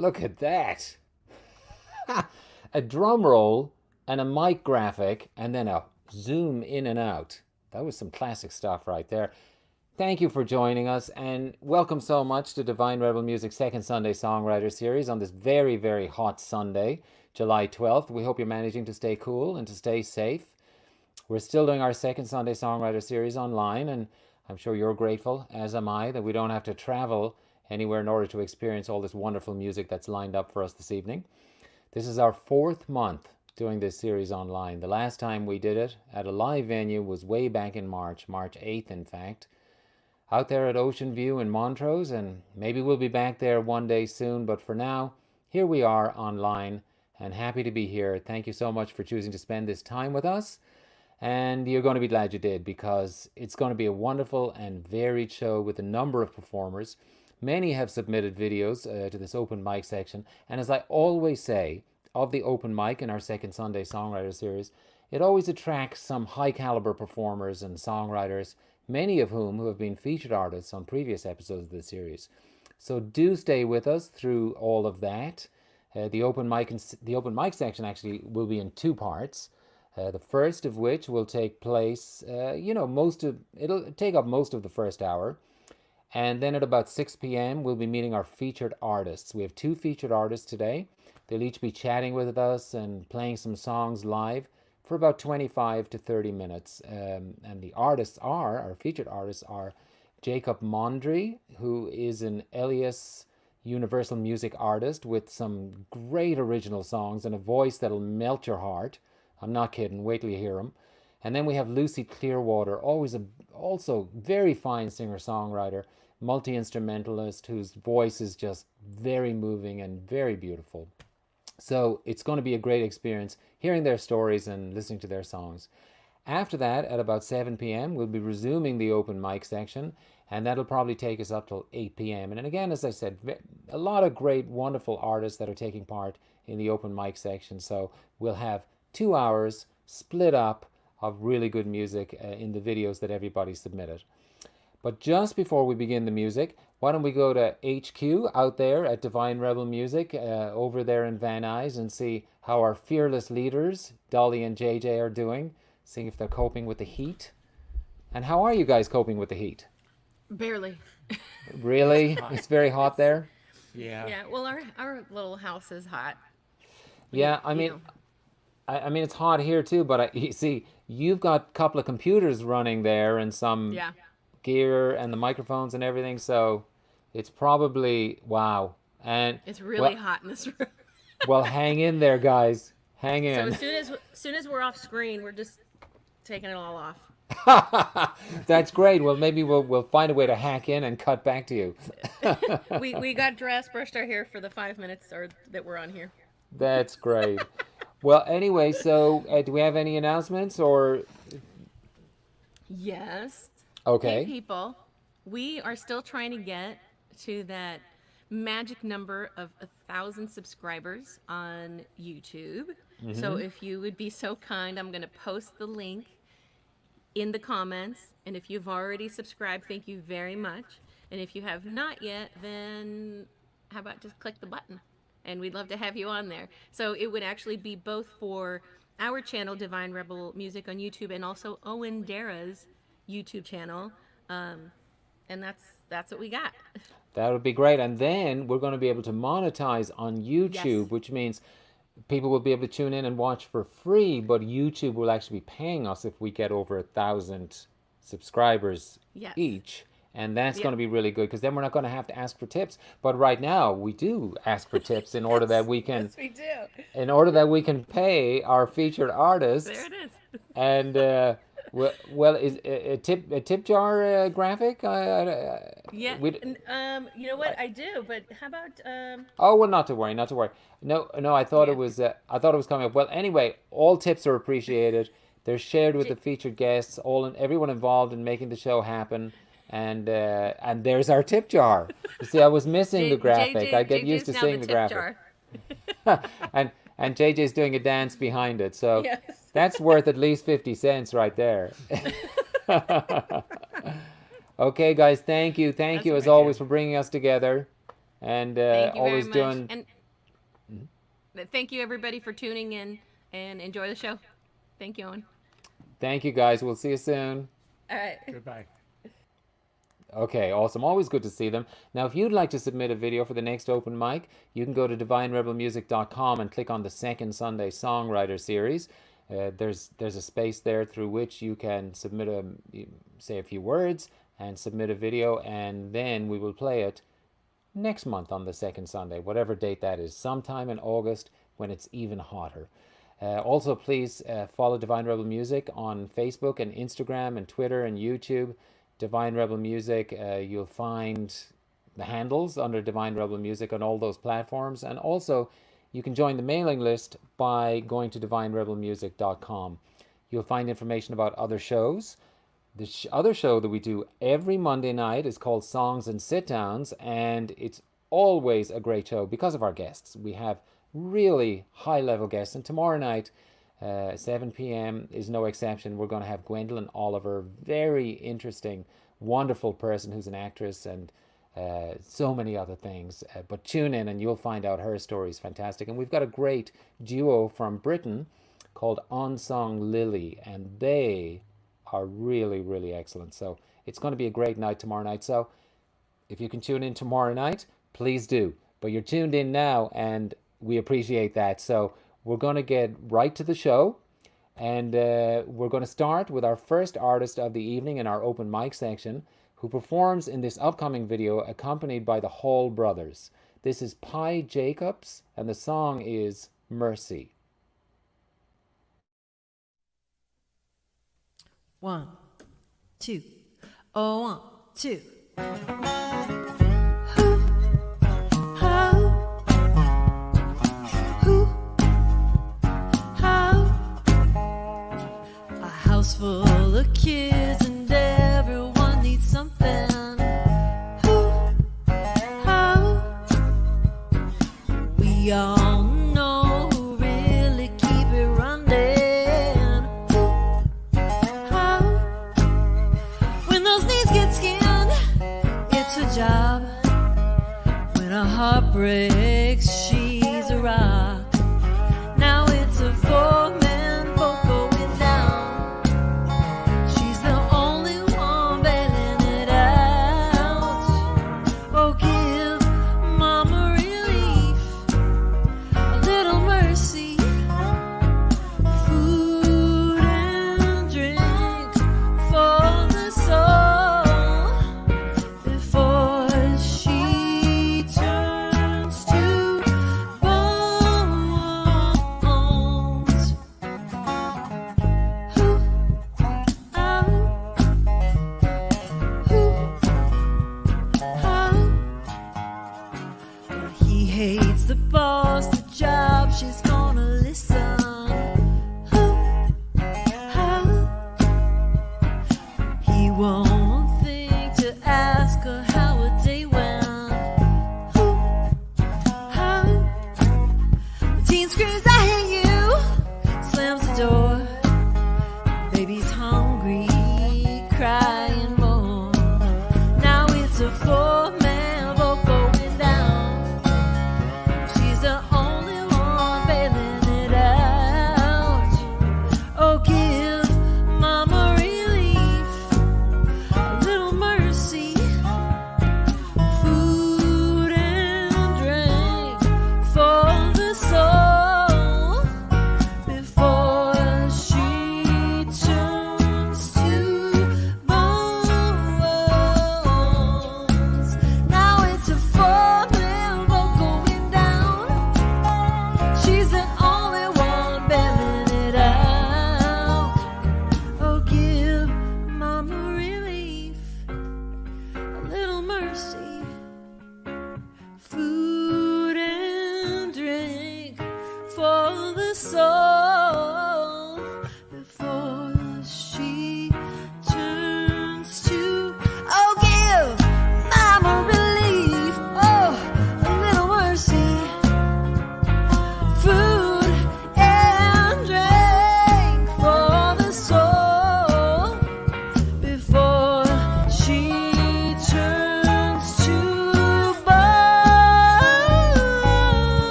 Look at that. A drum roll and a mic graphic and then a zoom in and out. That was some classic stuff right there. Thank you for joining us and welcome so much to Divine Rebel Music's second Sunday Songwriter series on this very, very hot Sunday, July 12th. We hope you're managing to stay cool and to stay safe. We're still doing our second Sunday Songwriter series online, and I'm sure you're grateful, as am I, that we don't have to travel anywhere in order to experience all this wonderful music that's lined up for us this evening. This is our fourth month doing this series online. The last time we did it at a live venue was way back in March 8th in fact, out there at Ocean View in Montrose, and maybe we'll be back there one day soon, but for now, here we are online, and happy to be here. Thank you so much for choosing to spend this time with us. And you're going to be glad you did, because it's going to be a wonderful and varied show with a number of performers. Many have submitted videos to this open mic section. And as I always say, of the open mic in our second Sunday Songwriter series, it always attracts some high caliber performers and songwriters, many of whom have been featured artists on previous episodes of the series. So do stay with us through all of that. The open mic section actually will be in two parts. The first of which will take place, it'll take up most of the first hour. And then at about 6 p.m., we'll be meeting our featured artists. We have two featured artists today. They'll each be chatting with us and playing some songs live for about 25 to 30 minutes. And our featured artists are Jacob MONDRY, who is an Elias Universal Music artist with some great original songs and a voice that'll melt your heart. I'm not kidding. Wait till you hear him. And then we have Lucy Clearwater, also very fine singer-songwriter, multi-instrumentalist whose voice is just very moving and very beautiful. So it's going to be a great experience hearing their stories and listening to their songs. After that, at about 7 p.m., we'll be resuming the open mic section, and that'll probably take us up till 8 p.m. And again, as I said, a lot of great, wonderful artists that are taking part in the open mic section. So we'll have 2 hours split up of really good music in the videos that everybody submitted. But just before we begin the music, why don't we go to HQ out there at Divine Rebel Music over there in Van Nuys and see how our fearless leaders, Dolly and JJ, are doing, seeing if they're coping with the heat. And how are you guys coping with the heat? Barely. Really? It's very hot there? Yeah. Yeah, well, our little house is hot. Yeah, I mean, it's hot here too, but you see, you've got a couple of computers running there and some gear and the microphones and everything, so it's probably, wow. And it's really hot in this room. Well, hang in there, guys. Hang in. So as soon as we're off screen, we're just taking it all off. That's great. Well, maybe we'll find a way to hack in and cut back to you. we got dressed, brushed our hair for the 5 minutes that we're on here. That's great. Well, anyway, so do we have any announcements or? Yes. Okay. Hey, people, we are still trying to get to that magic number of 1,000 subscribers on YouTube. Mm-hmm. So if you would be so kind, I'm going to post the link in the comments. And if you've already subscribed, thank you very much. And if you have not yet, then how about just click the button? And we'd love to have you on there. So it would actually be both for our channel, Divine Rebel Music on YouTube, and also Owen Dara's YouTube channel. And that's what we got. That would be great. And then we're going to be able to monetize on YouTube, yes, which means people will be able to tune in and watch for free, but YouTube will actually be paying us if we get over 1,000 subscribers each. And that's going to be really good, because then we're not going to have to ask for tips. But right now we do ask for tips in order that we can. Yes, we do. In order that we can pay our featured artists. There it is. And well, is a tip jar graphic? Yeah. You know what, I do, but how about? Oh well, not to worry. No. I thought it was. I thought it was coming up. Well, anyway, all tips are appreciated. They're shared with the featured guests, everyone involved in making the show happen. And there's our tip jar. You see, I was missing the graphic. I get used to seeing the graphic. and JJ's doing a dance behind it. So that's worth at least 50 cents right there. Okay, guys, thank you. Thank you as always for bringing us together. and Thank you very always much. doing. And thank you, everybody, for tuning in and enjoy the show. Thank you, Owen. Thank you, guys. We'll see you soon. All right. Goodbye. Okay, awesome. Always good to see them. Now, if you'd like to submit a video for the next open mic, you can go to divinerebelmusic.com and click on the Second Sunday Songwriter series. There's a space there through which you can say a few words and submit a video, and then we will play it next month on the second Sunday, whatever date that is, sometime in August when it's even hotter. Also, please follow Divine Rebel Music on Facebook and Instagram and Twitter and YouTube. Divine Rebel Music, you'll find the handles under Divine Rebel Music on all those platforms. And also, you can join the mailing list by going to divinerebelmusic.com. You'll find information about other shows. The other show that we do every Monday night is called Songs and Sit-Downs, and it's always a great show because of our guests. We have really high-level guests, and tomorrow night, 7 p.m. is no exception. We're going to have Gwendolyn Oliver, very interesting, wonderful person who's an actress and so many other things. But tune in and you'll find out her story is fantastic. And we've got a great duo from Britain called Onsong Lily, and they are really, really excellent. So it's going to be a great night tomorrow night. So if you can tune in tomorrow night, please do. But you're tuned in now, and we appreciate that. So we're going to get right to the show, and we're going to start with our first artist of the evening in our open mic section, who performs in this upcoming video accompanied by the Hall Brothers. This is Pi Jacobs, and the song is Mercy. 1, 2, oh 1, 2. A house full of kids and everyone needs something. We all know who really keep it running. When those knees get skinned, it's a job. When a heart breaks, she's a rock. Now it's a 4-man boat going down. She's the only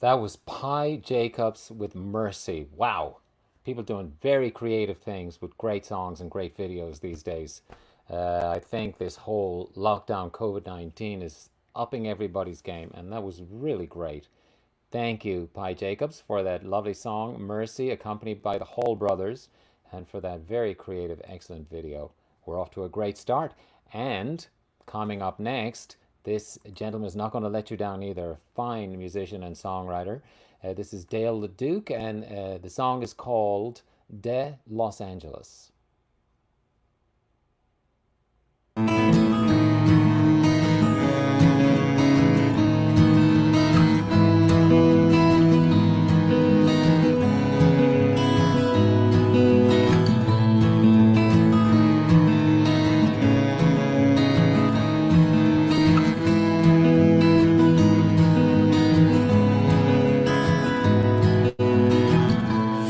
That was Pi Jacobs with Mercy. Wow. People doing very creative things with great songs and great videos these days. I think this whole lockdown COVID-19 is upping everybody's game, and that was really great. Thank you, Pi Jacobs, for that lovely song, Mercy, accompanied by the Hall Brothers, and for that very creative, excellent video. We're off to a great start. And coming up next, this gentleman is not going to let you down either. A fine musician and songwriter. This is Dale LeDuc, and the song is called De Los Angeles.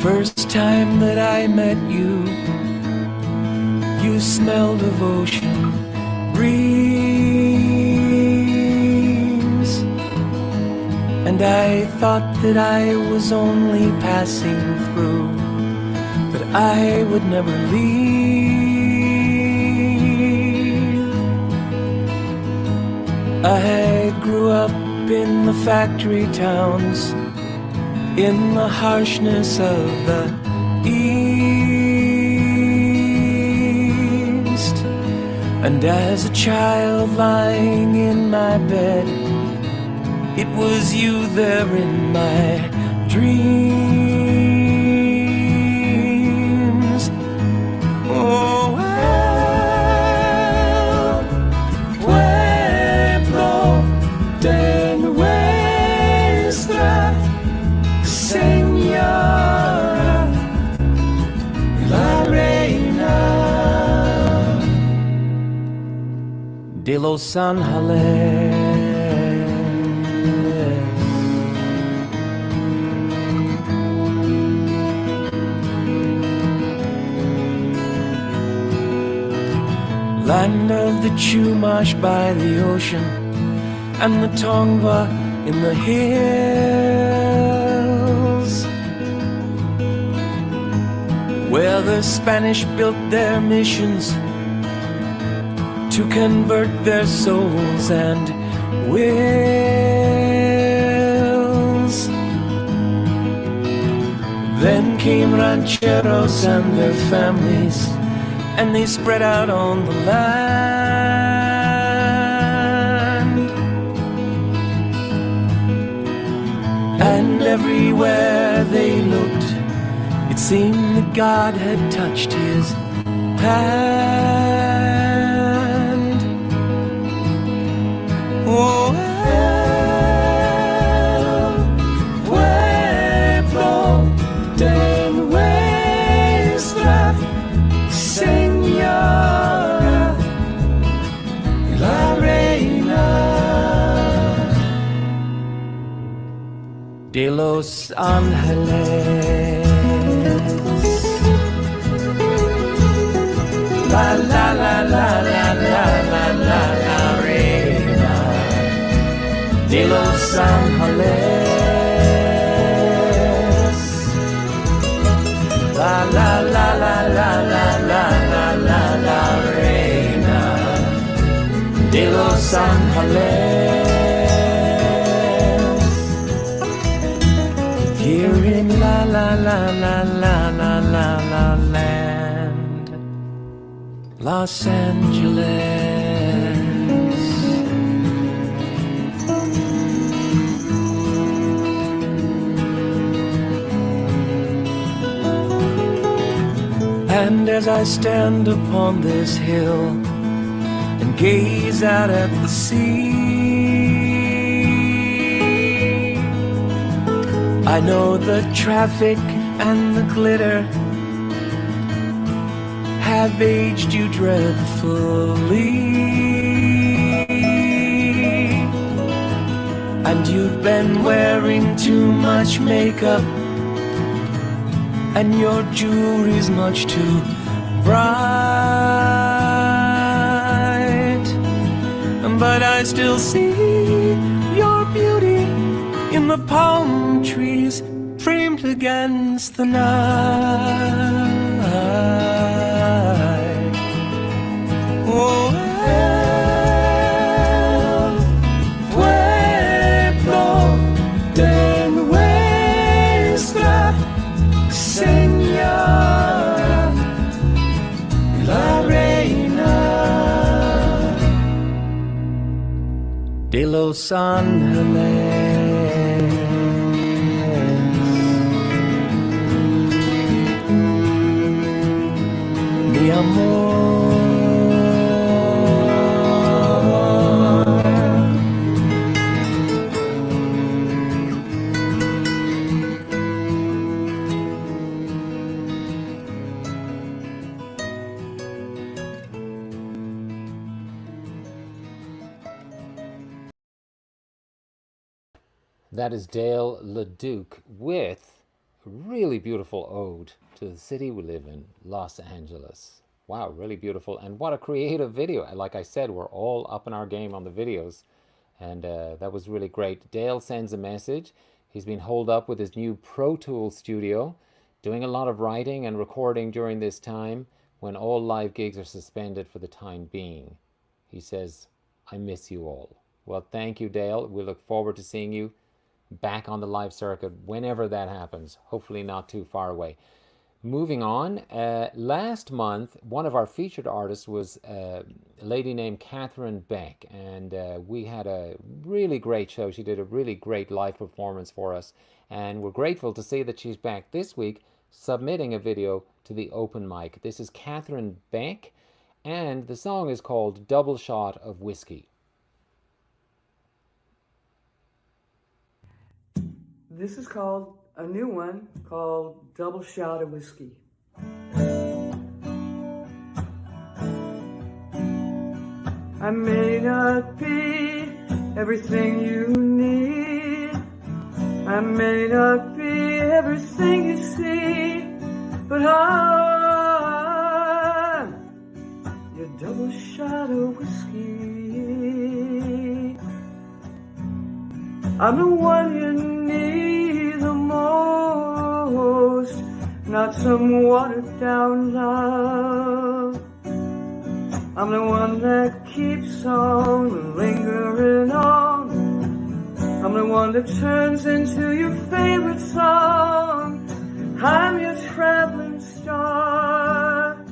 First time that I met you, you smelled of ocean breeze, and I thought that I was only passing through, but I would never leave. I grew up in the factory towns, in the harshness of the East, and as a child lying in my bed, it was you there in my dreams. Oh, el pueblo de nuestra Señora, la reina de Los Ángeles. Land of the Chumash by the ocean, and the Tongva in the hills, where the Spanish built their missions to convert their souls and wills. Then came rancheros and their families, and they spread out on the land. And everywhere they looked, it seemed that God had touched his hand. Oh, el pueblo de nuestra Señora, la reina de Los Ángeles. La la la la la la la la la reina de Los Ángeles. La la la la la la la la la la reina de Los Ángeles. Here in la la la la la la la la land, Los Angeles. And as I stand upon this hill and gaze out at the sea, I know the traffic and the glitter have aged you dreadfully, and you've been wearing too much makeup, and your jewelry's much too bright. But I still see your beauty in the palm trees framed against the night. Oh, el pueblo de nuestra Señora, la reina de Los Ángeles, mi amor. That is Dale LeDuc with a really beautiful ode to the city we live in, Los Angeles. Wow, really beautiful. And what a creative video. Like I said, we're all up in our game on the videos. And that was really great. Dale sends a message. He's been holed up with his new Pro Tools studio, doing a lot of writing and recording during this time when all live gigs are suspended for the time being. He says, I miss you all. Well, thank you, Dale. We look forward to seeing you back on the live circuit whenever that happens, hopefully not too far away. Moving on, last month one of our featured artists was a lady named Catherine Beck, and we had a really great show. She did a really great live performance for us, and we're grateful to see that she's back this week submitting a video to the open mic. This is Catherine Beck, and the song is called Double Shot of Whiskey. This is called a new one called Double Shot of Whiskey. I may not be everything you need. I may not be everything you see, but I'm your double shot of whiskey. I'm the one you need the most, not some watered down love. I'm the one that keeps on lingering on. I'm the one that turns into your favorite song. I'm your traveling star,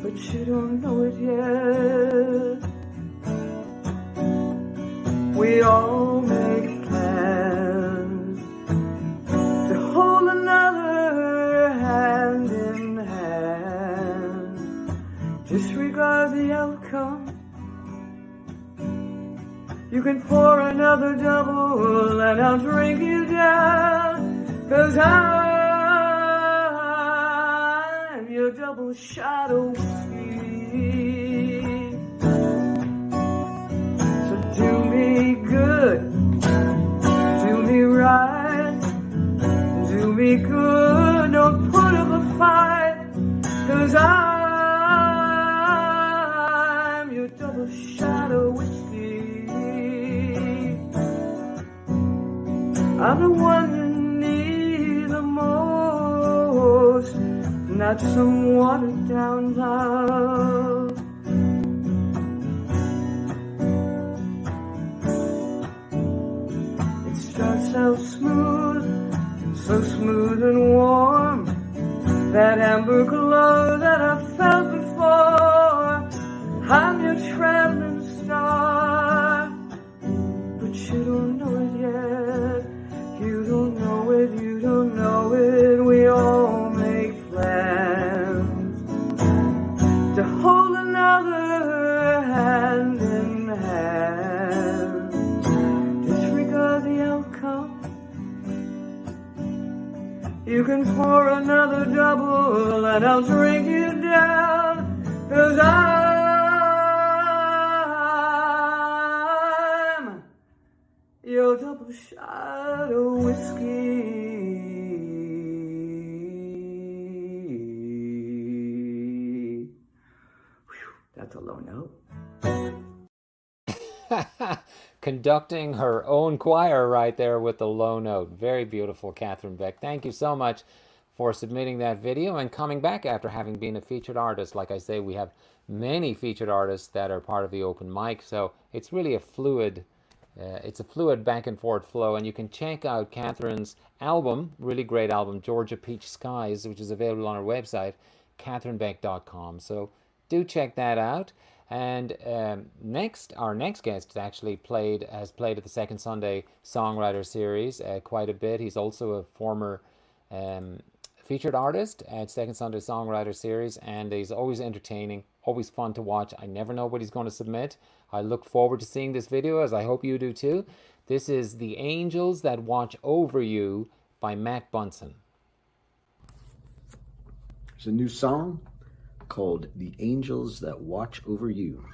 but you don't know it yet. We all make plans to hold another hand in hand. Disregard the outcome. You can pour another double and I'll drink you down, 'cause I'm your double shot of whiskey. So do me good, do me right, do me good, don't put up a fight, 'cause I'm your double shot of whiskey. I'm the one you need the most, not some watered down love. It starts out smooth, so smooth and warm, that amber glow that I felt before. I'm your traveling star, but you don't know it yet. You don't know it, you don't know it. We all make plans to hold another hand in hand. Disregard the outcome. You can pour another double and I'll drink you down, 'cause I'm your double shot of whiskey. Whew, that's a low note. Conducting her own choir right there with the low note. Very beautiful, Catherine Beck. Thank you so much for submitting that video and coming back after having been a featured artist. Like I say, we have many featured artists that are part of the open mic, so it's really a fluid it's a fluid back and forth flow, and you can check out Catherine's album, really great album, Georgia Peach Skies, which is available on her website, catherinebeck.com. So do check that out. And our next guest actually has played at the Second Sunday Songwriter Series quite a bit. He's also a former featured artist at Second Sunday Songwriter Series, and he's always entertaining, always fun to watch. I never know what he's going to submit. I look forward to seeing this video, as I hope you do too. This is The Angels That Watch Over You by Matt Bunson. There's a new song called The Angels That Watch Over You.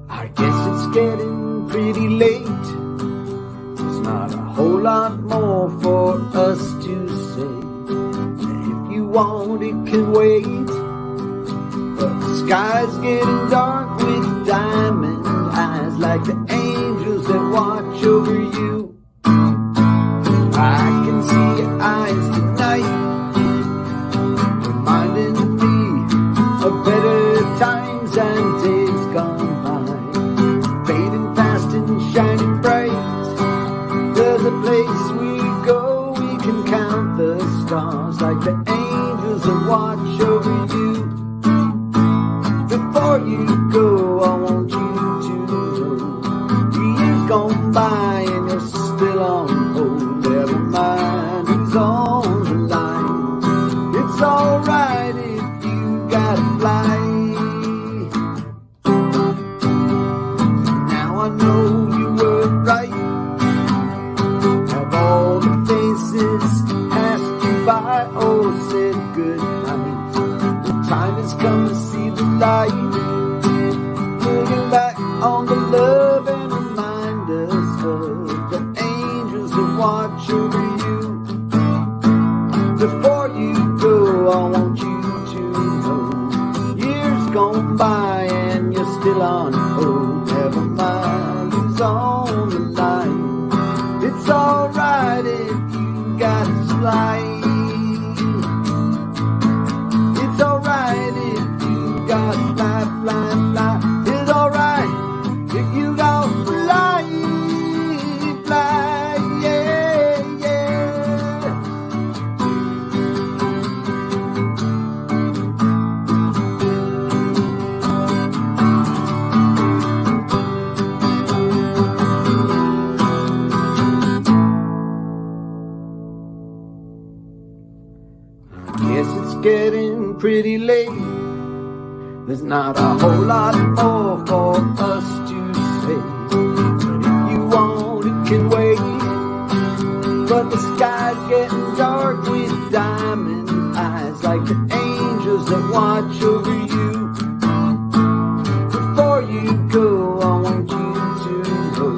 I guess it's getting pretty late. There's not a whole lot more for us to say. If you want, it can wait. But the sky's getting dark with diamond eyes, like the angels that watch over you. I can see your eyes tonight, reminding me of better times and days gone by. Fading fast and shining bright, there's a place we go, we can count the stars, like the angels that watch over you. Before you go, I want you to know, years gone by and you're still on hold. Never mind who's on the line, it's alright if you gotta fly. Now I know you were right, have all the faces passed you by, oh said goodnight. The time has come to see the light, looking back on the love and remind us of the angels that watch over you. Before you go, I want you to know, years gone by and you're still on hold. Never mind who's on the line, it's alright if you gotta slide. It's alright if you gotta fly, fly, fly. It's alright if you gotta fly, fly, yeah, yeah. Guess it's getting pretty late. There's not a whole lot more for us to say. But if you want, it can wait. But the sky's getting dark with diamond eyes, like the angels that watch over you. Before you go, I want you to know,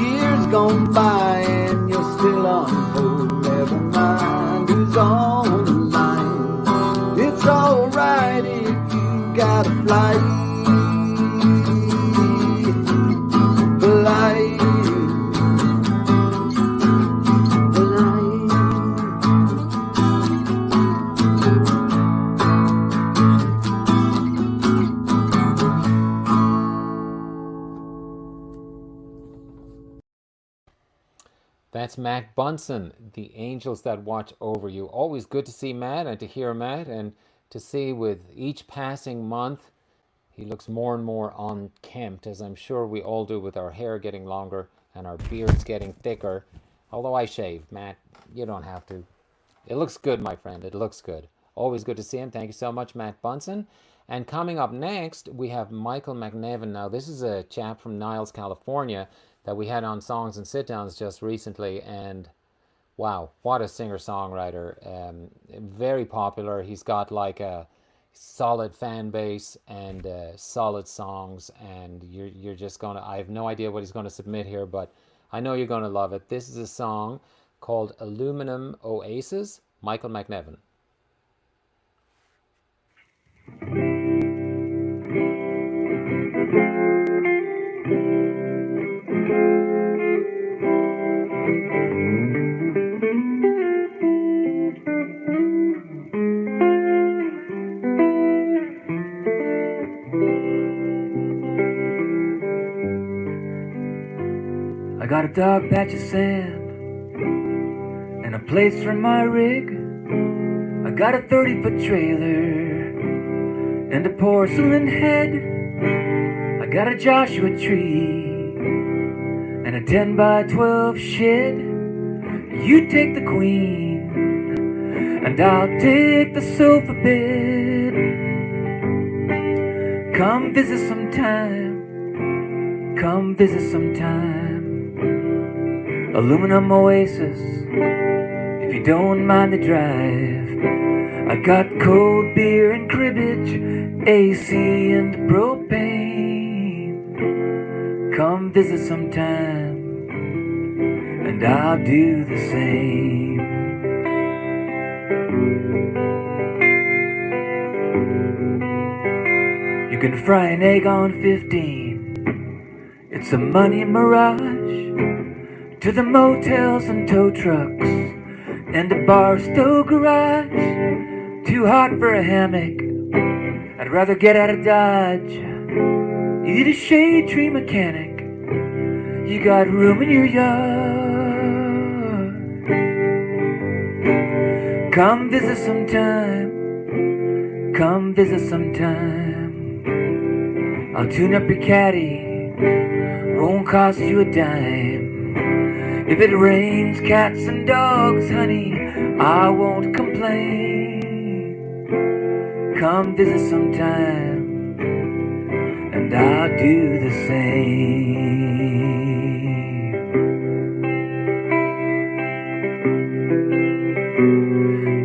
years gone by and you're still on hold. Never mind who's on the line, it's alright if you gotta fly, fly, fly. That's Matt Bunson, The Angels That Watch Over You. Always good to see Matt and to hear Matt, and to see with each passing month he looks more and more unkempt, as I'm sure we all do, with our hair getting longer and our beards getting thicker. Although I shave, Matt, you don't have to. It looks good, my friend. It looks good. Always good to see him. Thank you so much, Matt Bunson. And coming up next, we have Michael McNevin. Now, this is a chap from Niles, California, that we had on Songs and Sit-Downs just recently. And wow, what a singer-songwriter. Very popular. He's got like a solid fan base and solid songs. And you're just going to... I have no idea what he's going to submit here, but I know you're going to love it. This is a song called Aluminum Oasis, Michael McNevin. I got a dark patch of sand and a place for my rig. I got a 30-foot trailer and a porcelain head. I got a Joshua tree and a 10 by 12 shed. You take the queen and I'll take the sofa bed. Come visit sometime, come visit sometime. Aluminum oasis, if you don't mind the drive. I got cold beer and cribbage, AC and propane. Come visit sometime, and I'll do the same. You can fry an egg on 15, it's a money mirage. To the motels and tow trucks and a Barstow garage. Too hot for a hammock, I'd rather get out of Dodge. You need a shade tree mechanic, you got room in your yard. Come visit sometime, come visit sometime. I'll tune up your caddy, won't cost you a dime. If it rains cats and dogs, honey, I won't complain. Come visit sometime, and I'll do the same.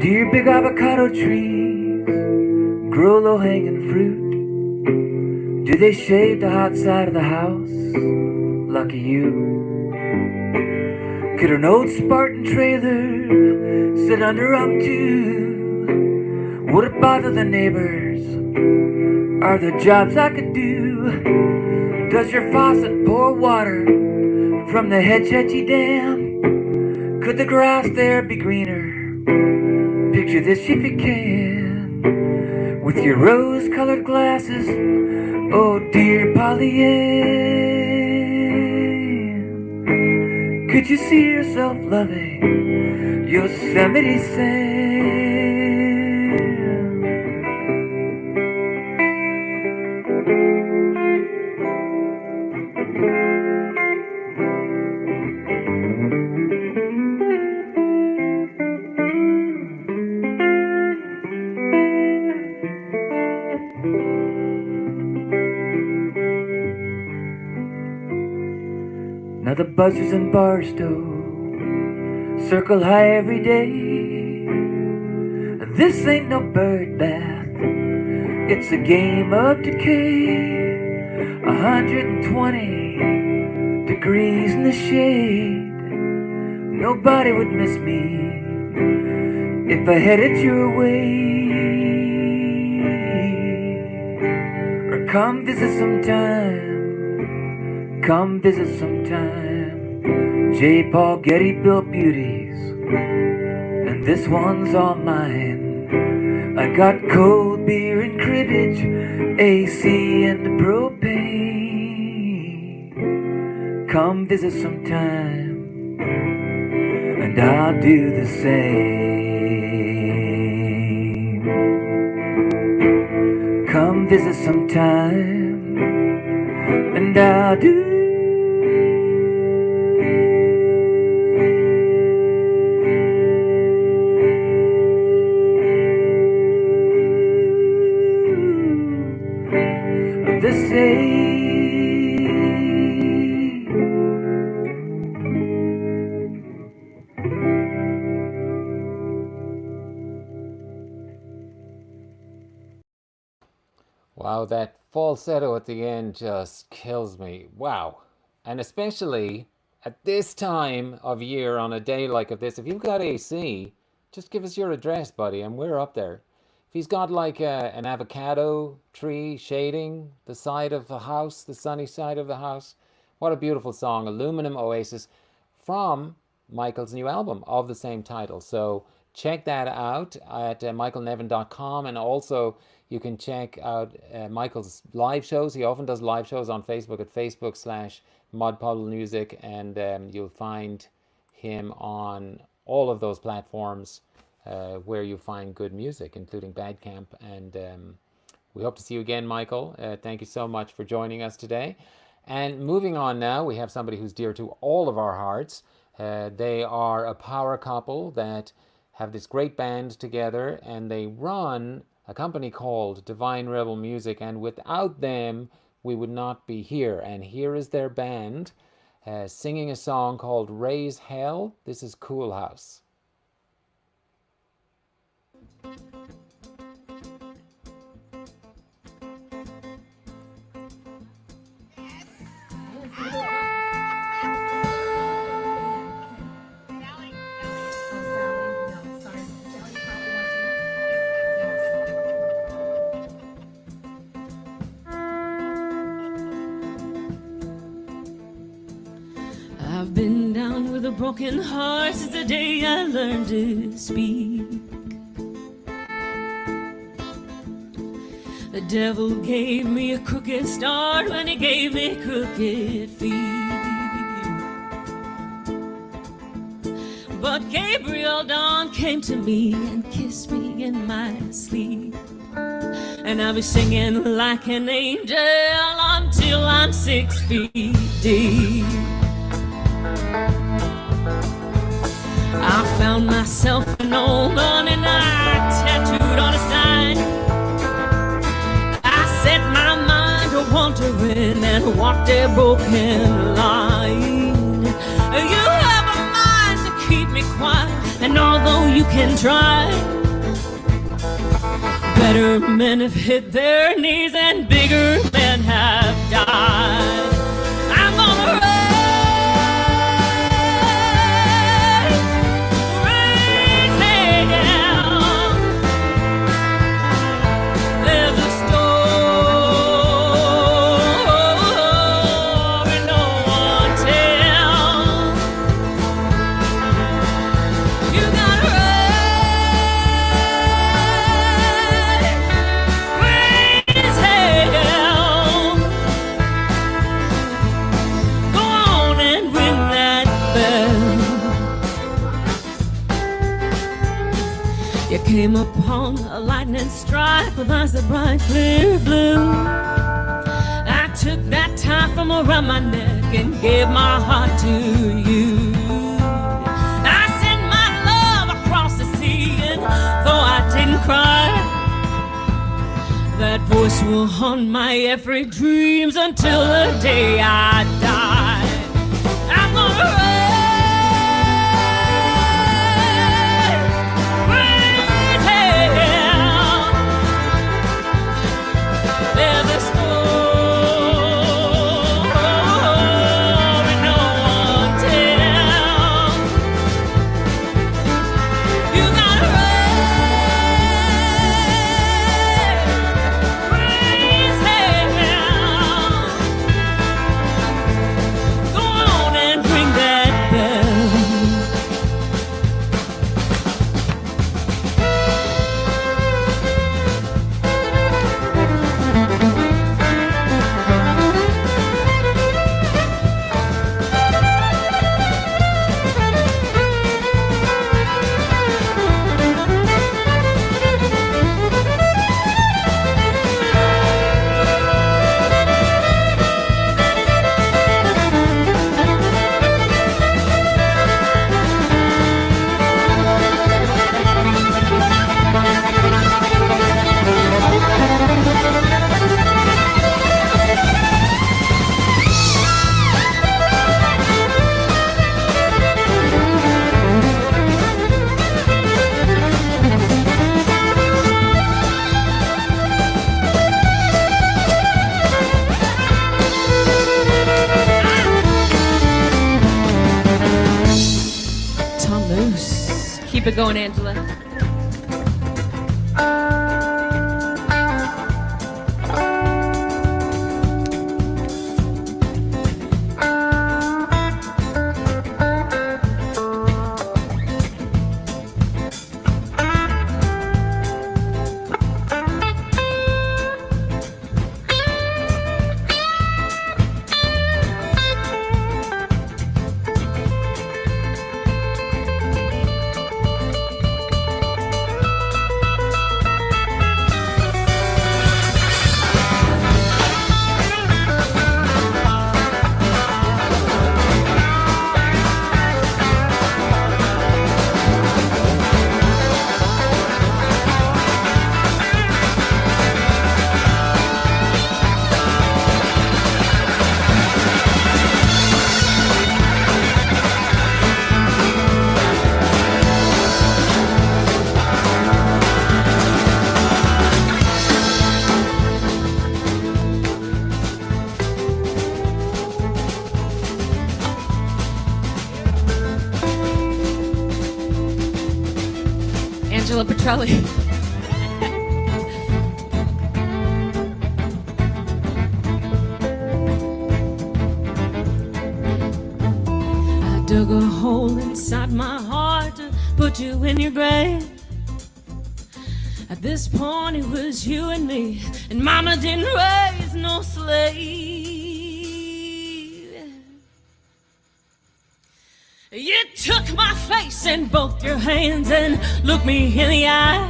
Do your big avocado trees grow low-hanging fruit? Do they shade the hot side of the house? Lucky you. Could an old Spartan trailer sit under 'em too? Would it bother the neighbors? Are there jobs I could do? Does your faucet pour water from the Hetchy Dam? Could the grass there be greener? Picture this if you can. With your rose-colored glasses, oh dear Polly Ann. Could you see yourself loving Yosemite Sam? Now the buzzers in Barstow circle high every day. This ain't no bird bath, it's a game of decay. 120 degrees in the shade. Nobody would miss me if I headed your way. Or come visit sometime, come visit sometime. J. Paul Getty built beauties, and this one's all mine. I got cold beer and cribbage, AC and propane. Come visit sometime, and I'll do the same. Come visit sometime, and I'll do the same. Wow, that falsetto at the end just kills me. Wow. And especially at this time of year on a day like this, if you've got AC, just give us your address, buddy, and we're up there. If he's got like an avocado tree shading the side of the house, the sunny side of the house, what a beautiful song, Aluminum Oasis, from Michael's new album of the same title. So check that out at michaelnevin.com, and also You can check out Michael's live shows. He often does live shows on Facebook at Facebook/ModPuddleMusic, and you'll find him on all of those platforms where you find good music, including Bandcamp. And we hope to see you again, Michael. Thank you so much for joining us today. And moving on now, we have somebody who's dear to all of our hearts. They are a power couple that have this great band together, and they run a company called Divine Rebel Music, and without them we would not be here. And here is their band singing a song called Raise Hell. This is Cool House. I've been down with a broken heart since the day I learned to speak. The devil gave me a crooked start when he gave me crooked feet. But Gabriel Dawn came to me and kissed me in my sleep. And I'll be singing like an angel until I'm 6 feet deep. I found myself an old gun and I tattooed on his side. I set my mind to wandering and walked a broken line. You have a mind to keep me quiet, and although you can try, better men have hit their knees and bigger men have died. I'm gonna raise hell. There's a story no one tells. You gotta raise hell. Go on and ring that bell. You came upon a lightning strike with eyes that bright clear blue. I took that tie from around my neck and gave my heart to you. I sent my love across the sea, and though I didn't cry, that voice will haunt my every dreams until the day I die. I'm gonna raise hell. There's a story no one tells. You gotta raise hell. Go on and ring that bell. Tom Moose. Keep it going, Angela. Charlie. I dug a hole inside my heart to put you in your grave. At this point it was you and me, and mama didn't raise no slave. You took my face in both your hands and looked me in the eye,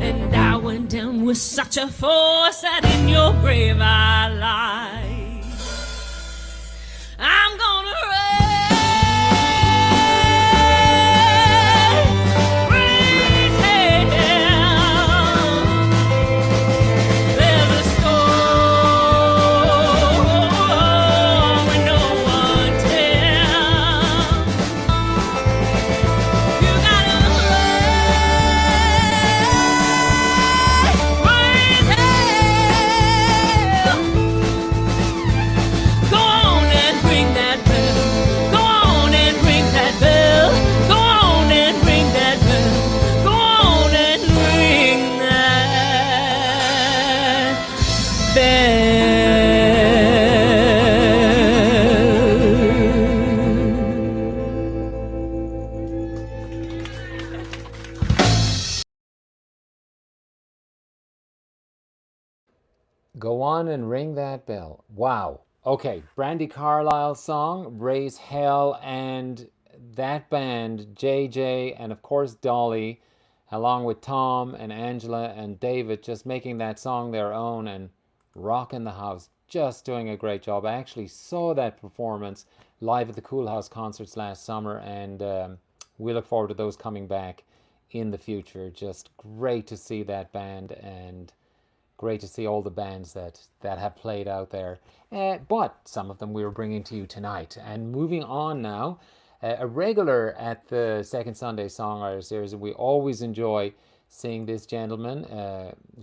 and I went down with such a force that in your grave I lie. I'm gonna raise hell. There's a story no one tells. You gotta raise hell. Go on and ring that bell. Go on and ring that bell. Go on and ring that bell. Go on and ring that Go on and ring that bell. Wow. Okay, Brandy Carlisle's song, Raise Hell, and that band, JJ, and of course Dolly, along with Tom and Angela and David, just making that song their own and rocking the house, just doing a great job. I actually saw that performance live at the Cool House concerts last summer, and we look forward to those coming back in the future. Just great to see that band, and great to see all the bands that have played out there. But some of them we were bringing to you tonight. And moving on now, a regular at the Second Sunday Songwriter Series, we always enjoy seeing this gentleman,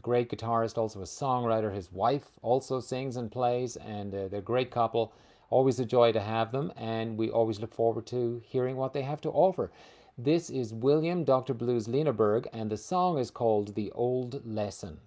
great guitarist, also a songwriter. His wife also sings and plays, and they're a great couple. Always a joy to have them, and we always look forward to hearing what they have to offer. This is William Dr. Blues Lieneberg, and the song is called The Old Lesson.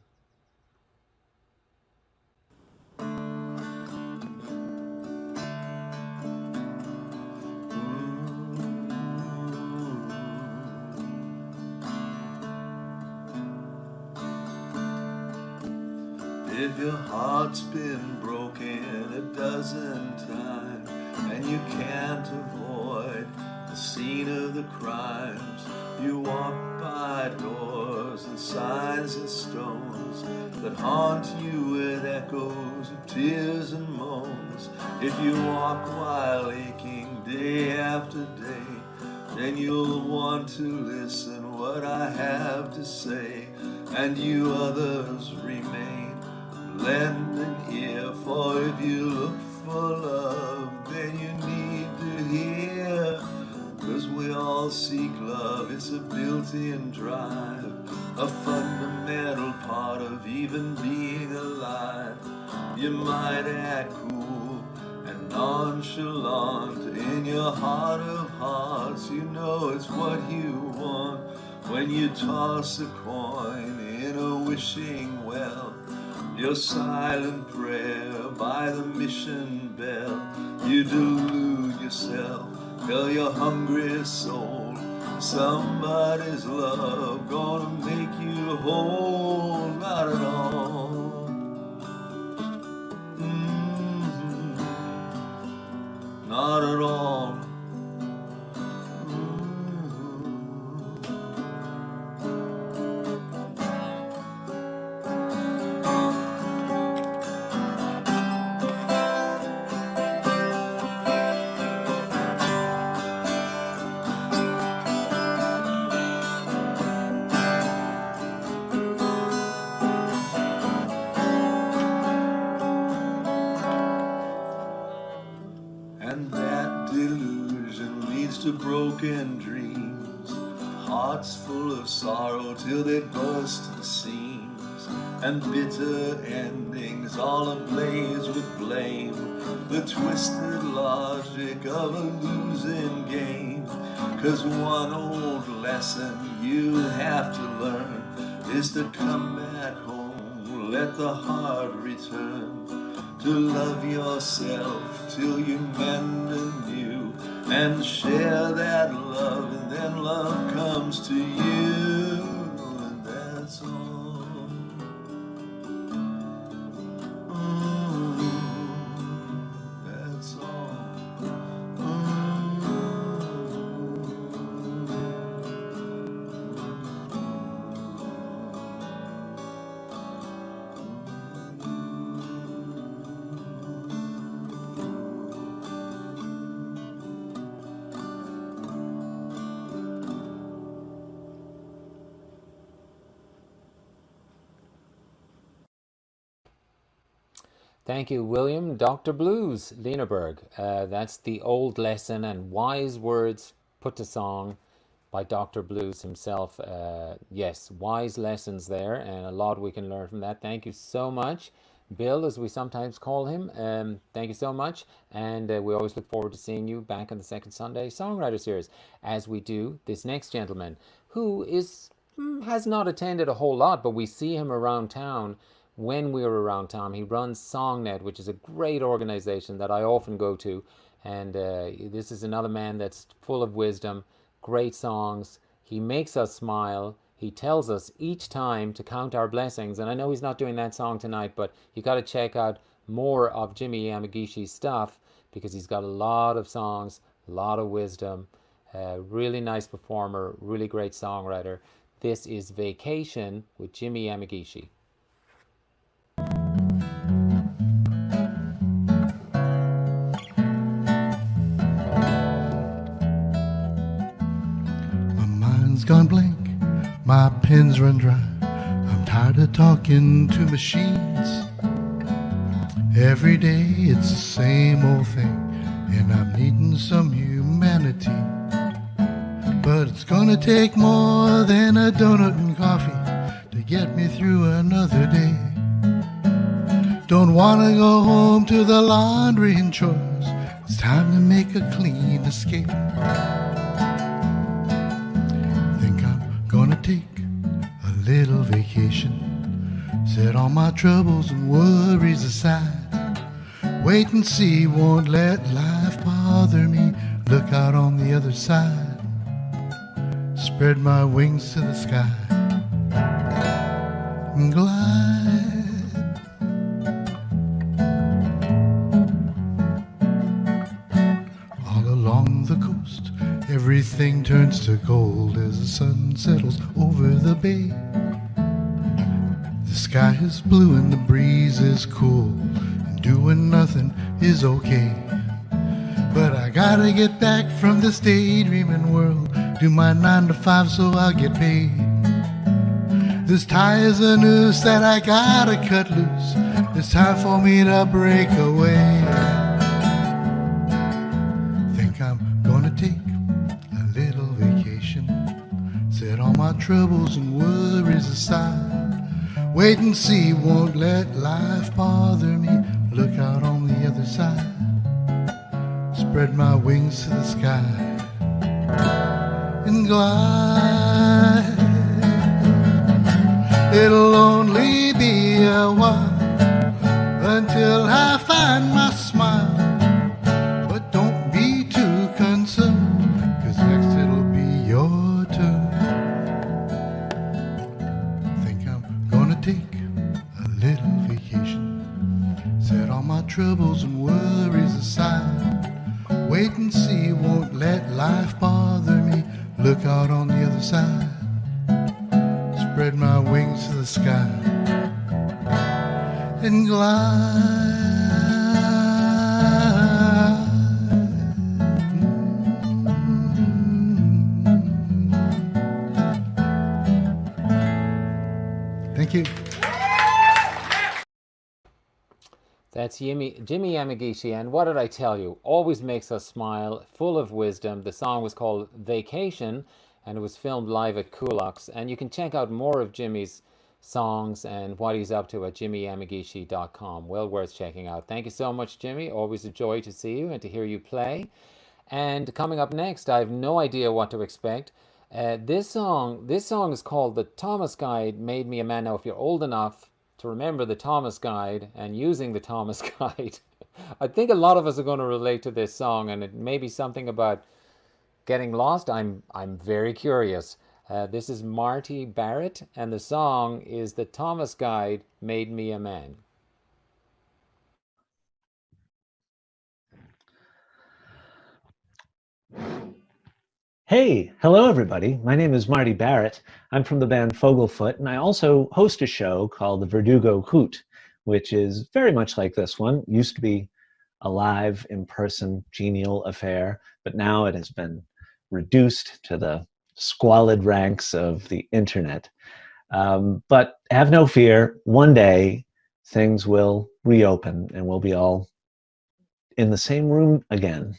If your heart's been broken a dozen times and you can't avoid the scene of the crimes, you walk by doors and signs and stones that haunt you with echoes of tears and moans. If you walk while aching day after day, then you'll want to listen what I have to say, and you others remain. Lend an ear, for if you look for love, then you need to hear. 'Cause we all seek love, it's a built-in drive, a fundamental part of even being alive. You might act cool and nonchalant, in your heart of hearts you know it's what you want. When you toss a coin in a wishing well, your silent prayer by the mission bell, you delude yourself, tell your hungry soul, somebody's love gonna make you whole. Not at all. Not at all. To broken dreams, hearts full of sorrow till they burst the seams, and bitter endings all ablaze with blame. The twisted logic of a losing game. 'Cause one old lesson you have to learn is to come back home, let the heart return, to love yourself till you mend anew, and share that love, and then love comes to you, and that's all. That's all. Thank you, William. Dr. Blues, Lieneberg. That's the old lesson and wise words put to song by Dr. Blues himself. Yes, wise lessons there, and a lot we can learn from that. Thank you so much. Bill, as we sometimes call him, thank you so much. And we always look forward to seeing you back on the Second Sunday Songwriter Series, as we do this next gentleman, who has not attended a whole lot, but we see him around town when we are around town. He runs SongNet, which is a great organization that I often go to. And this is another man that's full of wisdom, great songs. He makes us smile. He tells us each time to count our blessings. And I know he's not doing that song tonight, but you got to check out more of Jimmy Yamagishi's stuff, because he's got a lot of songs, a lot of wisdom, really nice performer, really great songwriter. This is Vacation with Jimmy Yamagishi. Gone blank, my pen's run dry. I'm tired of talking to machines. Every day it's the same old thing, and I'm needing some humanity. But it's gonna take more than a donut and coffee to get me through another day. Don't wanna go home to the laundry and chores. It's time to make a clean escape. Gonna take a little vacation, set all my troubles and worries aside. Wait and see, won't let life bother me. Look out on the other side, spread my wings to the sky and glide. All along the coast, everything turns to gold as the sun settles over the bay. The sky is blue and the breeze is cool, and doing nothing is okay. But I gotta get back from this daydreaming world, do my 9 to 5 so I'll get paid. This tie is a noose that I gotta cut loose. It's time for me to break away. Think I'm gonna take a little vacation, set all my troubles and worries aside. Wait and see, won't let life bother me. Look out on the other side, spread my wings to the sky and glide. It'll only be a while until I find my smile. But don't be too concerned, 'cause next it'll be your turn. Think I'm gonna take a little vacation, set all my troubles and worries aside. Wait and see, won't let life bother me. Look out on the other side, spread my wings to the sky and glide. Thank you. That's Jimmy Yamagishi, and what did I tell you? Always makes us smile, full of wisdom. The song was called Vacation, and it was filmed live at Kulak's. And you can check out more of Jimmy's songs and what he's up to at jimmyyamagishi.com. Well worth checking out. Thank you so much, Jimmy. Always a joy to see you and to hear you play. And coming up next, I have no idea what to expect. This song is called "The Thomas Guide Made Me a Man." Now, if you're old enough to remember the Thomas Guide and using the Thomas Guide, I think a lot of us are going to relate to this song, and it may be something about getting lost. I'm very curious. This is Marty Barrett, and the song is "The Thomas Guide Made Me a Man." Hey, hello everybody. My name is Marty Barrett. I'm from the band Foglefoot, and I also host a show called the Verdugo Hoot, which is very much like this one. It used to be a live, in-person, genial affair, but now it has been reduced to the squalid ranks of the internet. But have no fear, one day things will reopen and we'll be all in the same room again.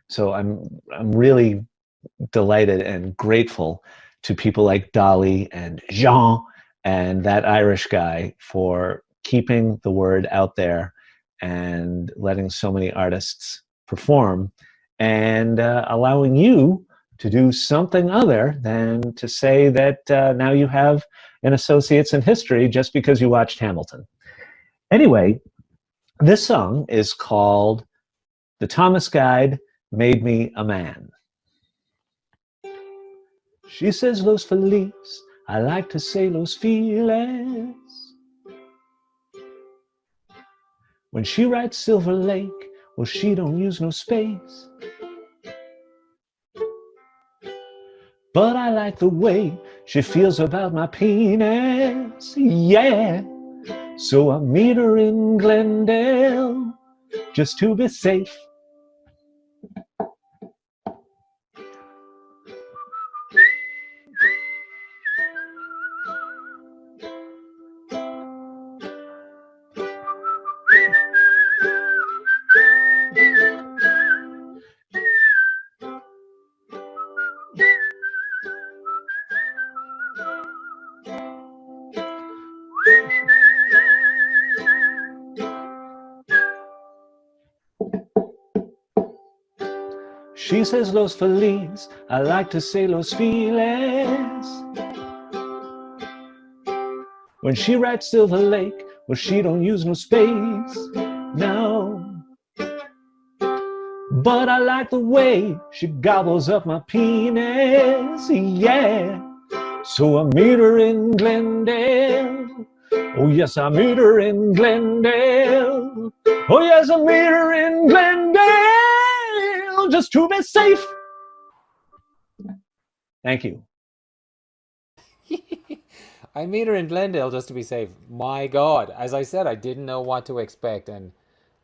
So I'm really delighted and grateful to people like Dolly and Jean and that Irish guy for keeping the word out there and letting so many artists perform and allowing you to do something other than to say that now you have an associate's in history just because you watched Hamilton. Anyway, this song is called "The Thomas Guide Made Me a Man." She says los feliz, I like to say los fieles. When she writes Silver Lake, well, she don't use no space. But I like the way she feels about my penis, yeah. So I meet her in Glendale, just to be safe. She says los feliz, I like to say los files. When she writes Silver Lake, well, she don't use no space, no. But I like the way she gobbles up my penis, yeah. So I meet her in Glendale. Oh yes, I meet her in Glendale. Oh yes, I meet her in Glendale, just to be safe. Thank you. I meet her in Glendale just to be safe. My God, as I said, I didn't know what to expect, and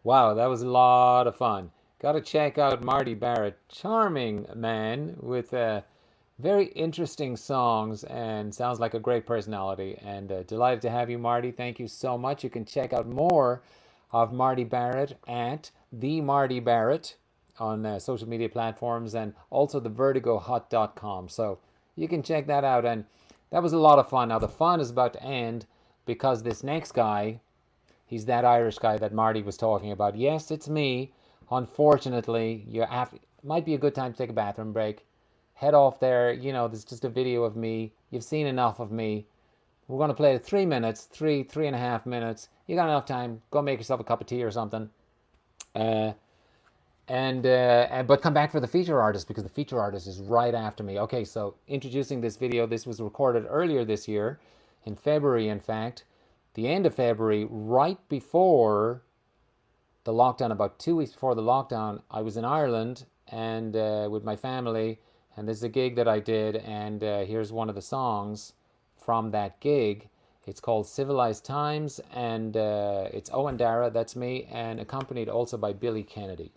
wow, that was a lot of fun. Got to check out Marty Barrett, charming man with very interesting songs and sounds like a great personality. And delighted to have you, Marty. Thank you so much. You can check out more of Marty Barrett at The Marty Barrett on social media platforms and also the vertigohut.com. So you can check that out. And that was a lot of fun. Now the fun is about to end because this next guy, he's that Irish guy that Marty was talking about. Yes, it's me. Unfortunately, might be a good time to take a bathroom break. Head off there. You know, there's just a video of me. You've seen enough of me. We're going to play it 3 minutes, three and a half minutes. You got enough time. Go make yourself a cup of tea or something. But come back for the feature artist because the feature artist is right after me. Okay, so introducing this video. This was recorded earlier this year, in February, in fact. The end of February, right before the lockdown, about 2 weeks before the lockdown, I was in Ireland and with my family, and this is a gig that I did, and here's one of the songs from that gig. It's called Civilized Times, and it's Owen Dara, that's me, and accompanied also by Billy Kennedy.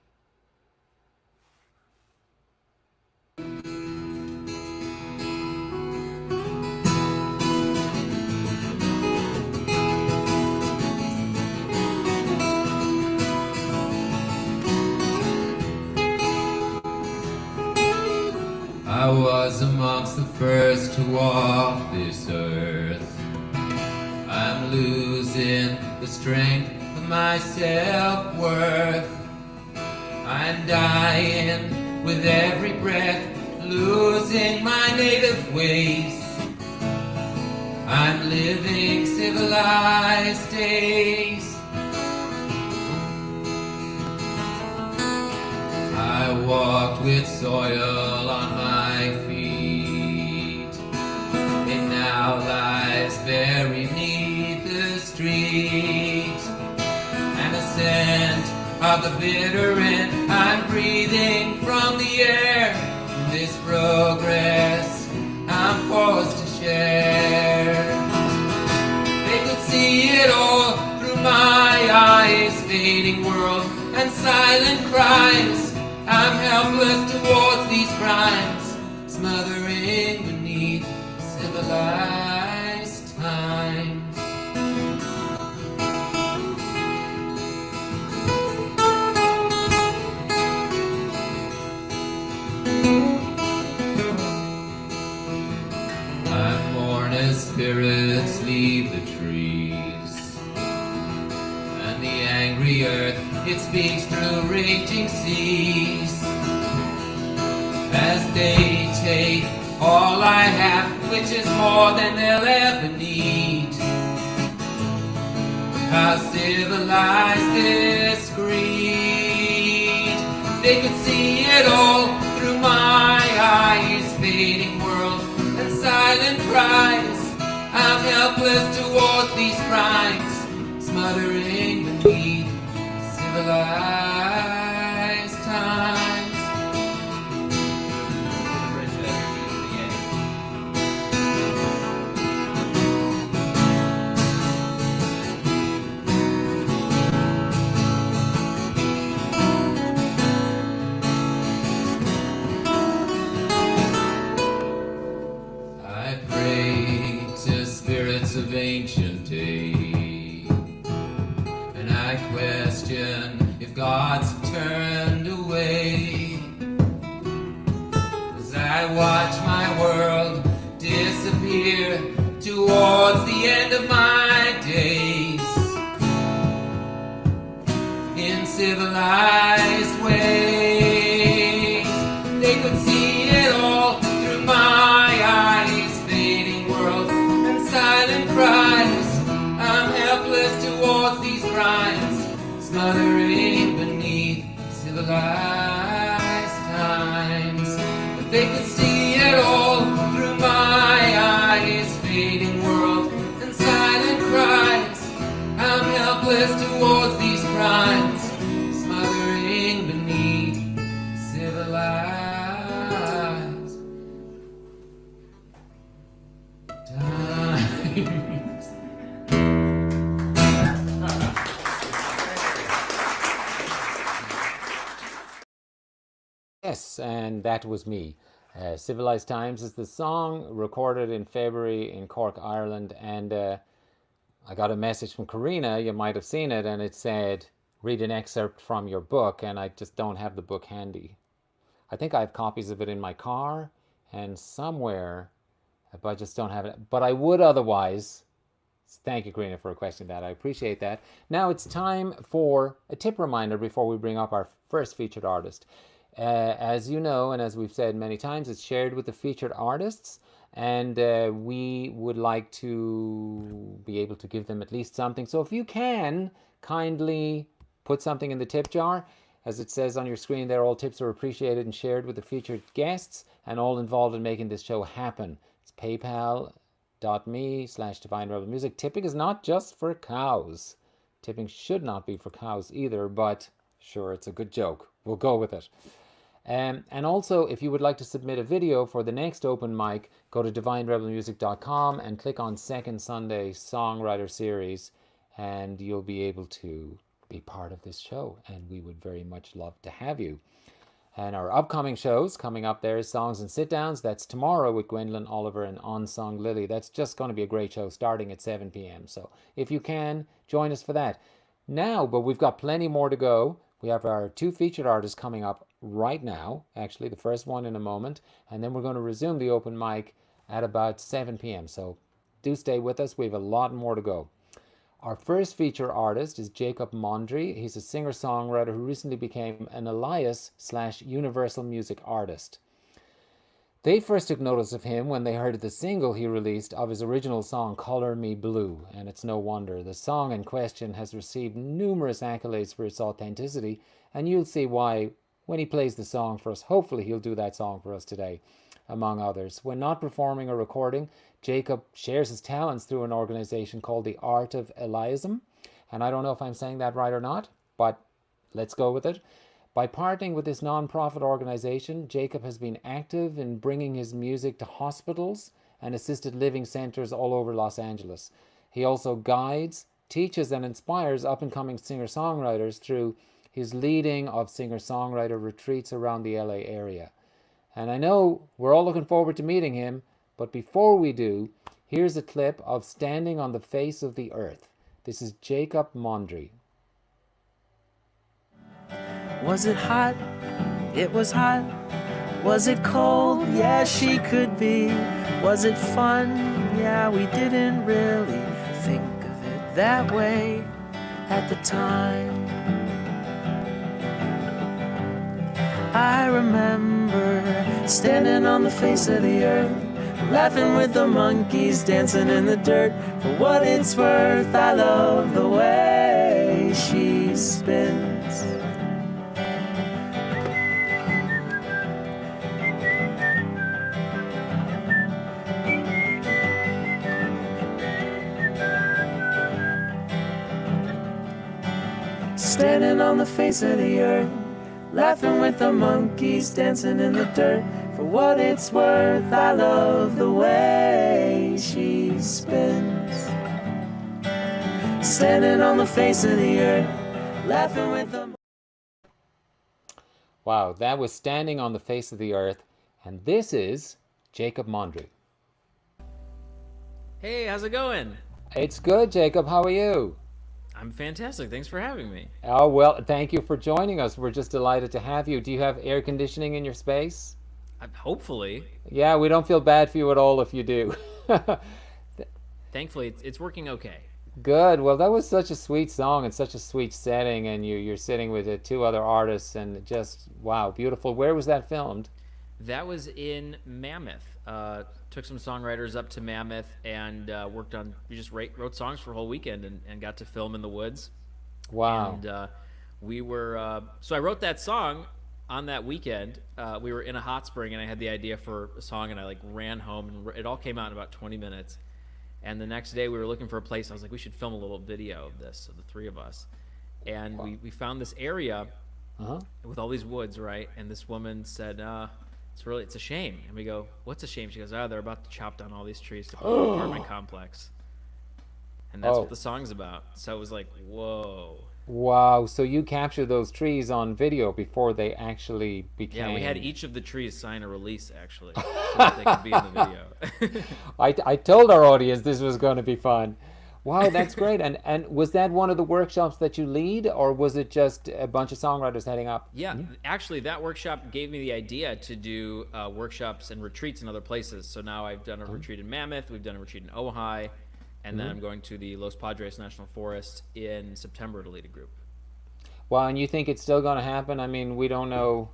I was amongst the first to walk this earth. I'm losing the strength of my self-worth. I'm dying with every breath, losing my native ways. I'm living civilized days. I walked with soil on my feet. It now lies buried beneath the street. And the scent of the bitter end I'm breathing from the air. This progress I'm forced to share. They could see it all through my eyes, fading world and silent cries. I'm helpless towards these crimes, smothering beneath civilized times. I mourn as spirits leave the trees, and the angry earth, it speaks through raging seas. As they take all I have, which is more than they'll ever need. How civilized this greed. They could see it all through my eyes, fading world and silent cries. I'm helpless towards these crimes, smothering beneath civilized times. I pray to spirits of ancient days, and I question if God's turned away. As I watch my world disappear towards the end of my days, in civilized ways, they could see it all through my eyes, fading world and silent cries. I'm helpless towards these crimes, smothering beneath civilized times. But they could see it all through my eyes, fading world and silent cries. I'm helpless towards these crimes, smothering beneath civilized times. Yes, and that was me. Civilized Times is the song, recorded in February in Cork, Ireland, and I got a message from Karina, you might have seen it, and it said, read an excerpt from your book, and I just don't have the book handy. I think I have copies of it in my car and somewhere, but I just don't have it. But I would otherwise. Thank you, Karina, for requesting that. I appreciate that. Now it's time for a tip reminder before we bring up our first featured artist. As you know, and as we've said many times, it's shared with the featured artists, and we would like to be able to give them at least something. So if you can, kindly put something in the tip jar. As it says on your screen there, all tips are appreciated and shared with the featured guests and all involved in making this show happen. It's paypal.me/Divine Rebel Music. Tipping is not just for cows. Tipping should not be for cows either, but sure, it's a good joke. We'll go with it. And also, if you would like to submit a video for the next open mic, go to divinerebelmusic.com and click on Second Sunday Songwriter Series, and you'll be able to be part of this show, and we would very much love to have you. And our upcoming shows coming up there is Songs and Sit Downs. That's tomorrow with Gwendolyn Oliver and On Song Lily. That's just going to be a great show starting at 7 p.m. So if you can, join us for that. Now, but we've got plenty more to go. We have our two featured artists coming up right now, actually the first one in a moment, and then we're going to resume the open mic at about 7 p.m. So do stay with us. We have a lot more to go. Our first feature artist is Jacob Mondry. He's a singer-songwriter who recently became an Elias/Universal Music artist. They first took notice of him when they heard the single he released of his original song, Color Me Blue, and it's no wonder. The song in question has received numerous accolades for its authenticity, and you'll see why when he plays the song for us. Hopefully he'll do that song for us today, among others. When not performing or recording, Jacob shares his talents through an organization called the Art of Eliasm, and I don't know if I'm saying that right or not, but let's go with it. By partnering with this non-profit organization, Jacob has been active in bringing his music to hospitals and assisted living centers all over Los Angeles. He also guides, teaches, and inspires up-and-coming singer-songwriters through his leading of singer-songwriter retreats around the LA area. And I know we're all looking forward to meeting him, but before we do, here's a clip of Standing on the Face of the Earth. This is Jacob Mondry. Was it hot? It was hot. Was it cold? Yeah, she could be. Was it fun? Yeah, we didn't really think of it that way at the time. I remember standing on the face of the earth, laughing with the monkeys, dancing in the dirt. For what it's worth, I love the way she spins. Standing on the face of the earth, laughing with the monkeys, dancing in the dirt. For what it's worth, I love the way she spins. Standing on the face of the earth, laughing with the... Wow, that was Standing on the Face of the Earth, and this is Jacob Mondry. Hey, how's it going? It's good, Jacob. How are you? I'm fantastic. Thanks for having me. Oh, well, thank you for joining us. We're just delighted to have you. Do you have air conditioning in your space? Hopefully. Yeah, we don't feel bad for you at all if you do. Thankfully, it's working okay. Good. Well, that was such a sweet song and such a sweet setting, and you're sitting with two other artists, and just, wow, beautiful. Where was that filmed? That was in Mammoth. Took some songwriters up to Mammoth and worked on, we just wrote songs for a whole weekend and got to film in the woods. Wow. And we were, so I wrote that song on that weekend. We were in a hot spring and I had the idea for a song and I ran home and it all came out in about 20 minutes. And the next day we were looking for a place. I was like, we should film a little video of this, of the three of us. And we found this area with all these woods, right? And this woman said, it's a shame. And we go, what's a shame? She goes, they're about to chop down all these trees to build an apartment complex. And that's what the song's about. So it was like, whoa. Wow. So you captured those trees on video before they actually became... Yeah, we had each of the trees sign a release, actually, so that they could be in the video. I told our audience this was going to be fun. Wow, that's great. And was that one of the workshops that you lead, or was it just a bunch of songwriters heading up? Yeah, actually, that workshop gave me the idea to do workshops and retreats in other places. So now I've done a retreat in Mammoth, we've done a retreat in Ojai, and then I'm going to the Los Padres National Forest in September to lead a group. Well, and you think it's still going to happen? I mean, we don't know.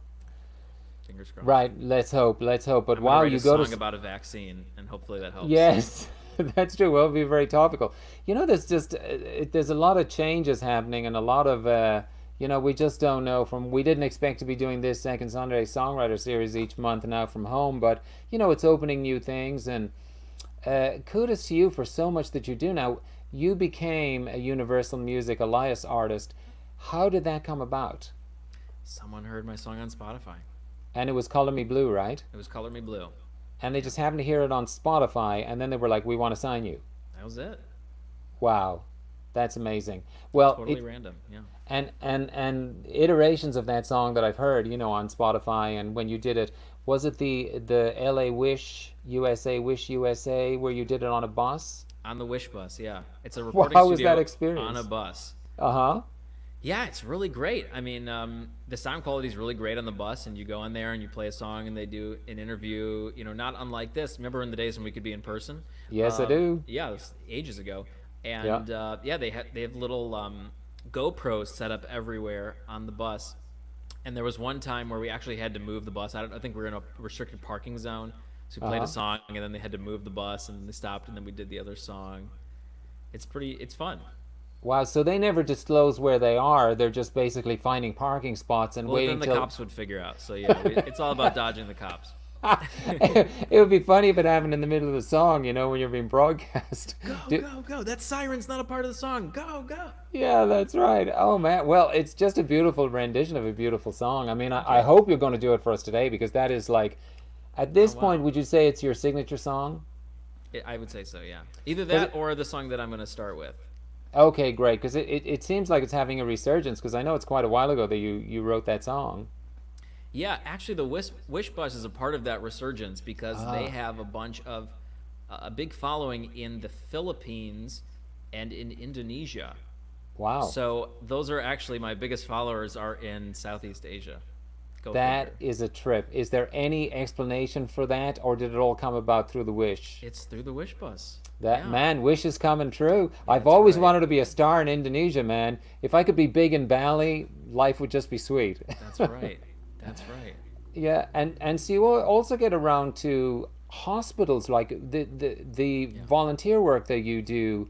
Fingers crossed. Right, let's hope. But wow, you go to... a song about a vaccine, and hopefully that helps. Yes. That's true. Well, it'll be very topical. You know, there's a lot of changes happening and a lot of, we just don't know. We didn't expect to be doing this Second Sunday Songwriter Series each month now from home, but, it's opening new things. And kudos to you for so much that you do. Now, you became a Universal Music Elias artist. How did that come about? Someone heard my song on Spotify. And it was Color Me Blue, right? It was Color Me Blue. And they just happened to hear it on Spotify, and then they were like, we want to sign you. That was it. Wow. That's amazing. Well, totally random, yeah. And iterations of that song that I've heard, on Spotify, and when you did it, was it the LA Wish USA where you did it on a bus? On the Wish bus, yeah. It's a recording How was studio that experience? on a bus. Uh-huh. Yeah, it's really great. I mean, the sound quality is really great on the bus, and you go in there and you play a song, and they do an interview, not unlike this. Remember in the days when we could be in person? Yes, I do. Yeah, it was ages ago. And yeah, they have little GoPros set up everywhere on the bus. And there was one time where we actually had to move the bus. I think we were in a restricted parking zone. So we played a song, and then they had to move the bus, and they stopped, and then we did the other song. It's fun. Wow, so they never disclose where they are. They're just basically finding parking spots and Well, waiting then the cops would figure out. So yeah, it's all about dodging the cops. It would be funny if it happened in the middle of the song, when you're being broadcast. Go. That siren's not a part of the song. Go. Yeah, that's right. Oh, man. Well, it's just a beautiful rendition of a beautiful song. I mean, I hope you're going to do it for us today, because that is like, at this point, would you say it's your signature song? I would say so, yeah. Either that or the song that I'm going to start with. Okay, great, because it seems like it's having a resurgence, because I know it's quite a while ago that you wrote that song. Yeah, actually, the Wish Bus is a part of that resurgence, because they have a big following in the Philippines and in Indonesia. Wow. So those are actually my biggest followers are in Southeast Asia. That is a trip. Is there any explanation for that, or did it all come about through the Wish? It's through the Wish Bus. Man, Wish is coming true. I've always wanted to be a star in Indonesia, man. If I could be big in Bali, life would just be sweet. That's right. That's right. Yeah, and so you also get around to hospitals, like the volunteer work that you do.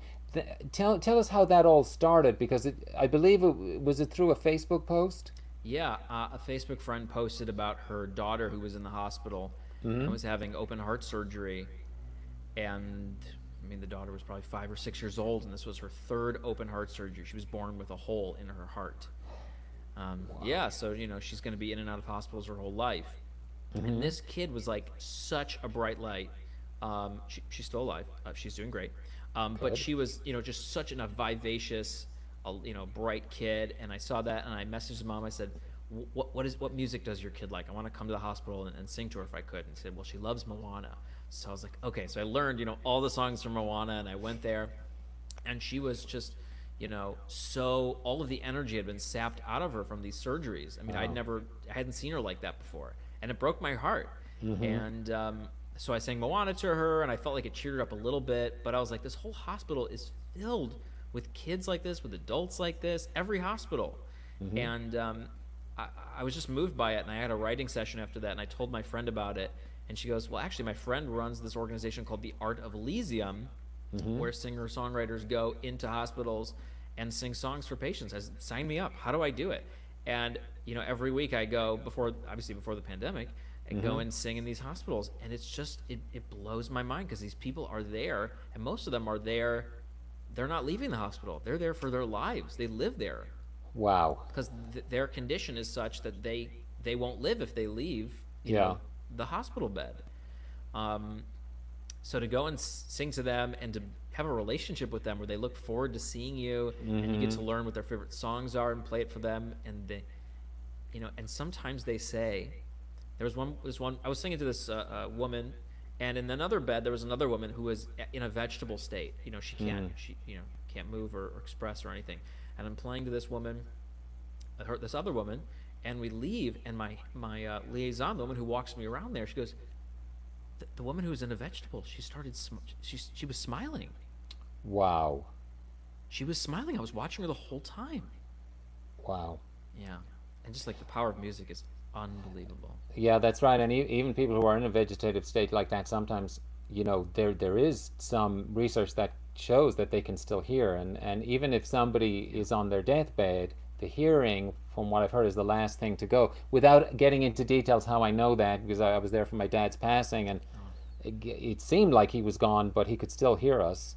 Tell us how that all started, because I believe was it through a Facebook post? Yeah, a Facebook friend posted about her daughter who was in the hospital and was having open heart surgery. And I mean, the daughter was probably 5 or 6 years old, and this was her third open heart surgery. She was born with a hole in her heart. Yeah, so she's going to be in and out of hospitals her whole life. And this kid was like such a bright light. She's still alive. She's doing great. But she was, just such a vivacious, bright kid. And I saw that, and I messaged mom. I said, what music does your kid like? I want to come to the hospital and sing to her if I could. And she said, well, she loves Moana. So I was like, okay. So I learned, all the songs from Moana, and I went there, and she was just, so all of the energy had been sapped out of her from these surgeries. I mean, I hadn't seen her like that before, and it broke my heart. And so I sang Moana to her, and I felt like it cheered her up a little bit. But I was like, this whole hospital is filled with kids like this, with adults like this, every hospital. And I was just moved by it, and I had a writing session after that, and I told my friend about it. And she goes, well, actually, my friend runs this organization called the Art of Elysium, where singer-songwriters go into hospitals and sing songs for patients. I said, sign me up. How do I do it? And, every week I go, before the pandemic, and go and sing in these hospitals. And it's just, it blows my mind, because these people are there, and most of them are there. They're not leaving the hospital. They're there for their lives. They live there. Wow. Because their condition is such that they won't live if they leave the hospital bed. So to go and sing to them and to have a relationship with them where they look forward to seeing you, and you get to learn what their favorite songs are and play it for them, and they, and sometimes they say, there was one I was singing to this woman, and in another bed there was another woman who was in a vegetable state. She can't move or express or anything, and I'm playing to this woman, this other woman, and we leave, and my liaison, the woman who walks me around there, she goes, the woman who was in a vegetable, she was smiling. Wow. She was smiling. I was watching her the whole time. Wow. Yeah. And just like the power of music is unbelievable. Yeah, that's right. And even people who are in a vegetative state like that, sometimes, there is some research that shows that they can still hear. And even if somebody is on their deathbed, the hearing, from what I've heard, is the last thing to go. Without getting into details how I know that, because I was there for my dad's passing, and it seemed like he was gone, but he could still hear us.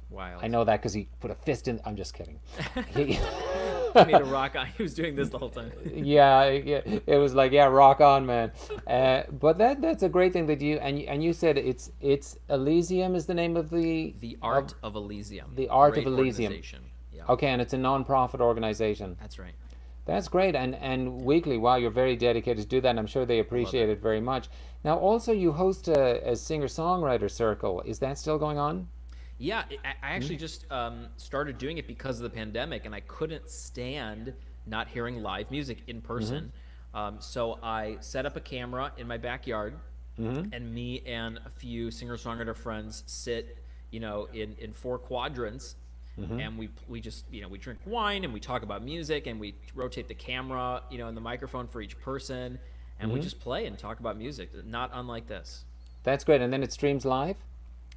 Wild. I know that because he put a fist in. I'm just kidding. He made a rock on. He was doing this the whole time. Yeah, it was like, yeah, rock on, man. But that's a great thing that you said it's Elysium is the name of the Art of Elysium. The Art of Elysium. Yeah. Okay, and it's a non-profit organization. That's right. That's great. And weekly, wow, you're very dedicated to do that, and I'm sure they appreciate it very much. Now, also, you host a singer-songwriter circle. Is that still going on? Yeah, I actually just started doing it because of the pandemic, and I couldn't stand not hearing live music in person. So I set up a camera in my backyard, and me and a few singer-songwriter friends sit in 4 quadrants. And we just, we drink wine and we talk about music and we rotate the camera, and the microphone for each person. And we just play and talk about music, not unlike this. That's great. And then it streams live?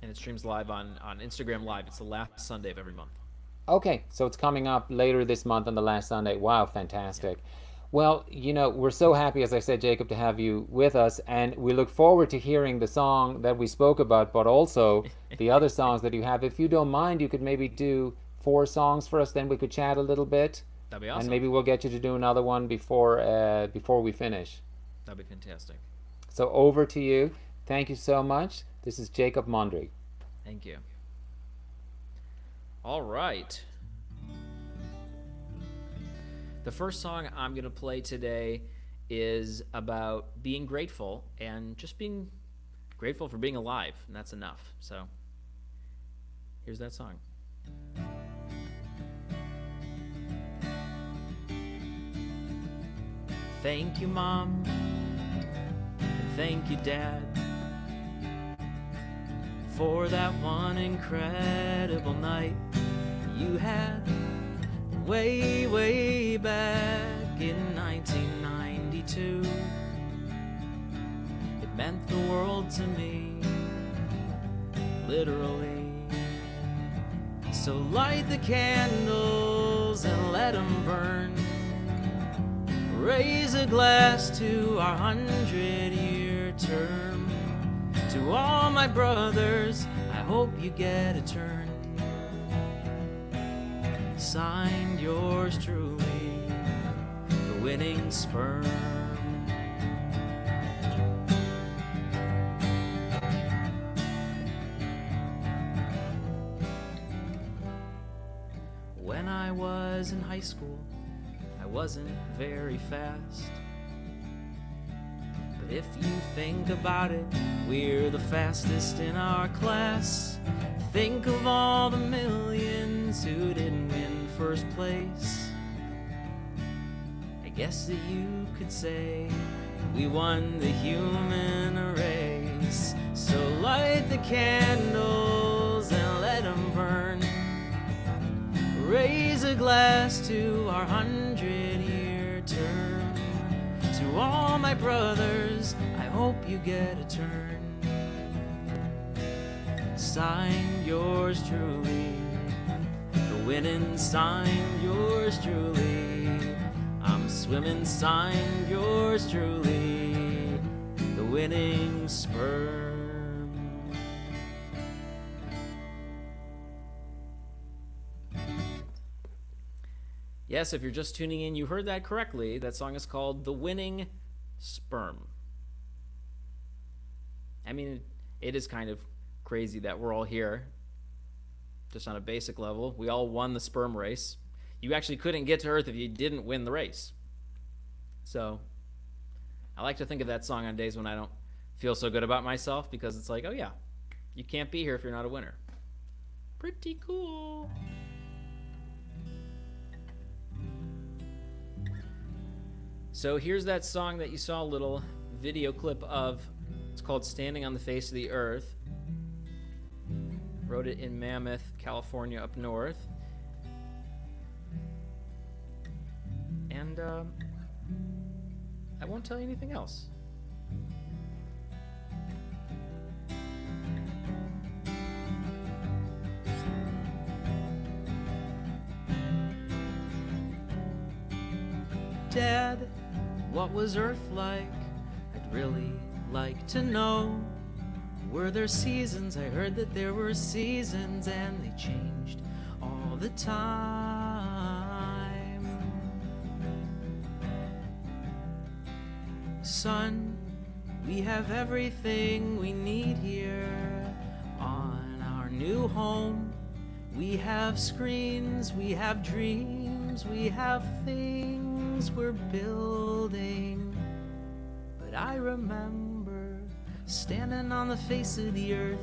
And it streams live on Instagram Live. It's the last Sunday of every month. Okay, so it's coming up later this month on the last Sunday. Wow, fantastic. Well, we're so happy, as I said, Jacob, to have you with us, and we look forward to hearing the song that we spoke about, but also the other songs that you have. If you don't mind, you could maybe do 4 songs for us, then we could chat a little bit. That'd be awesome. And maybe we'll get you to do another one before we finish. That'd be fantastic. So over to you. Thank you so much. This is Jacob Mondry. Thank you. All right. The first song I'm going to play today is about being grateful and just being grateful for being alive, and that's enough. So here's that song. Thank you, Mom, and thank you, Dad, for that one incredible night you had way, way back in 1992. It meant the world to me, literally. So light the candles and let them burn. Raise a glass to our 100-year term. To all my brothers, I hope you get a turn. Signed, yours truly, the winning sperm. When I was in high school, I wasn't very fast. But if you think about it, we're the fastest in our class. Think of all the millions who didn't win first place. I guess that you could say we won the human race. So light the candles and let them burn. Raise a glass to our 100-year term. To all my brothers, I hope you get a turn. Signed, yours truly, the winning sign, yours truly. I'm swimming, signed, yours truly, the winning sperm. Yes, if you're just tuning in, you heard that correctly. That song is called The Winning Sperm. I mean, it is kind of crazy that we're all here, just on a basic level. We all won the sperm race. You actually couldn't get to Earth if you didn't win the race. So I like to think of that song on days when I don't feel so good about myself, because it's like, oh yeah, you can't be here if you're not a winner. Pretty cool. So here's that song that you saw a little video clip of. It's called Standing on the Face of the Earth. Wrote it in Mammoth, California, up north. And I won't tell you anything else. Dad, what was Earth like? I'd really like to know. Were there seasons? I heard that there were seasons and they changed all the time. Son, we have everything we need here on our new home. We have screens, we have dreams, we have things we're building. But I remember standing on the face of the earth,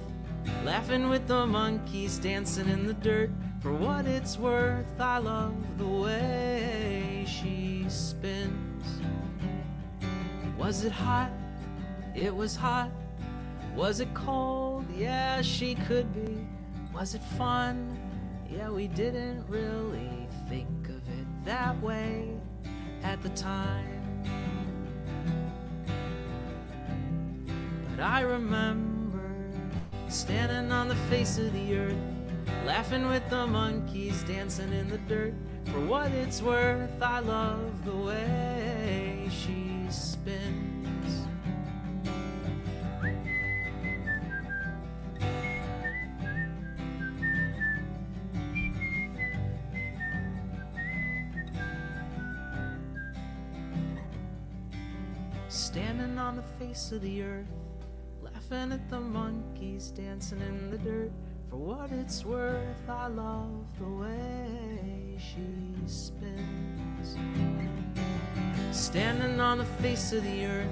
laughing with the monkeys, dancing in the dirt. For what it's worth, I love the way she spins. Was it hot? It was hot. Was it cold? Yeah, she could be. Was it fun? Yeah, we didn't really think of it that way at the time. But I remember standing on the face of the earth, laughing with the monkeys, dancing in the dirt. For what it's worth, I love the way she spins. Standing on the face of the earth, laughing at the monkeys, dancing in the dirt. For what it's worth, I love the way she spins. Standing on the face of the earth,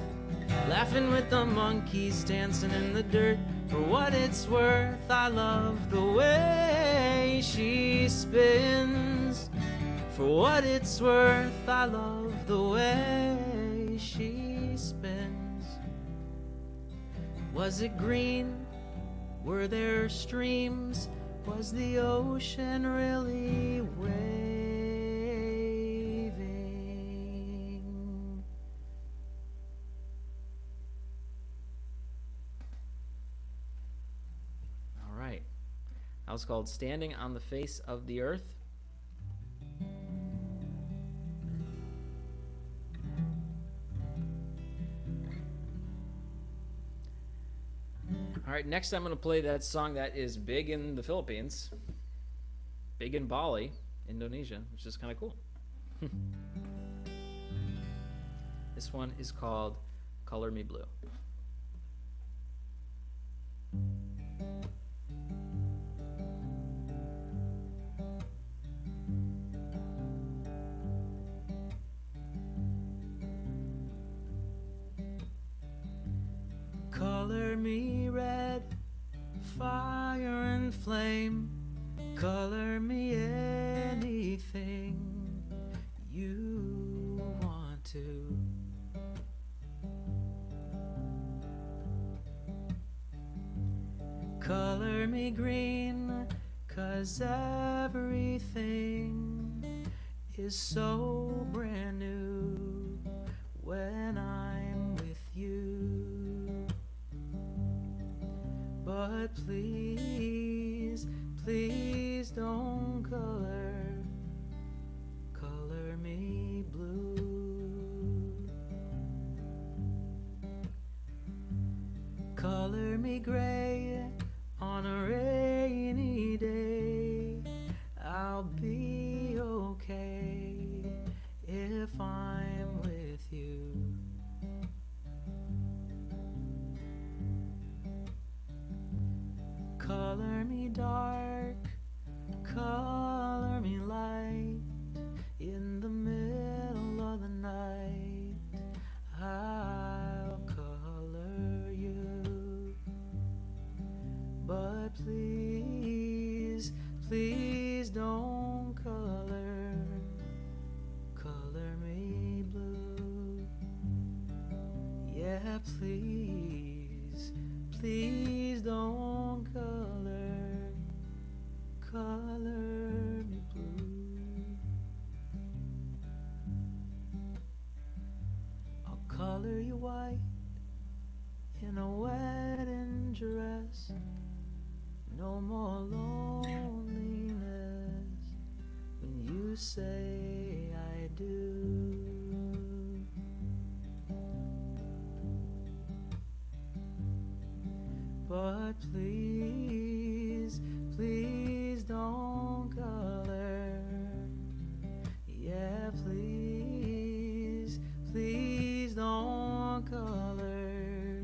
laughing with the monkeys, dancing in the dirt. For what it's worth, I love the way she spins. For what it's worth, I love the way she spins. Was it green? Were there streams? Was the ocean really waving? All right. That was called Standing on the Face of the Earth. All right, next I'm going to play that song that is big in the Philippines, big in Bali, Indonesia, which is kind of cool. This one is called Color Me Blue. Color me red, fire and flame. Color me anything you want to. Color me green, 'cause everything is so brand new when I'm with you. But please, please don't color me blue. Color me gray on a rainy day. I'll be okay if I'm with you. Color me dark, color me light. In the middle of the night, I'll color you. But please, please don't color me blue. Yeah, please, please don't color me blue. I'll color you white in a wedding dress. No more loneliness when you say I do. But please, please don't color. Yeah, please, please don't color.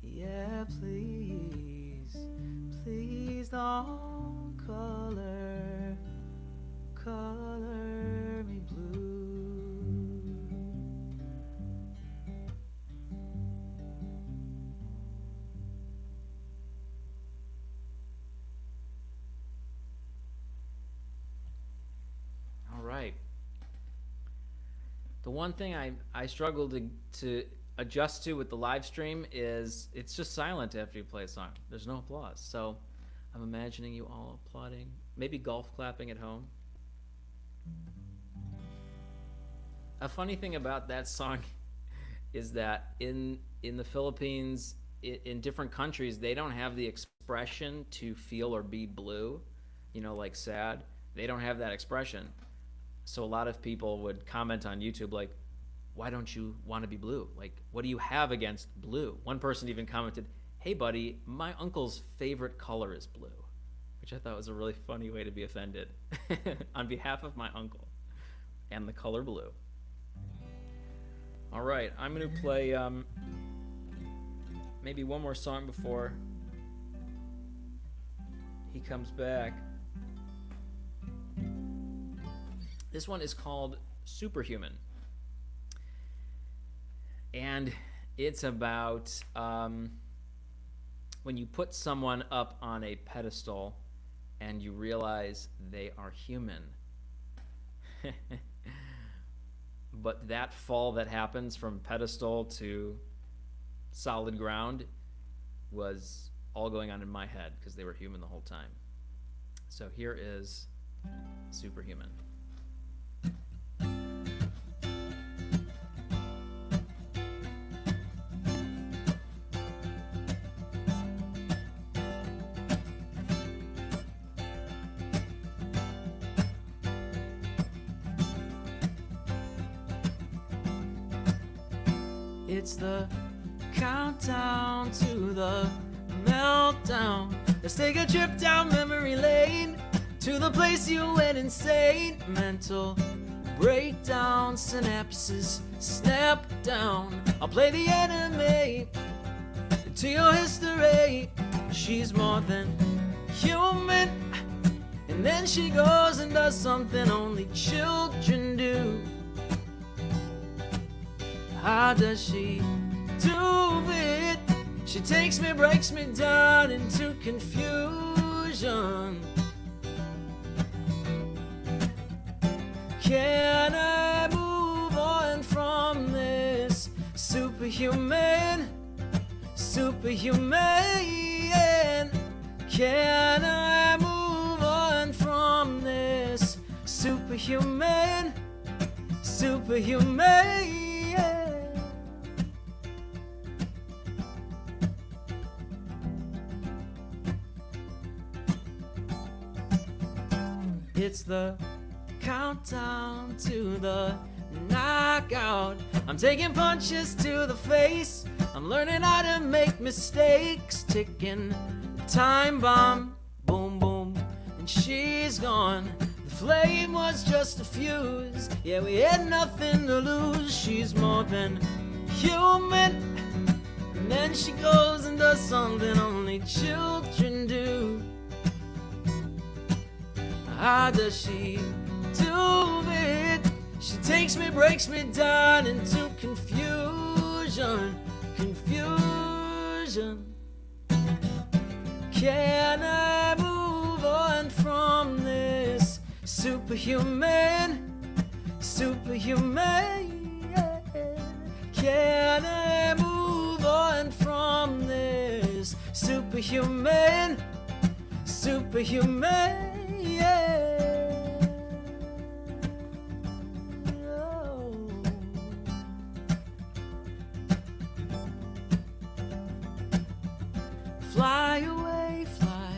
Yeah, please, please don't color me blue. Right. The one thing I struggle to adjust to with the live stream is it's just silent after you play a song. There's no applause. So I'm imagining you all applauding, maybe golf clapping at home. A funny thing about that song is that in the Philippines, in different countries, they don't have the expression to feel or be blue, like sad. They don't have that expression. So a lot of people would comment on YouTube like, why don't you want to be blue? Like, what do you have against blue? One person even commented, hey buddy, my uncle's favorite color is blue, which I thought was a really funny way to be offended on behalf of my uncle and the color blue. All right, I'm going to play maybe one more song before he comes back. This one is called Superhuman. And it's about when you put someone up on a pedestal and you realize they are human. But that fall that happens from pedestal to solid ground was all going on in my head because they were human the whole time. So here is Superhuman. It's the countdown to the meltdown. Let's take a trip down memory lane to the place you went insane. Mental breakdown, synapses snap down. I'll play the enemy to your history. She's more than human. And then she goes and does something only children do. How does she do it? She takes me, breaks me down into confusion. Can I move on from this? Superhuman, superhuman. Can I move on from this? Superhuman, superhuman. It's the countdown to the knockout. I'm taking punches to the face. I'm learning how to make mistakes. Ticking time bomb, boom, boom, and she's gone. The flame was just a fuse. Yeah, we had nothing to lose. She's more than human. And then she goes and does something only children do. How does she do it? She takes me, breaks me down into confusion, confusion. Can I move on from this? Superhuman, superhuman. Can I move on from this? Superhuman, superhuman. Fly away, fly,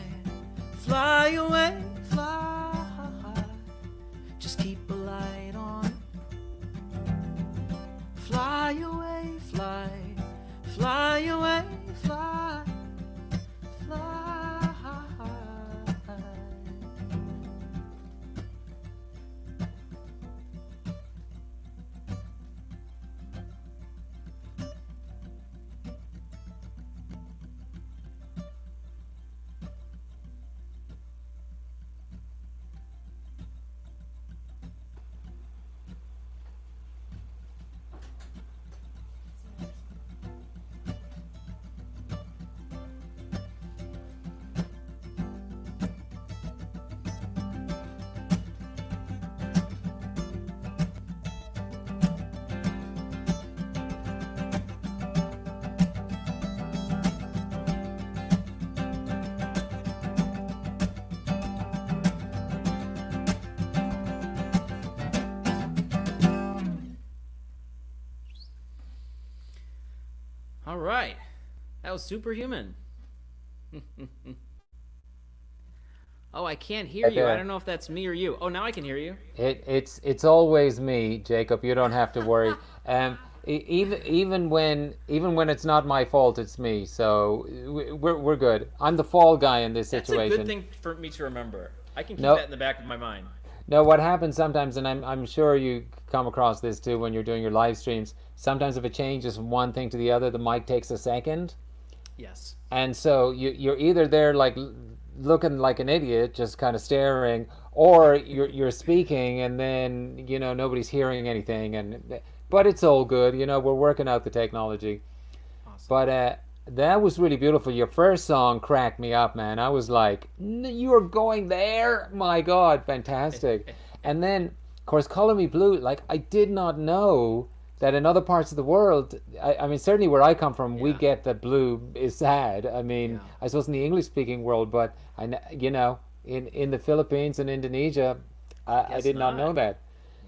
fly away, fly. Just keep a light on. Fly away, fly, fly away, fly, fly. All right. That was superhuman. Oh, I can't hear Right you. I there. don't know if that's me or you. Oh, now I can hear you. It's always me, Jacob. You don't have to worry. Even when it's not my fault, it's me. So we're good. I'm the fall guy in this That's a good situation. thing for me to remember. I can keep No, that in the back of my mind. no. What happens sometimes, and I'm sure you come across this too when you're doing your live streams. Sometimes if it changes from one thing to the other, the mic takes a second. Yes. And so you're either there like looking like an idiot, just kind of staring, or you're speaking, and then nobody's hearing anything. But it's all good. We're working out the technology. Awesome. But that was really beautiful. Your first song cracked me up, man. I was like, you are going there? My God, fantastic. And then, of course, Color Me Blue. Like, I did not know that in other parts of the world, I mean, certainly where I come from, we Yeah. get that blue is sad. I mean, Yeah. I suppose in the English-speaking world, but in the Philippines and Indonesia, I Guess did not know not. that.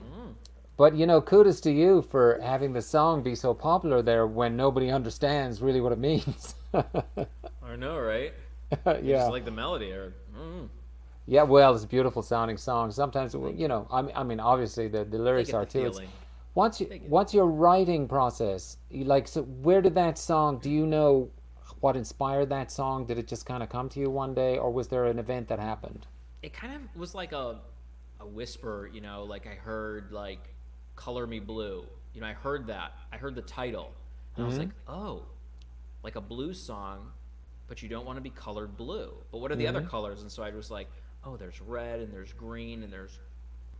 Mm. But kudos to you for having the song be so popular there when nobody understands really what it means. I know, right? You just Yeah. like the melody, or Yeah, well, it's a beautiful sounding song. Sometimes, I mean, obviously the they lyrics get are the too. It's feeling. what's They get. what's your writing process? Like, so where did that song? Do you know what inspired that song? Did it just kind of come to you one day, or was there an event that happened? It kind of was like a whisper, like I heard like "Color Me Blue." I heard that. I heard the title, and I was like, oh, like a blues song, but you don't want to be colored blue. But what are the other colors? And so I was like, oh, there's red and there's green and there's,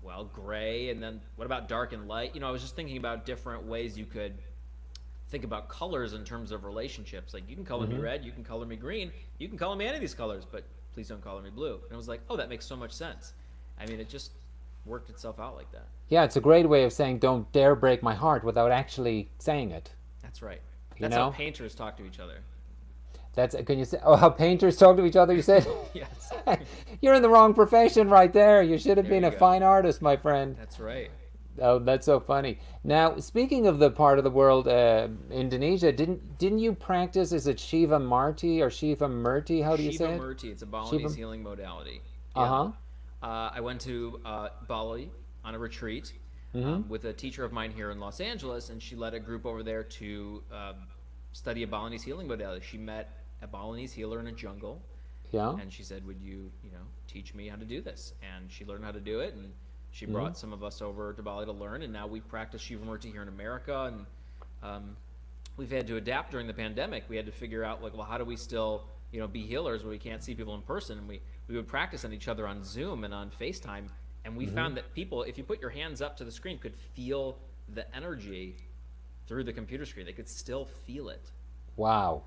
well, gray, and then what about dark and light? I was just thinking about different ways you could think about colors in terms of relationships. Like, you can color me red, you can color me green, you can color me any of these colors, but please don't color me blue. And I was like, oh, that makes so much sense. I mean, it just worked itself out like that. Yeah, it's a great way of saying "Don't dare break my heart" without actually saying it. That's right. You That's how know, painters talk to each other. that's can you say? Oh, how painters talk to each other? You said. Yes. You're in the wrong profession right there. You should have There been you a go. fine artist, my friend. That's right. Oh, that's so funny. Now, speaking of the part of the world, Indonesia, didn't you practice? Is it Shiva Marti or Shiva Murti? How do you Shiva say it? Murti, it's a Balinese Shiva. healing modality. Uh Yeah. huh. I went to Bali on a retreat with a teacher of mine here in Los Angeles, and she led a group over there to study a Balinese healing modality. She met a Balinese healer in a jungle, Yeah. and she said, "Would you, teach me how to do this?" And she learned how to do it, and she brought some of us over to Bali to learn, and now we practice Shiva Murti here in America, and we've had to adapt during the pandemic. We had to figure out, like, well, how do we still, be healers when we can't see people in person? And we would practice on each other on Zoom and on FaceTime, and we found that people, if you put your hands up to the screen, could feel the energy through the computer screen. They could still feel it, Wow.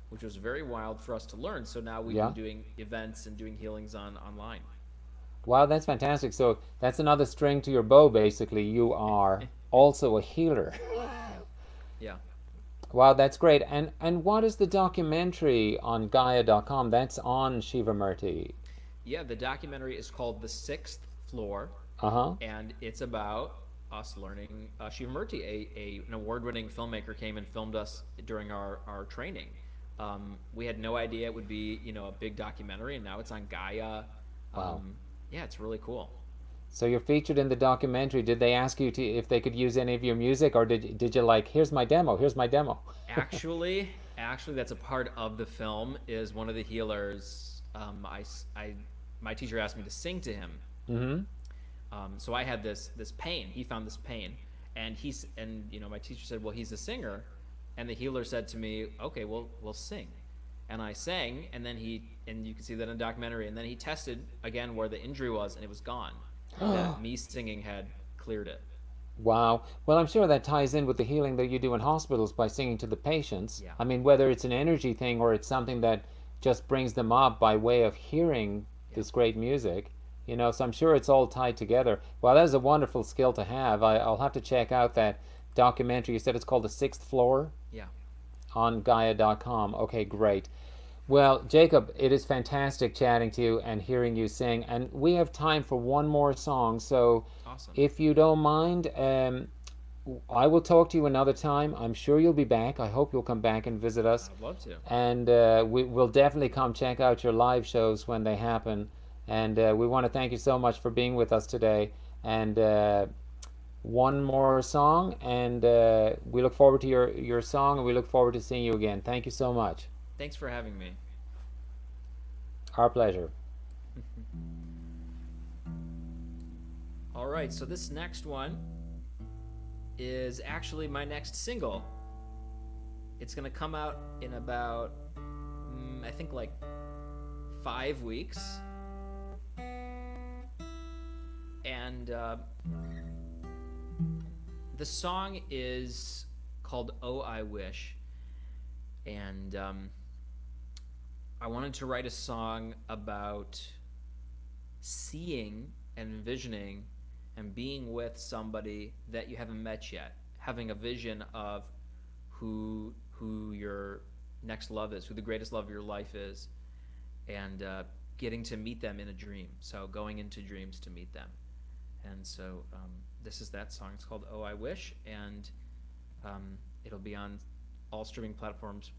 which was very wild for us to learn. So now we've Yeah. been doing events and doing healings online. Wow, that's fantastic. So that's another string to your bow, basically. You are also a healer. Yeah. Wow, that's great. And what is the documentary on Gaia.com? That's on Shiva Murti. Yeah, the documentary is called The Sixth Floor, Uh huh. and it's about us learning Shiva Murti. An award-winning filmmaker came and filmed us during our training. We had no idea it would be, a big documentary, and now it's on Gaia. Wow. Yeah, it's really cool. So you're featured in the documentary. Did they ask you if they could use any of your music, or did you like, here's my demo, here's my demo? Actually, that's a part of the film. Is one of the healers. My teacher asked me to sing to him. So I had this pain. He found this pain, and my teacher said, well, he's a singer, and the healer said to me, okay, well, we'll sing. And I sang, and then and you can see that in the documentary, and then he tested again where the injury was, and it was gone. That me singing had cleared it. Wow. Well, I'm sure that ties in with the healing that you do in hospitals by singing to the patients. Yeah. I mean, whether it's an energy thing or it's something that just brings them up by way of hearing this great music, so I'm sure it's all tied together. Well, that is a wonderful skill to have. I'll have to check out that documentary. You said it's called The Sixth Floor Yeah. on Gaia.com. Okay, great. Well, Jacob, it is fantastic chatting to you and hearing you sing. And we have time for one more song. So Awesome. if you don't mind, I will talk to you another time. I'm sure you'll be back. I hope you'll come back and visit us. I'd love to. And we'll definitely come check out your live shows when they happen. And we want to thank you so much for being with us today. And one more song, and we look forward to your song, and we look forward to seeing you again. Thank you so much. Thanks for having me. Our pleasure. All right, so this next one is actually my next single. It's gonna come out in about, I think, like 5 weeks. And the song is called "Oh, I Wish." And I wanted to write a song about seeing and envisioning and being with somebody that you haven't met yet, having a vision of who your next love is, who the greatest love of your life is, and getting to meet them in a dream. So going into dreams to meet them. And so this is that song. It's called "Oh, I Wish," and it'll be on all streaming platforms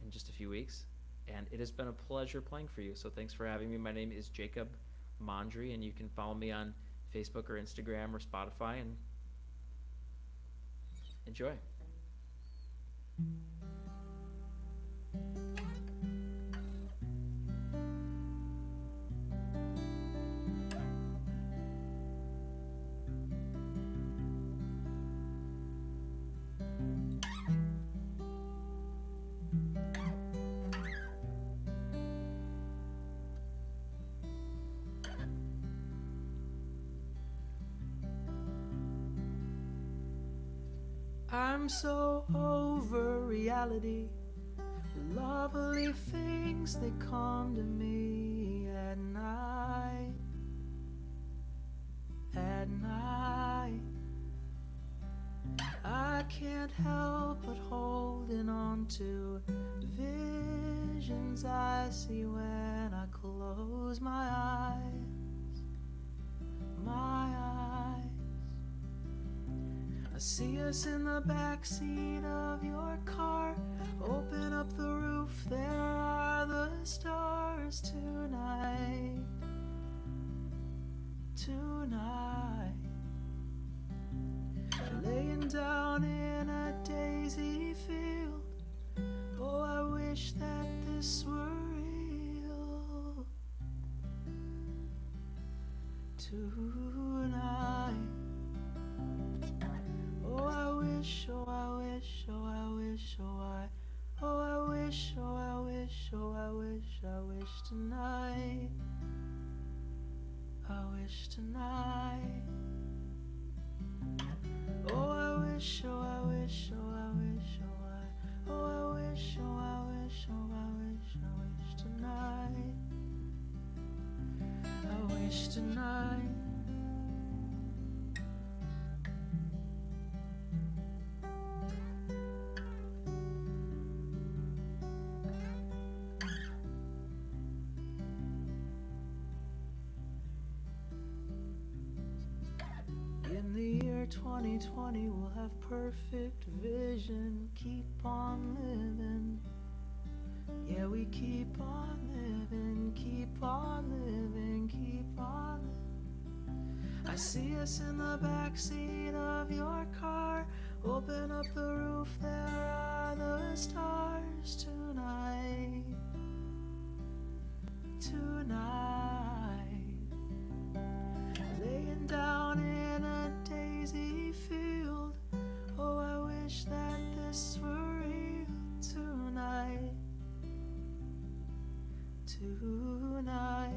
in just a few weeks. And it has been a pleasure playing for you. So thanks for having me. My name is Jacob Mondry, and you can follow me on Facebook or Instagram or Spotify, and enjoy. I'm so over reality. Lovely things, they come to me at night. At night, I can't help but holding on to visions I see when I close my eyes. My eyes. I see us in the backseat of your car. Open up the roof, there are the stars tonight. Tonight, laying down in a daisy field. Oh, I wish that this were real. Tonight. Oh, I wish, oh, I wish, oh, I wish, oh, I wish, oh, I wish, oh, I wish, I wish tonight. I wish tonight. Oh, I wish, oh, I wish, oh, I wish, oh, I wish, oh, I wish, oh, I wish, I wish tonight. I wish tonight. In the year 2020, we'll have perfect vision. Keep on living. Yeah, we keep on living, keep on living, keep on living. I see us in the backseat of your car. Open up the roof, there are the stars tonight. Tonight. Laying down in a daisy field. Oh, I wish that this were real tonight. Tonight.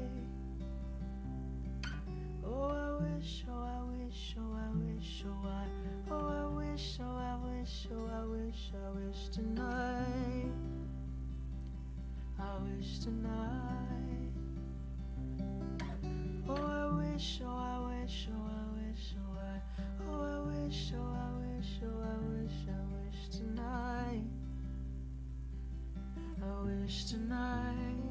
Oh, I wish, oh, I wish, oh, I wish, oh, I wish, oh, I wish, oh, I wish, I wish tonight. I wish tonight. Oh, I wish, oh, I wish, oh, I wish, oh, I wish, oh, I wish, oh, I wish, I wish tonight. I wish tonight.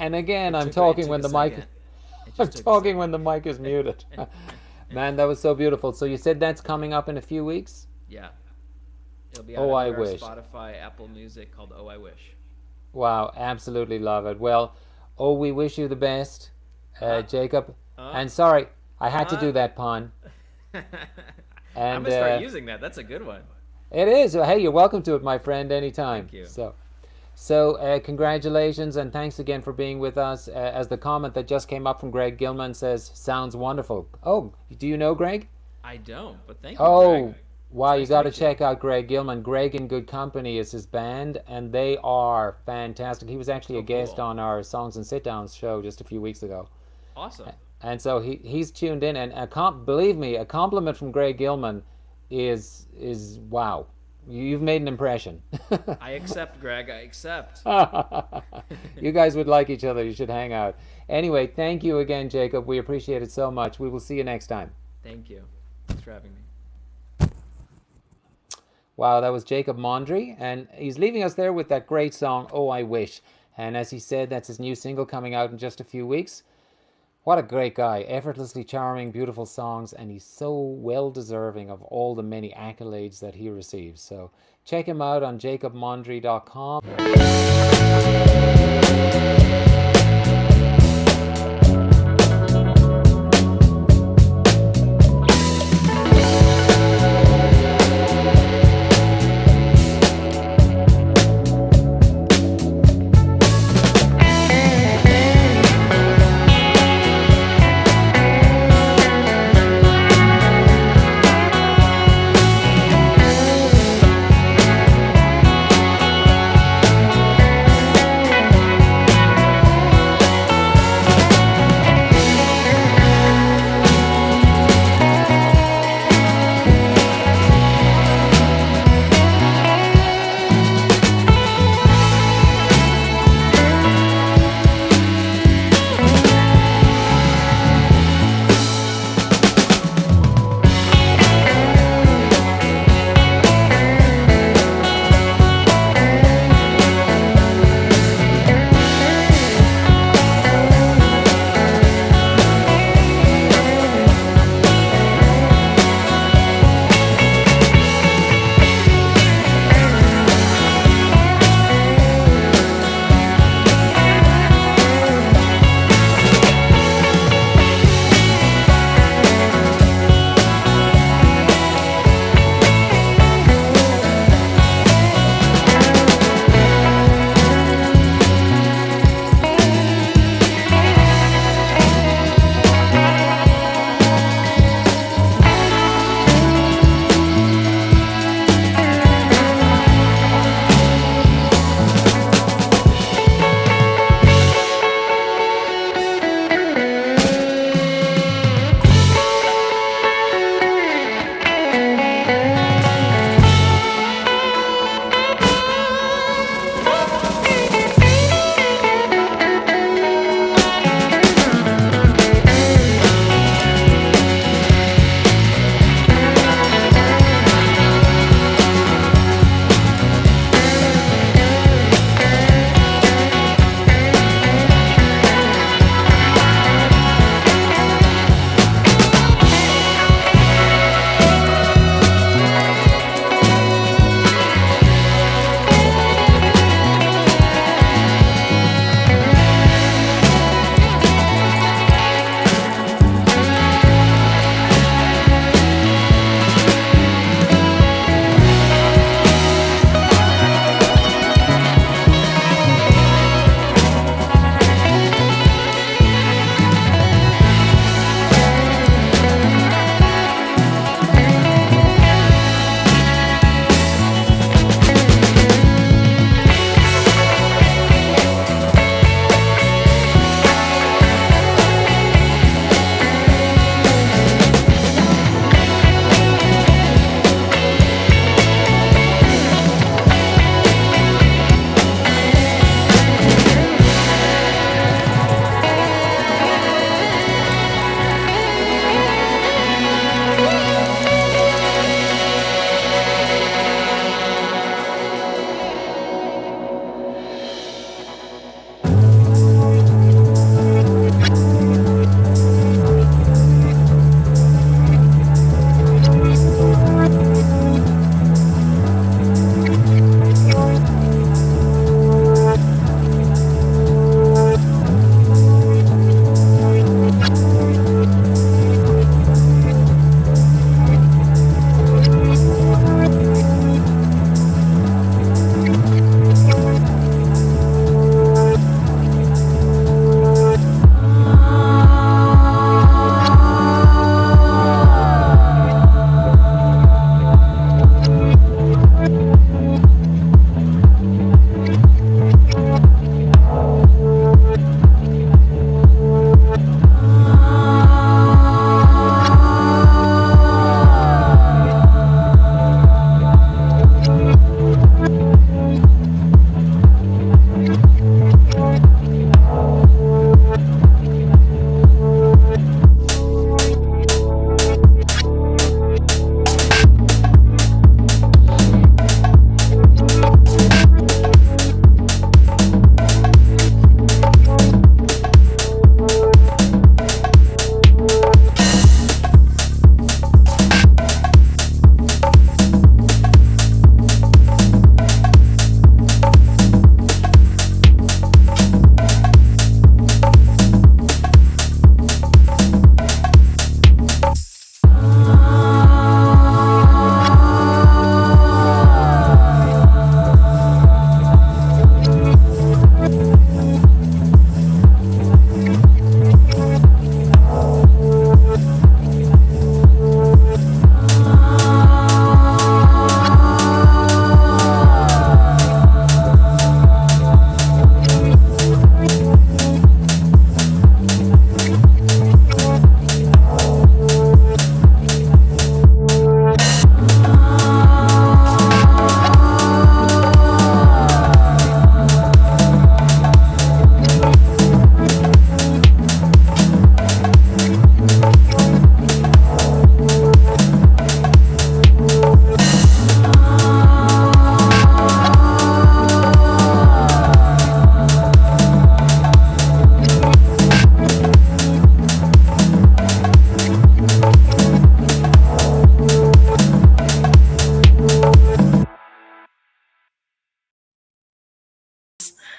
And again, It I'm took talking a when the mic. second. It I'm just took a talking second. when the mic is muted. Man, that was so beautiful. So you said that's coming up in a few weeks? Yeah. It'll be out Oh, I everywhere, wish. Spotify, Apple Music, called Oh I Wish. Wow, absolutely love it. Well, oh, we wish you the best, Jacob. And sorry, I had to do that pun. I'm And gonna start using that. That's a good one. it is. Hey, you're welcome to it, my friend, anytime. Thank you. So, congratulations and thanks again for being with us. As the comment that just came up from Greg Gilman says, sounds wonderful. Oh, do you know Greg? I don't, but thank you, Oh, Greg. wow, you nice got to to meet you. check out Greg Gilman. Greg in Good Company is his band, and they are fantastic. He was actually a guest cool. on our Songs and Sit Downs show just a few weeks ago. Awesome. And so he's tuned in, and believe me, a compliment from Greg Gilman is wow. You've made an impression. I accept, Greg. I accept. You guys would like each other. You should hang out. Anyway, thank you again, Jacob. We appreciate it so much. We will see you next time. Thank you. Thanks for having me. Wow, that was Jacob Mondry, and he's leaving us there with that great song, Oh, I Wish. And as he said, that's his new single coming out in just a few weeks. What a great guy. Effortlessly charming, beautiful songs, and he's so well deserving of all the many accolades that he receives. So check him out on jacobmondry.com.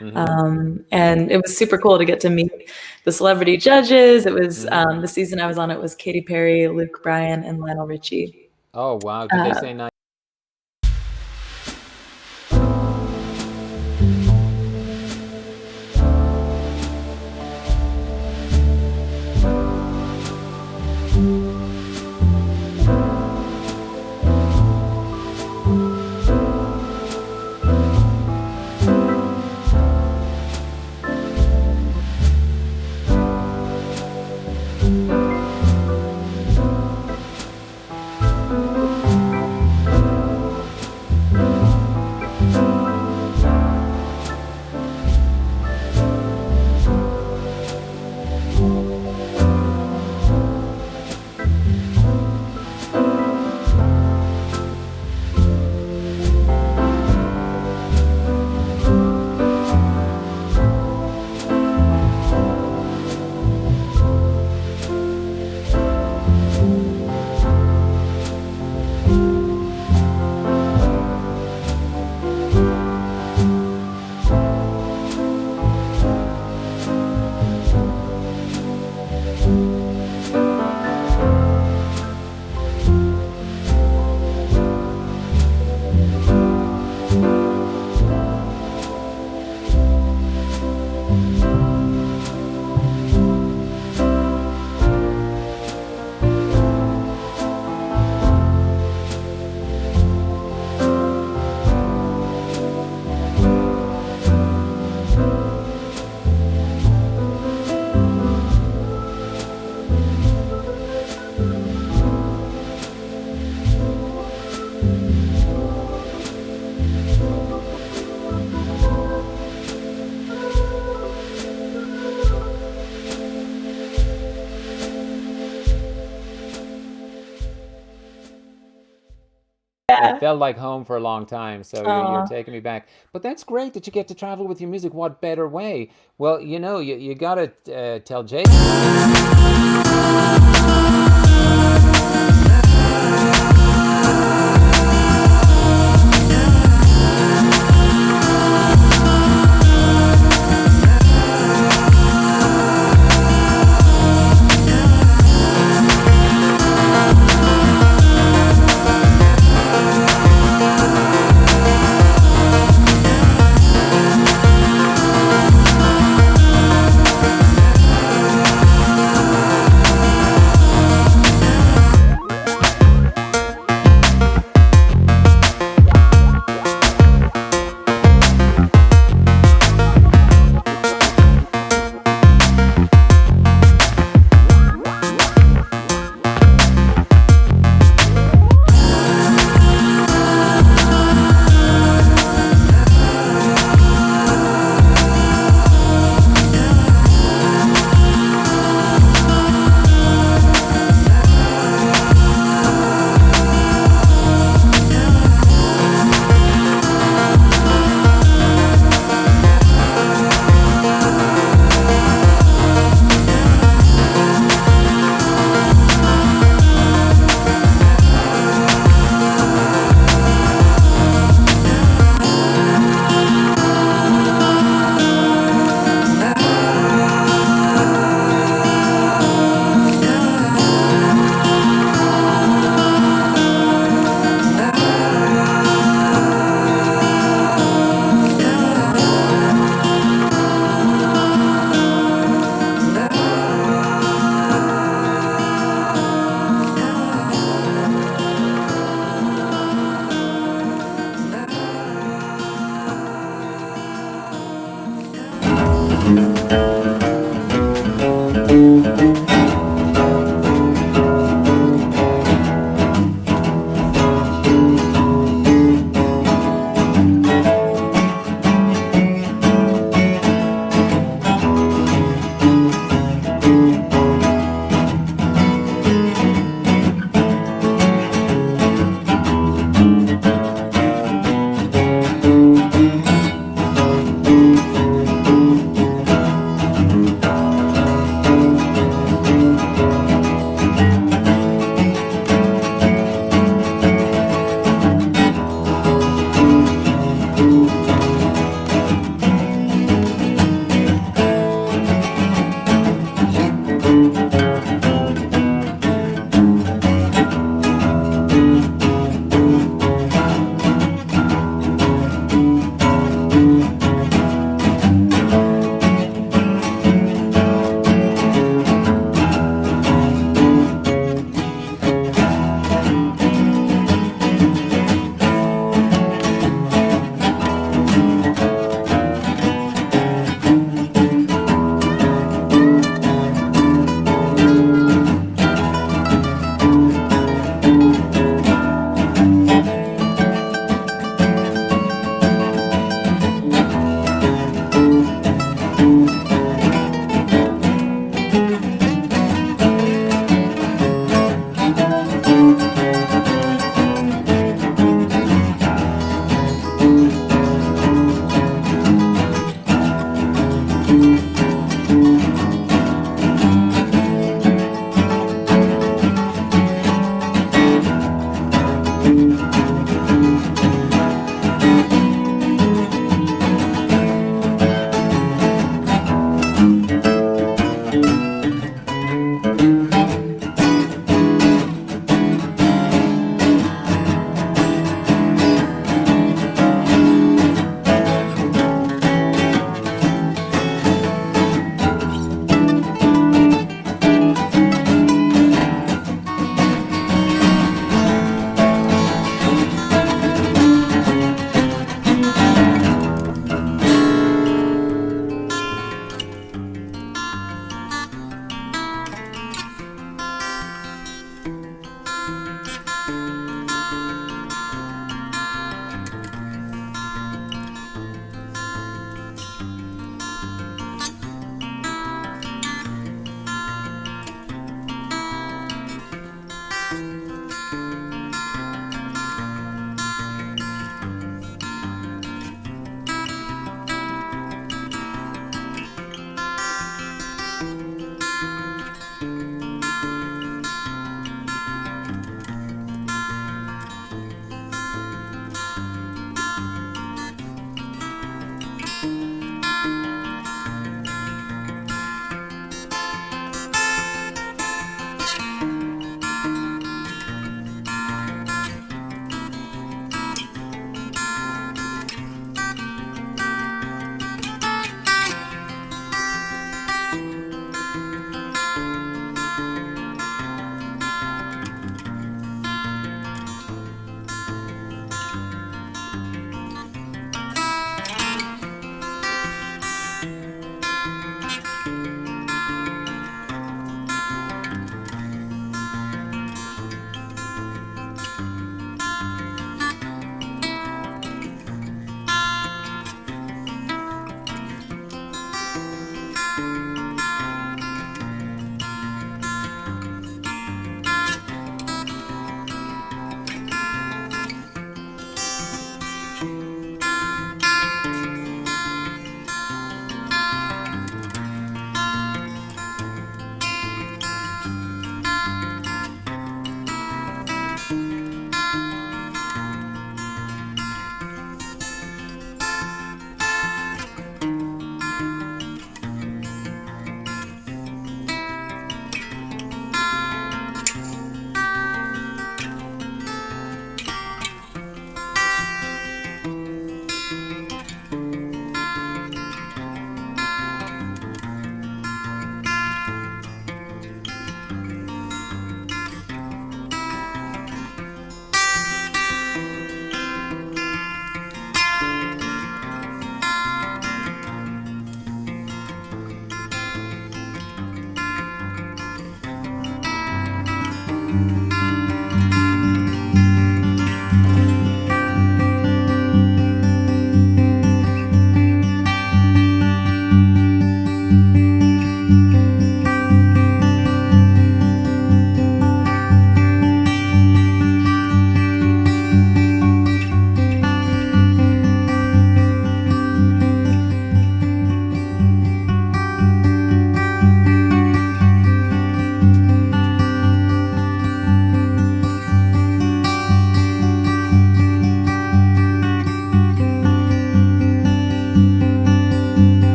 And it was super cool to get to meet the celebrity judges. It was the season I was on. It was Katy Perry, Luke Bryan, and Lionel Richie. Oh wow! Did they say nice? It felt like home for a long time, so you're taking me back. But that's great that you get to travel with your music. What better way? Well, you gotta tell Jay.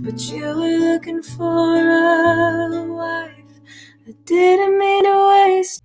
but you were looking for a wife. I didn't mean to waste.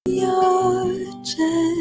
your chest.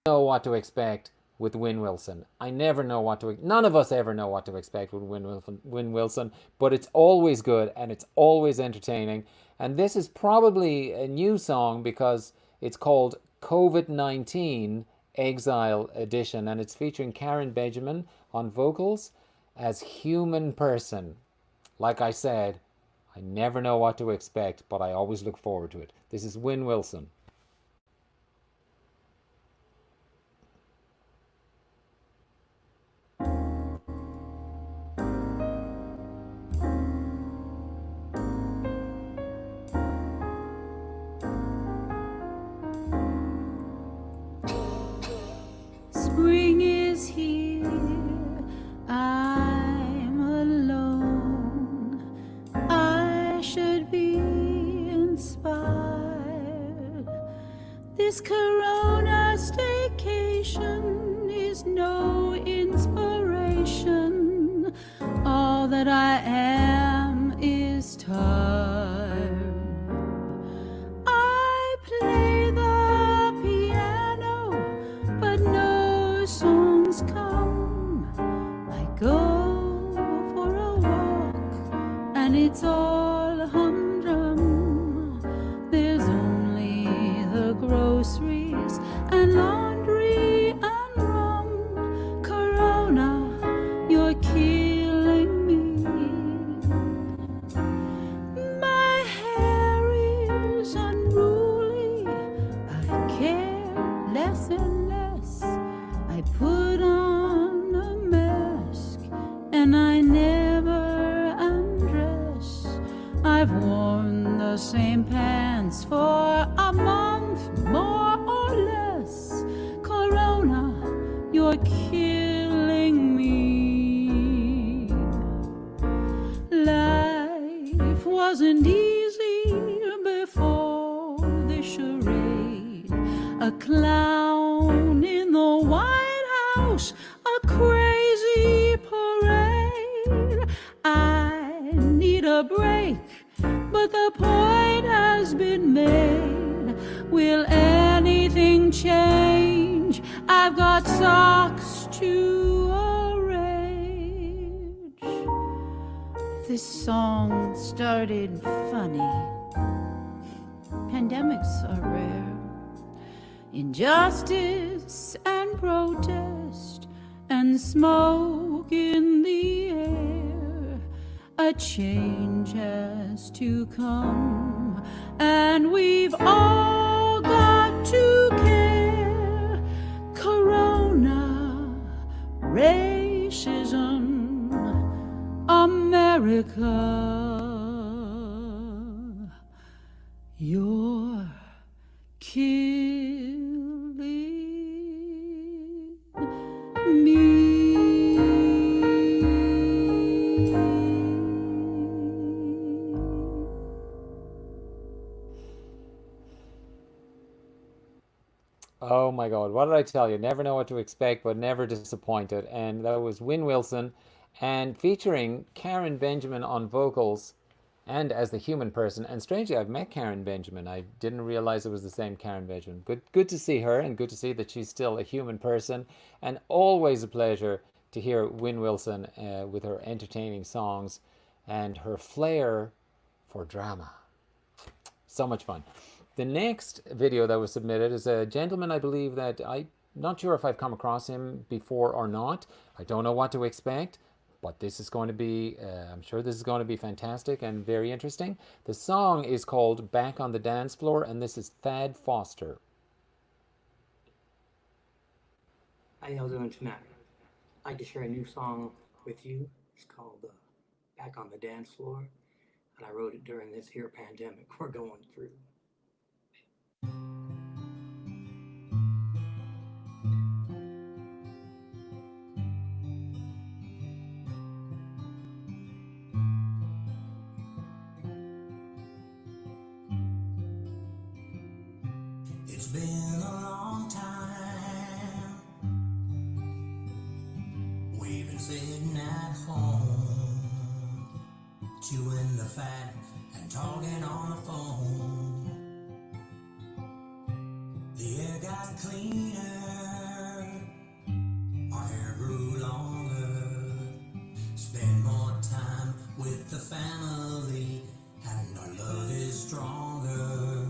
Know what to expect with Win Wilson. I never know what to. None of us ever know what to expect with Win Wilson, but it's always good and it's always entertaining. And this is probably a new song because it's called COVID-19 Exile Edition, and it's featuring Karen Benjamin on vocals as Human Person. Like I said, I never know what to expect, but I always look forward to it. This is Win Wilson. This Corona staycation is no inspiration. All that I am is tired. I play the piano, but no songs come. I go for a walk, and it's all humdrum. There's only the groceries and laundry and rum. Corona, you're killing me. My hair is unruly. I care less and less. I put on a mask and I never undress. I've worn the same pants for a month, more or less. Corona, you're killing me. Life wasn't easy before the charade. A clown in the White House, a crazy parade. I need a break, but the point has been made. Will anything change? I've got socks to arrange. This song started funny. Pandemics are rare. Injustice and protest and smoke in the air. A change has to come, and we've all got to care. Corona, racism, America, you're killing me. Oh my God, what did I tell you? Never know what to expect, but never disappointed. And that was Win Wilson, and featuring Karen Benjamin on vocals and as the human person. And strangely, I've met Karen Benjamin. I didn't realize it was the same Karen Benjamin. Good to see her, and good to see that she's still a human person. And always a pleasure to hear Win Wilson with her entertaining songs and her flair for drama. So much fun. The next video that was submitted is a gentleman, I believe, that I'm not sure if I've come across him before or not. I don't know what to expect, but this is going to be, I'm sure this is going to be fantastic and very interesting. The song is called Back on the Dance Floor, and this is Thad Foster. How y'all doing tonight? I'd like to share a new song with you. It's called Back on the Dance Floor, and I wrote it during this here pandemic we're going through. It's been a long time. We've been sitting at home, chewing the fat and talking on the phone. The air got cleaner, our hair grew longer, spend more time with the family, and our love is stronger.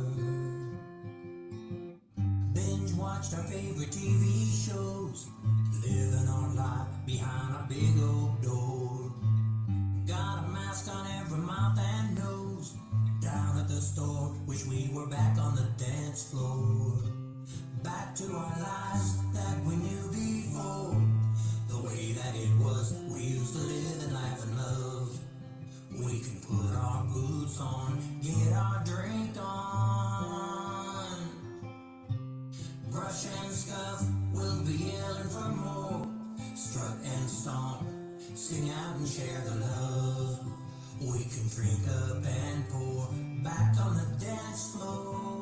Binge watched our favorite TV shows, living our life behind our big old door. Got a mask on every mouth and nose, down at the store, wish we were back on the dance floor. Back to our lives that we knew before, the way that it was, we used to live and laugh and love. We can put our boots on, get our drink on, brush and scuff, we'll be yelling for more, strut and stomp, sing out and share the love. We can drink up and pour, back on the dance floor.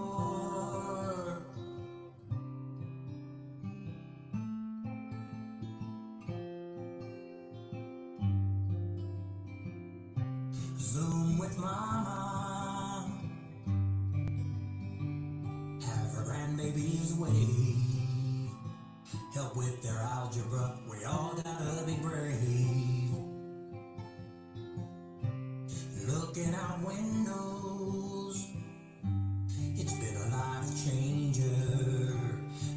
with mama. Have her grandbabies wave. Help with their algebra. We all gotta be brave. Looking out windows, it's been a life changer.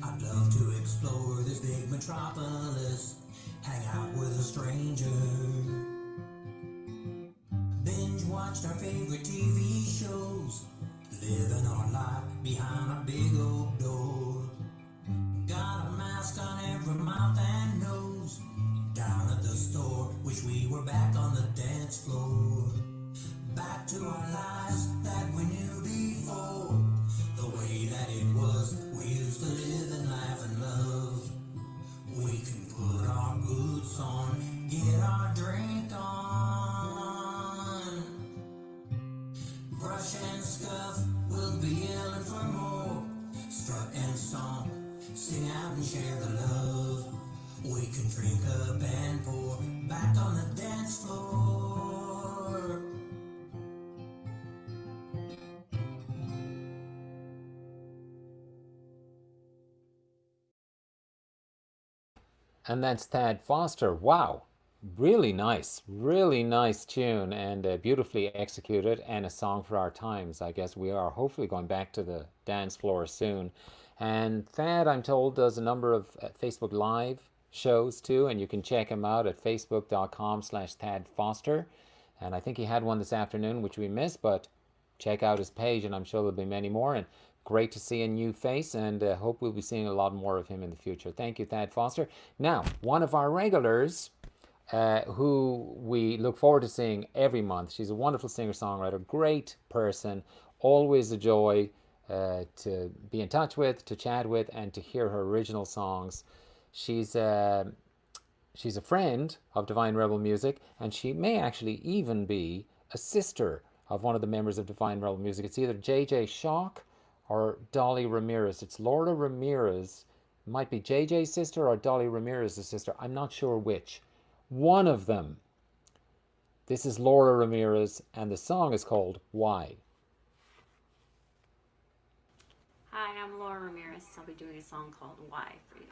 I'd love to explore this big metropolis, hang out with a stranger. Binge watched our favorite TV shows, living our life behind a big oak door. Got a mask on every mouth and nose. Down at the store, wish we were back on the dance floor. Back to our lives that we knew before. The way that it was, we used to live and laugh and love. We can put our boots on, get our drink on. Brush and scuff, we'll be yelling for more. Strut and stomp, sing out and share the love. We can drink up and pour, back on the dance floor. And that's Thad Foster. Wow. Really nice tune, and beautifully executed, and a song for our times. I guess we are hopefully going back to the dance floor soon. And Thad, I'm told, does a number of Facebook Live shows too, and you can check him out at facebook.com/Thad Foster. And I think he had one this afternoon, which we missed, but check out his page, and I'm sure there'll be many more. And great to see a new face, and hope we'll be seeing a lot more of him in the future. Thank you, Thad Foster. Now, one of our regulars, who we look forward to seeing every month. She's a wonderful singer-songwriter, great person, always a joy to be in touch with, to chat with, and to hear her original songs. She's a friend of Divine Rebel Music, and she may actually even be a sister of one of the members of Divine Rebel Music. It's either JJ Shock or Dolly Ramirez. It's Laura Ramirez. It might be JJ's sister or Dolly Ramirez's sister. I'm not sure which. One of them. This is Laura Ramirez, and the song is called Why. Hi, I'm Laura Ramirez. I'll be doing a song called Why for you.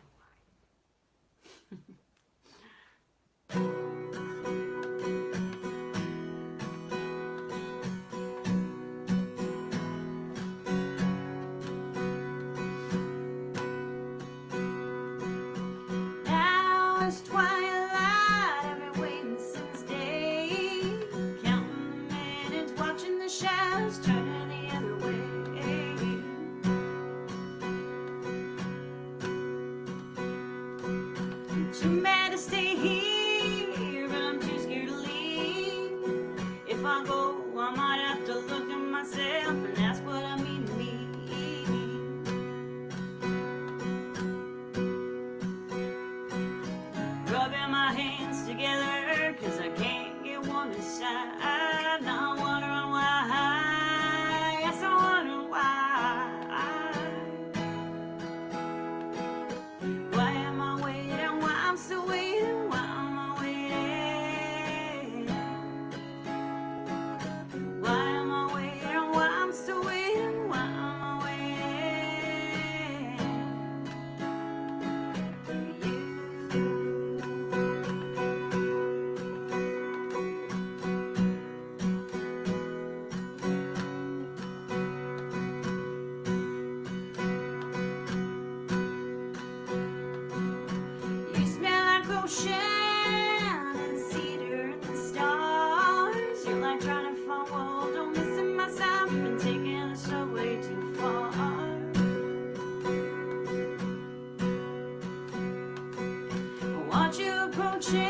Now it's twilight, I've been waiting since day, counting the minutes, watching the shadows turning the other way. I'm too mad to stay here, but I'm too scared to leave. If I go, I might have to look at myself and ask what I mean to me. Rubbing my hands together, cause I can't get one aside. Now I'm wondering why. Yes, I'm wondering why. Why am I waiting? Why I'm still waiting? Why am I waiting? Why am I waiting? Why I'm still waiting? Why am I You smell like ocean and cedar and the stars. You're like trying to find world, don't missing myself and taking the subway too far. Watch you approaching,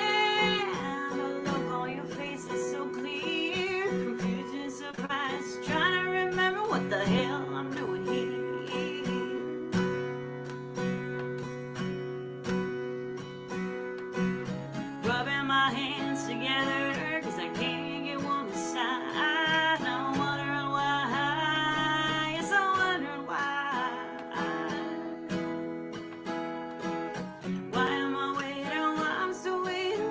the look on your face is so clear. Confused and surprised, trying to remember what the hell I'm doing here. Rubbing my hands together, cause I can't get one aside. Now I'm wondering why. Yes, I'm wondering why. Why am I waiting? Why I'm still waiting?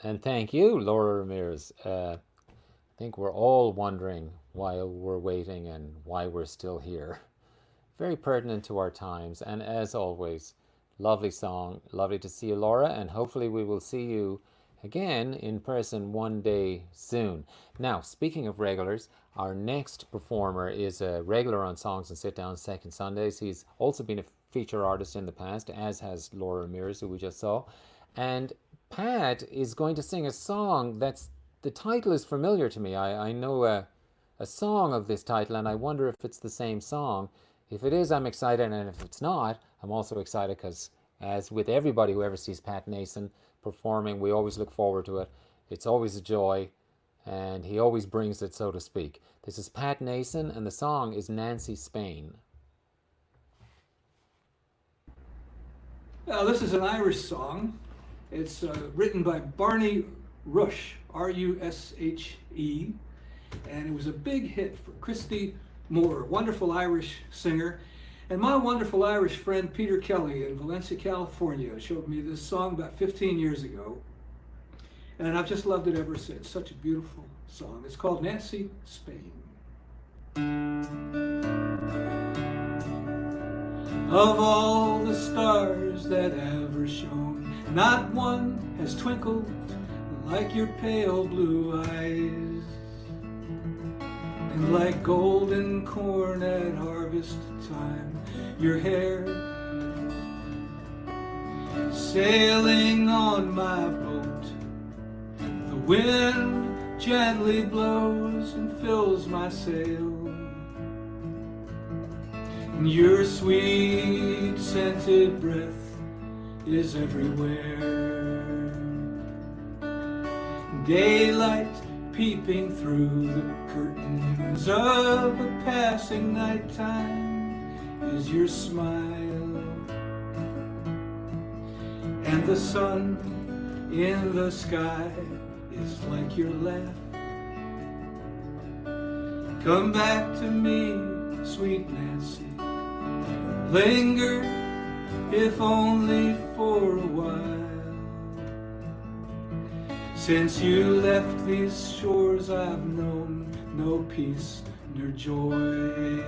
And thank you, Laura Ramirez. I think we're all wondering why we're waiting and why we're still here. Very pertinent to our times. And as always, lovely song. Lovely to see you, Laura. And hopefully, we will see you again in person one day soon. Now, speaking of regulars, our next performer is a regular on Songs and Sit Down Second Sundays. He's also been a feature artist in the past, as has Laura Ramirez, who we just saw. And Pat is going to sing a song that's the title is familiar to me. I know a song of this title, and I wonder if it's the same song. If it is, I'm excited, and if it's not, I'm also excited because, as with everybody who ever sees Pat Nason performing, we always look forward to it. It's always a joy, and he always brings it, so to speak. This is Pat Nason, and the song is Nancy Spain. Now, this is an Irish song. It's written by Barney Rushe, R-U-S-H-E, and it was a big hit for Christy Moore, wonderful Irish singer. And my wonderful Irish friend Peter Kelly in Valencia, California showed me this song about 15 years ago. And I've just loved it ever since. Such a beautiful song. It's called Nancy Spain. Of all the stars that ever shone, not one has twinkled like your pale blue eyes. And like golden corn at harvest time, your hair sailing on my boat. The wind gently blows and fills my sail. And your sweet scented breath is everywhere. Daylight peeping through the curtains of a passing nighttime is your smile. And the sun in the sky is like your laugh. Come back to me, sweet Nancy. Linger, if only for a while. Since you left these shores, I've known no peace nor joy.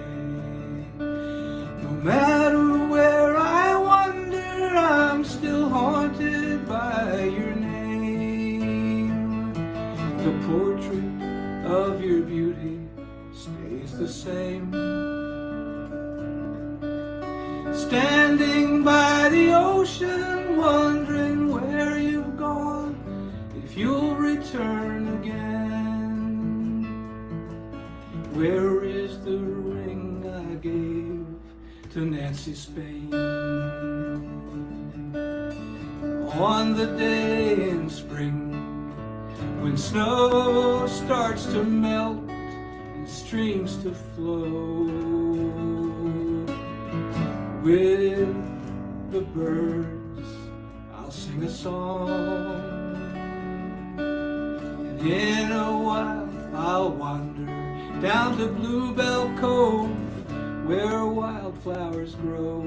No matter where I wander, I'm still haunted by your name. The portrait of your beauty stays the same. Standing by the ocean, wondering where you've gone, if you'll return again. Where is the ring I gave to Nancy Spain? On the day in spring, when snow starts to melt and streams to flow, with the birds I'll sing a song, and in a while I'll wander down to Bluebell Cove, where wildflowers grow.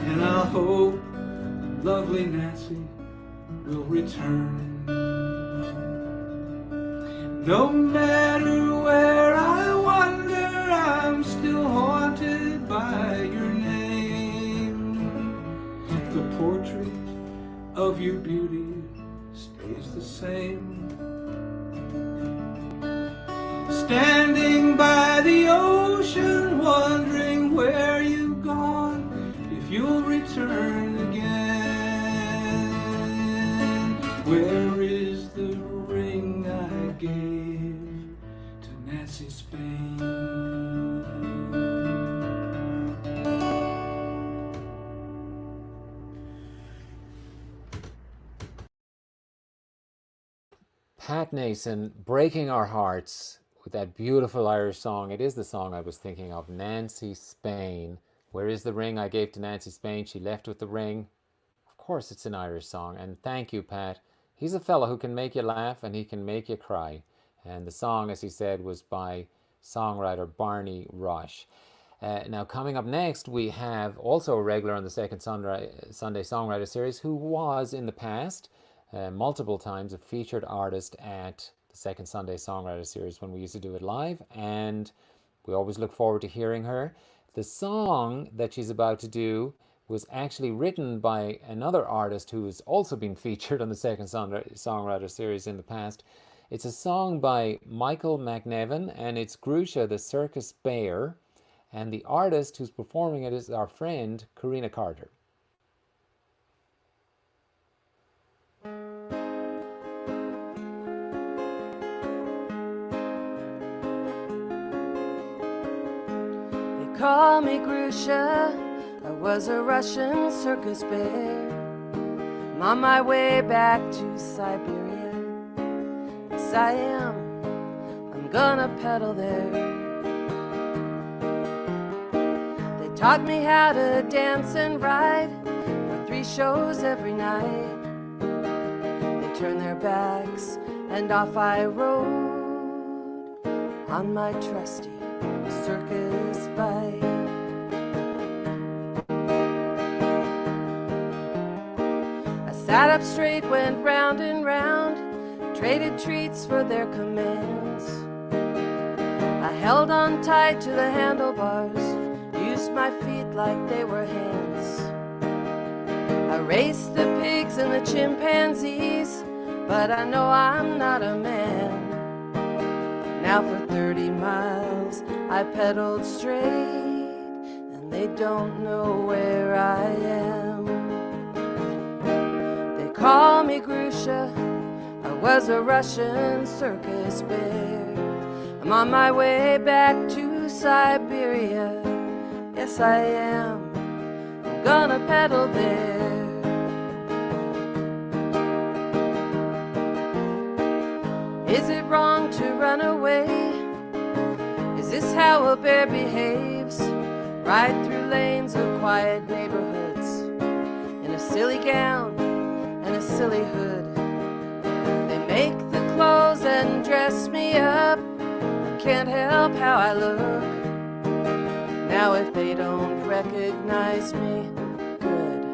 And I'll hope lovely Nancy will return. No matter where I wander, I'm still haunted by your name. The portrait of your beauty stays the same. Standing by the ocean, wondering where you've gone, if you'll return again. Where is the ring I gave to Nancy Spain? Pat Nason breaking our hearts with that beautiful Irish song. It is the song I was thinking of, Nancy Spain. Where is the ring I gave to Nancy Spain? She left with the ring. Of course it's an Irish song, and thank you, Pat. He's a fella who can make you laugh and he can make you cry. And the song, as he said, was by songwriter Barney Rushe. Now, coming up next, we have also a regular on the second Sunday Songwriter Series who was in the past multiple times a featured artist at the second Sunday Songwriter Series when we used to do it live, and we always look forward to hearing her. The song that she's about to do was actually written by another artist who has also been featured on the second Songwriter Series in the past. It's a song by Michael McNevin, and it's Grusha the Circus Bear, and the artist who's performing it is our friend Karina Carter. They call me Grusha, I was a Russian circus bear. I'm on my way back to Siberia. Yes, I am. I'm gonna pedal there. They taught me how to dance and ride for 3 shows every night. They turned their backs and off I rode on my trusty circus bike. Sat up straight, went round and round, traded treats for their commands. I held on tight to the handlebars, used my feet like they were hands. I raced the pigs and the chimpanzees, but I know I'm not a man. Now for 30 miles I pedaled straight, and they don't know where I am. Call me Grusha, I was a Russian circus bear. I'm on my way back to Siberia. Yes, I am. I'm gonna pedal there. Is it wrong to run away? Is this how a bear behaves? Ride through lanes of quiet neighborhoods in a silly gown and a silly hood. They make the clothes and dress me up. I can't help how I look. Now if they don't recognize me, good.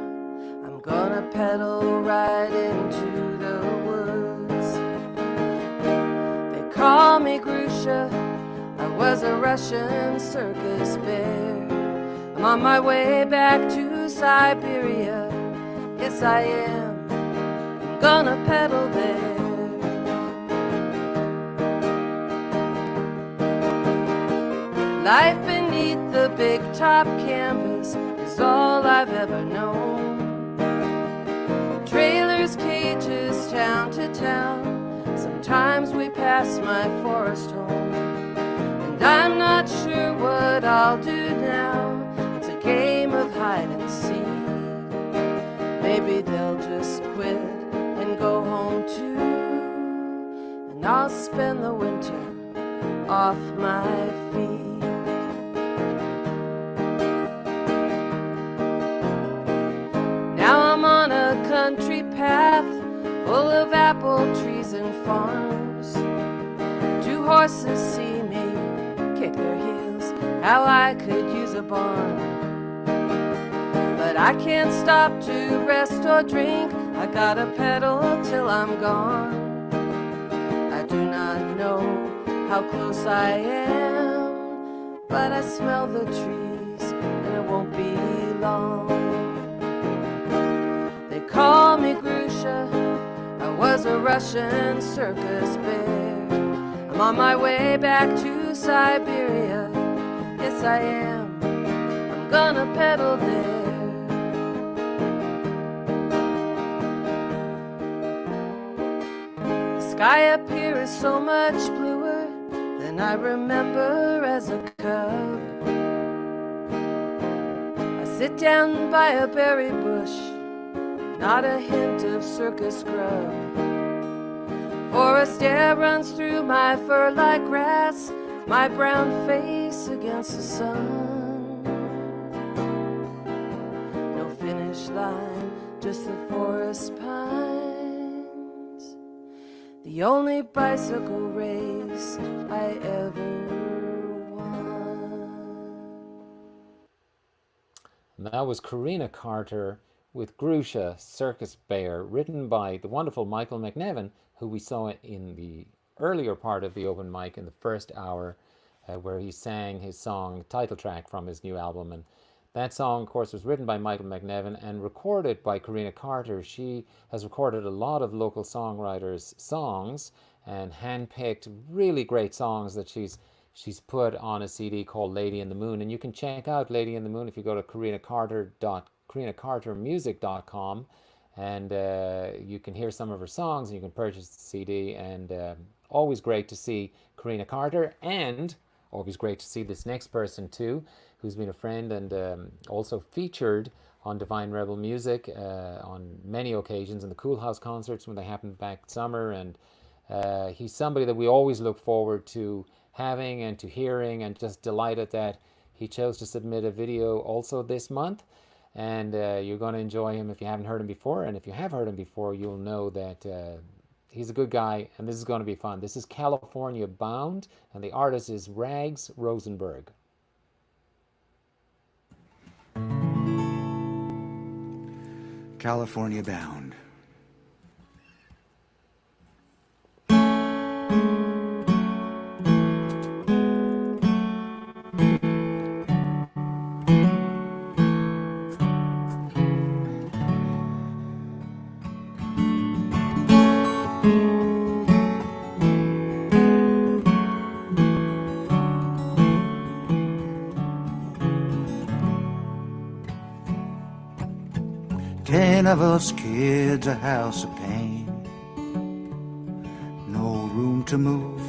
I'm gonna pedal right into the woods. They call me Grusha, I was a Russian circus bear. I'm on my way back to Siberia. Yes, I am. Gonna pedal there. Life beneath the big top canvas is all I've ever known. Trailers, cages, town to town. Sometimes we pass my forest home, and I'm not sure what I'll do now. It's a game of hide and seek. Maybe they'll just quit and go home too, and I'll spend the winter off my feet. Now I'm on a country path full of apple trees and farms. 2 horses see me kick their heels, how I could use a barn. But I can't stop to rest or drink, I gotta pedal till I'm gone. I do not know how close I am, but I smell the trees and it won't be long. They call me Grusha, I was a Russian circus bear. I'm on my way back to Siberia. Yes, I am. I'm gonna pedal there. Sky up here is so much bluer than I remember as a cub. I sit down by a berry bush, not a hint of circus grub. Forest air runs through my fur like grass, my brown face against the sun. No finish line, just the forest pine. The only bicycle race I ever won. And that was Karina Carter with Grusha Circus Bear, written by the wonderful Michael McNevin, who we saw in the earlier part of the open mic in the first hour, where he sang his song title track from his new album. And that song, of course, was written by Michael McNevin and recorded by Karina Carter. She has recorded a lot of local songwriters' songs and handpicked really great songs that she's put on a CD called Lady in the Moon. And you can check out Lady in the Moon if you go to karinacartermusic.com, and you can hear some of her songs and you can purchase the CD. And always great to see Karina Carter, and always great to see this next person too, who's been a friend and also featured on Divine Rebel Music on many occasions in the Cool House concerts when they happened back summer. And he's somebody that we always look forward to having and to hearing, and just delighted that he chose to submit a video also this month. And you're going to enjoy him if you haven't heard him before, and if you have heard him before, you'll know that he's a good guy, and this is going to be fun. This is California Bound, and the artist is Rags Rosenberg. California Bound. Ten of us kids, a house of pain. No room to move,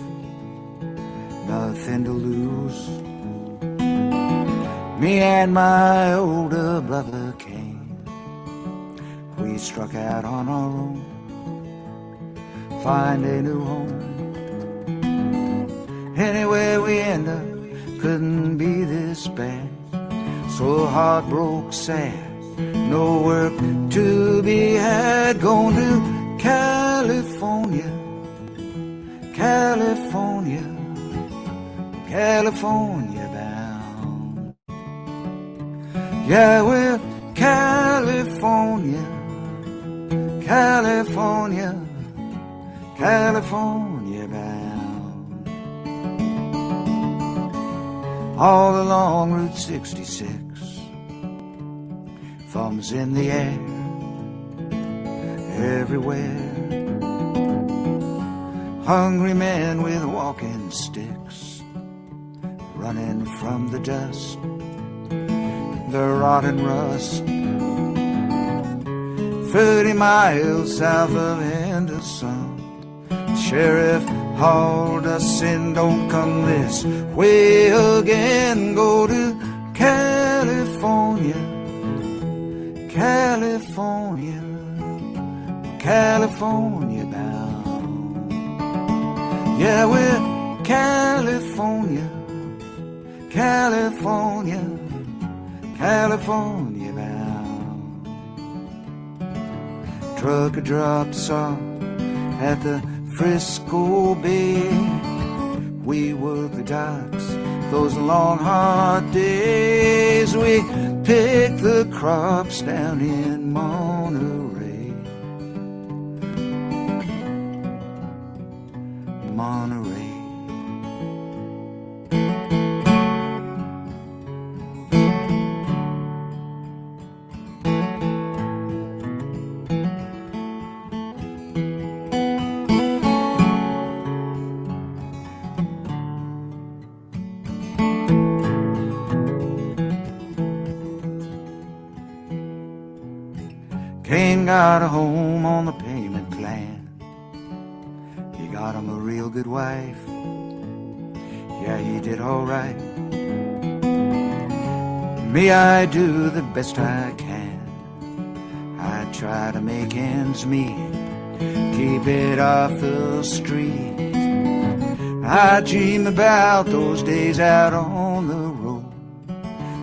nothing to lose. Me and my older brother came. We struck out on our own, find a new home. Anywhere we end up couldn't be this bad. So heart broke sad, no work to be had. Going to California, California, California bound. Yeah, we're California, California, California bound. All along Route 66, thumbs in the air, everywhere. Hungry men with walking sticks, running from the dust, the rotten rust. 30 miles south of Henderson, sheriff hauled us in. Don't come this way again. Go to California, California, California bound. Yeah, we're California, California, California bound. Trucker dropped us off at the Frisco Bay. We worked the docks those long hard days. We picked the crops down in Monterey, Monterey. Cain got a home on the payment plan. He got him a real good wife. Yeah, he did all right. Me, I do the best I can. I try to make ends meet, keep it off the street. I dream about those days out on the road,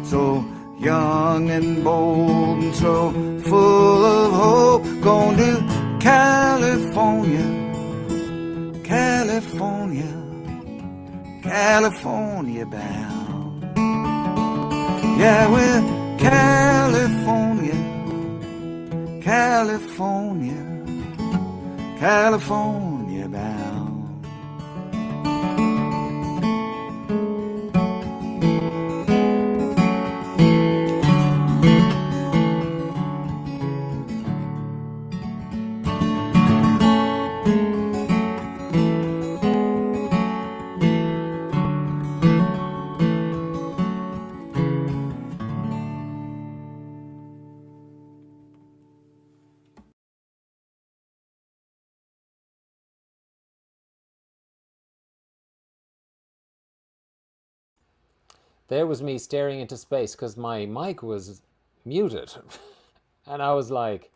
so young and bold and so full of hope. Going to California, California, California bound. Yeah, we're California, California, California bound. There was me staring into space because my mic was muted. And I was like,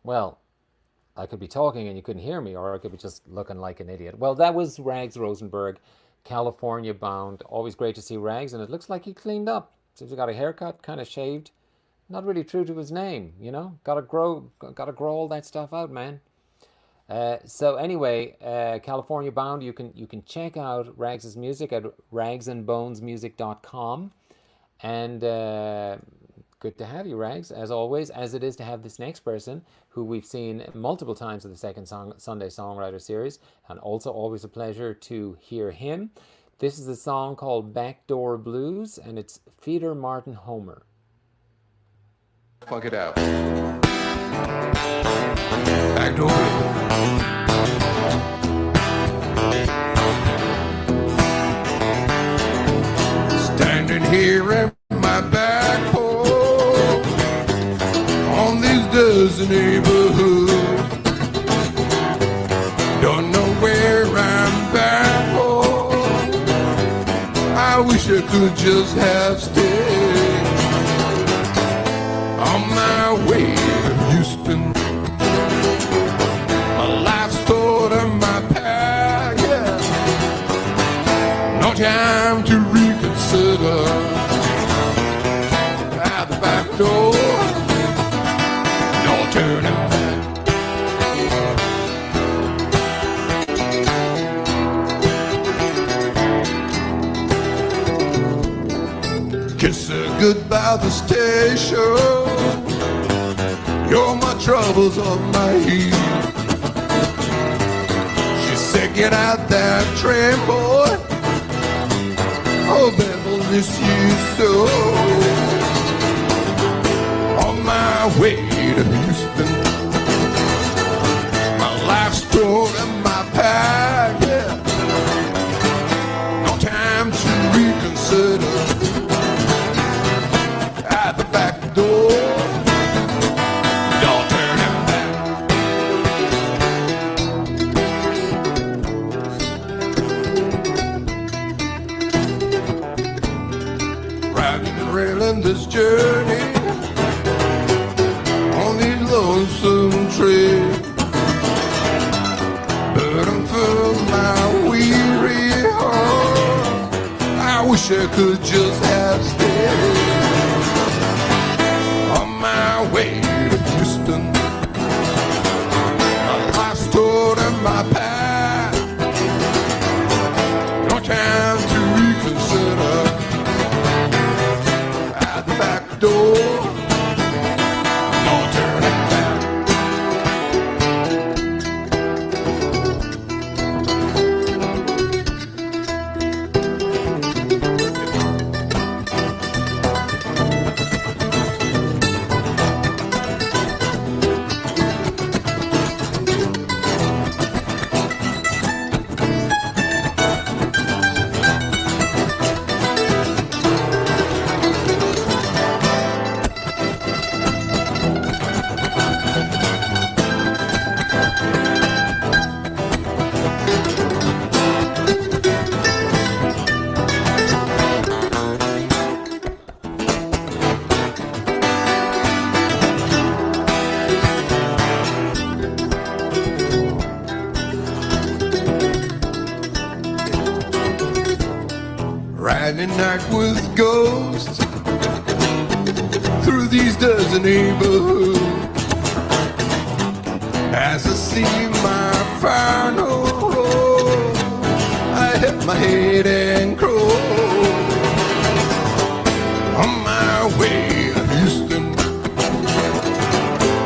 well, I could be talking and you couldn't hear me, or I could be just looking like an idiot. Well, that was Rags Rosenberg, California bound. Always great to see Rags, and it looks like he cleaned up. Seems he got a haircut, kind of shaved. Not really true to his name, you know? Gotta grow all that stuff out, man. So anyway, California bound, you can check out Rags's music at ragsandbonesmusic.com. And good to have you, Rags, as always, as it is to have this next person who we've seen multiple times in the second Sunday Songwriter series, and also always a pleasure to hear him. This is a song called Backdoor Blues, and it's Feeder Martin Homer. Fuck it out. Backdoor Blues. Standing here in my back porch on these dozen neighborhoods, don't know where I'm back for. I wish I could just have stayed on my way to Houston. My life's stored in my path, yeah. No time to reconsider. At the back door, no turning back. Kiss her goodbye at the station. You're my troubles on my heel. She said, get out that train, boy. Oh, Bevel, miss you so. On my way to Houston. My life's stored in my pack, yeah. No time to reconsider. At the back door. This journey on these lonesome trails, burden for my weary heart. I wish I could just have stayed on my way to Houston. My life's stored in my path. No time to reconsider. Door, no turning back. Riding night with ghosts through these dozen neighborhoods. As I see my final home, I hit my head and crow. On my way to Houston,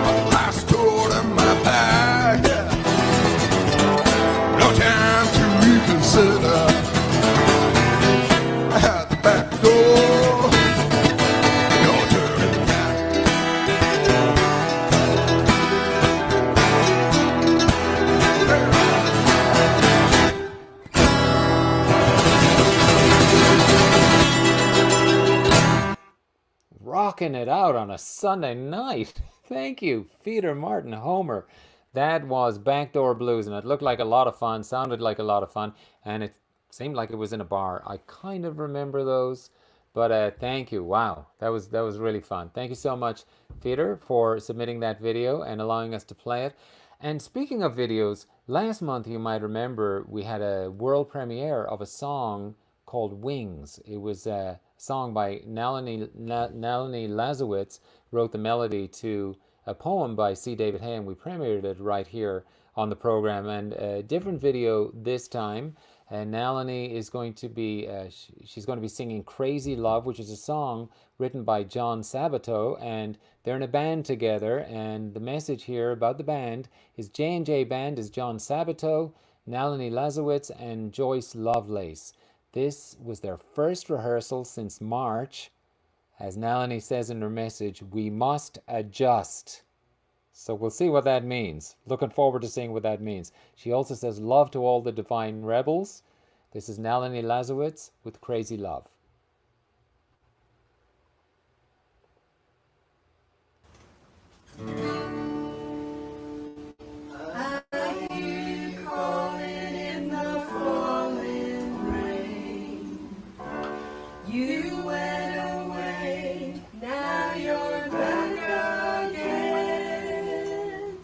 my life's stored rocking it out on a Sunday night. Thank you, Peter Martin Homer. That was Backdoor Blues, and it looked like a lot of fun, sounded like a lot of fun, and it seemed like it was in a bar. I kind of remember those, but thank you. Wow, that was really fun. Thank you so much, Peter, for submitting that video and allowing us to play it. And speaking of videos, last month you might remember we had a world premiere of a song called Wings. It was a song by Nalini Lazowitz, wrote the melody to a poem by C. David Hay, and we premiered it right here on the program. And a different video this time. Nalini is going to be she's going to be singing "Crazy Love," which is a song written by John Sabato, and they're in a band together. And the message here about the band is J&J Band is John Sabato, Nalini Lazowitz, and Joyce Lovelace. This was their first rehearsal since March. As Nalini says in her message, we must adjust. So we'll see what that means. Looking forward to seeing what that means. She also says, love to all the divine rebels. This is Nalini Lazowitz with Crazy Love. I hear you calling in the falling rain. You went away, now you're back again.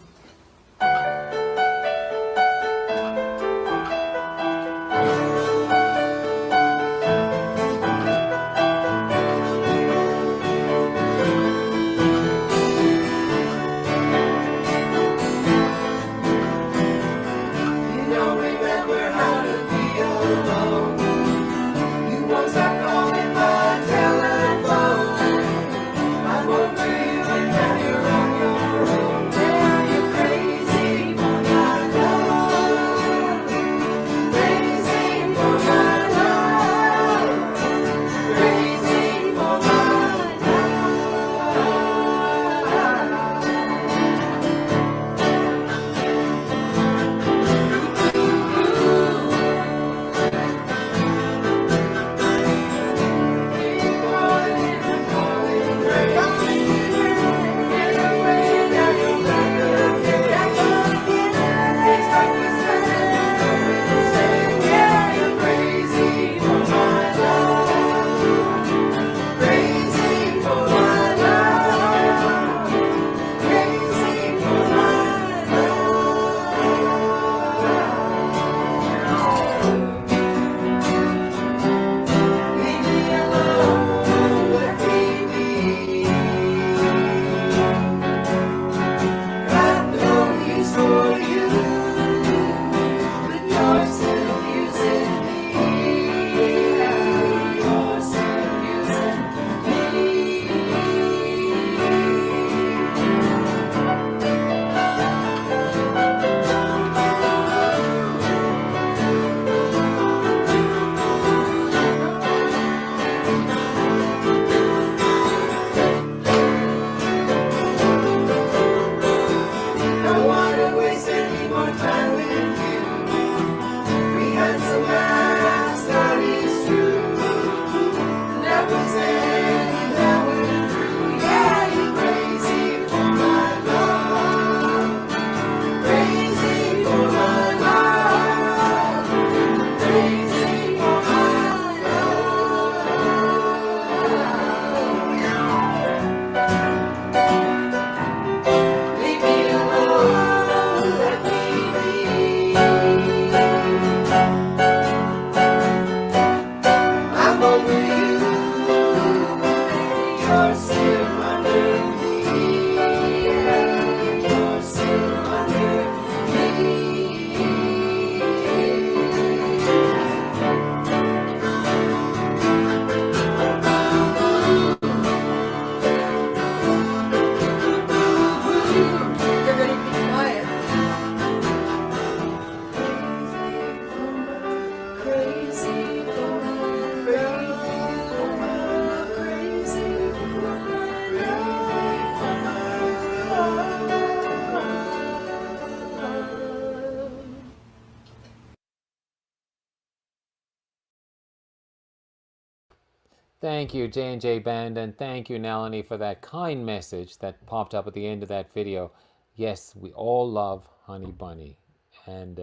Thank you, J&J Band, and thank you, Nalini, for that kind message that popped up at the end of that video. Yes, we all love Honey Bunny, and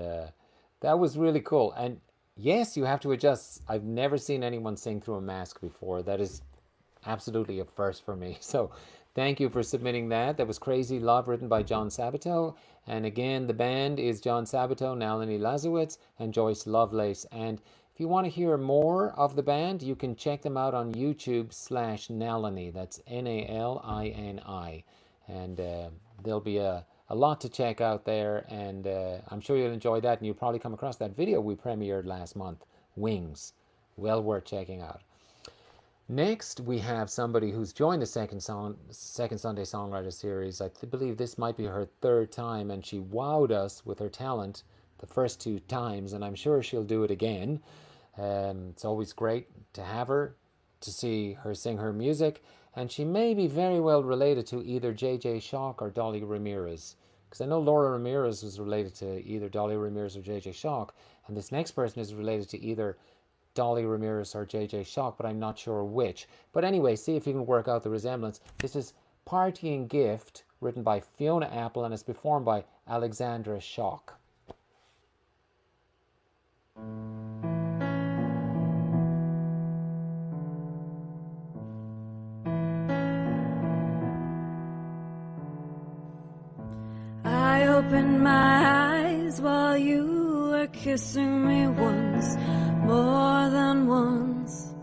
that was really cool. And yes, you have to adjust. I've never seen anyone sing through a mask before. That is absolutely a first for me. So thank you for submitting that. That was Crazy Love, written by John Sabato. And again, the band is John Sabato, Nalini Lazowitz, and Joyce Lovelace. And if you want to hear more of the band, you can check them out on YouTube/Nalini. That's Nalini. And there'll be a lot to check out there. And I'm sure you'll enjoy that. And you'll probably come across that video we premiered last month, Wings. Well worth checking out. Next, we have somebody who's joined the second Sunday Songwriter Series. I believe this might be her third time, and she wowed us with her talent the first 2 times, and I'm sure she'll do it again. It's always great to have her, to see her sing her music, and she may be very well related to either J.J. Shock or Dolly Ramirez, because I know Laura Ramirez was related to either Dolly Ramirez or J.J. Shock, and this next person is related to either Dolly Ramirez or J.J. Shock, but I'm not sure which. But anyway, see if you can work out the resemblance. This is Partying Gift, written by Fiona Apple, and it's performed by Alexandra Shock. I opened my eyes while you were kissing me once, more than once,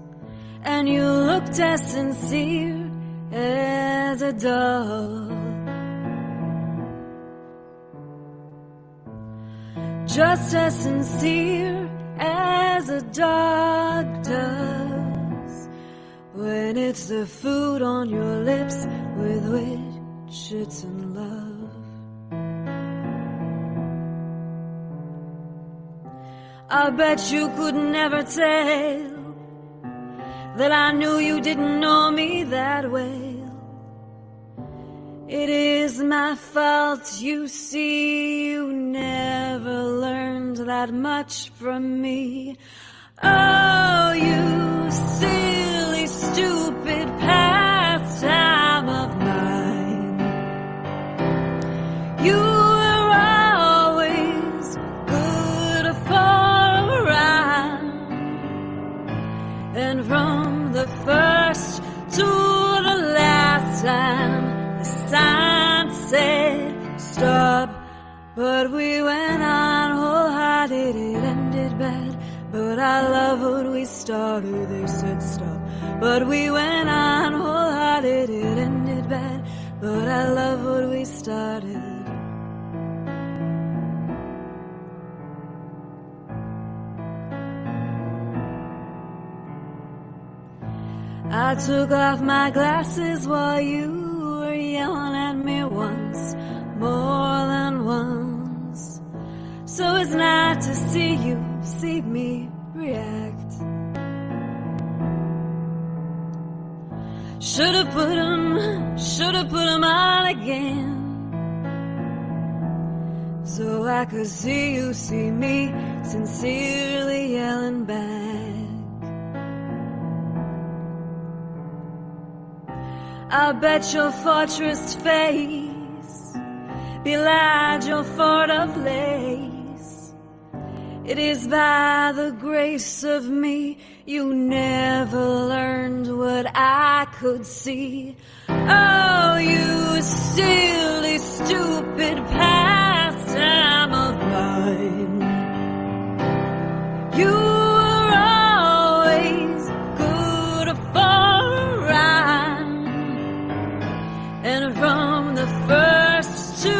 and you looked as sincere as a dove, just as sincere as a dog does when it's the food on your lips with which it's in love. I bet you could never tell that I knew you didn't know me that well. It is my fault, you see, you never learned that much from me. Oh, you silly, stupid pastime of mine. You were always good for a rhyme, and from the first to the last time the sign said stop, but we went on wholehearted, it ended bad. But I love what we started, they said stop, but we went on wholehearted, it ended bad. But I love what we started. I took off my glasses while you were yelling at me once, more than once, so as not to see you, see me react. Should've put 'em on again, so I could see you, see me, sincerely yelling back. I bet your fortress face belied your fort of lace. It is by the grace of me you never learned what I could see. Oh, you silly, stupid pastime of mine. You were always good for a rhyme, and from the first to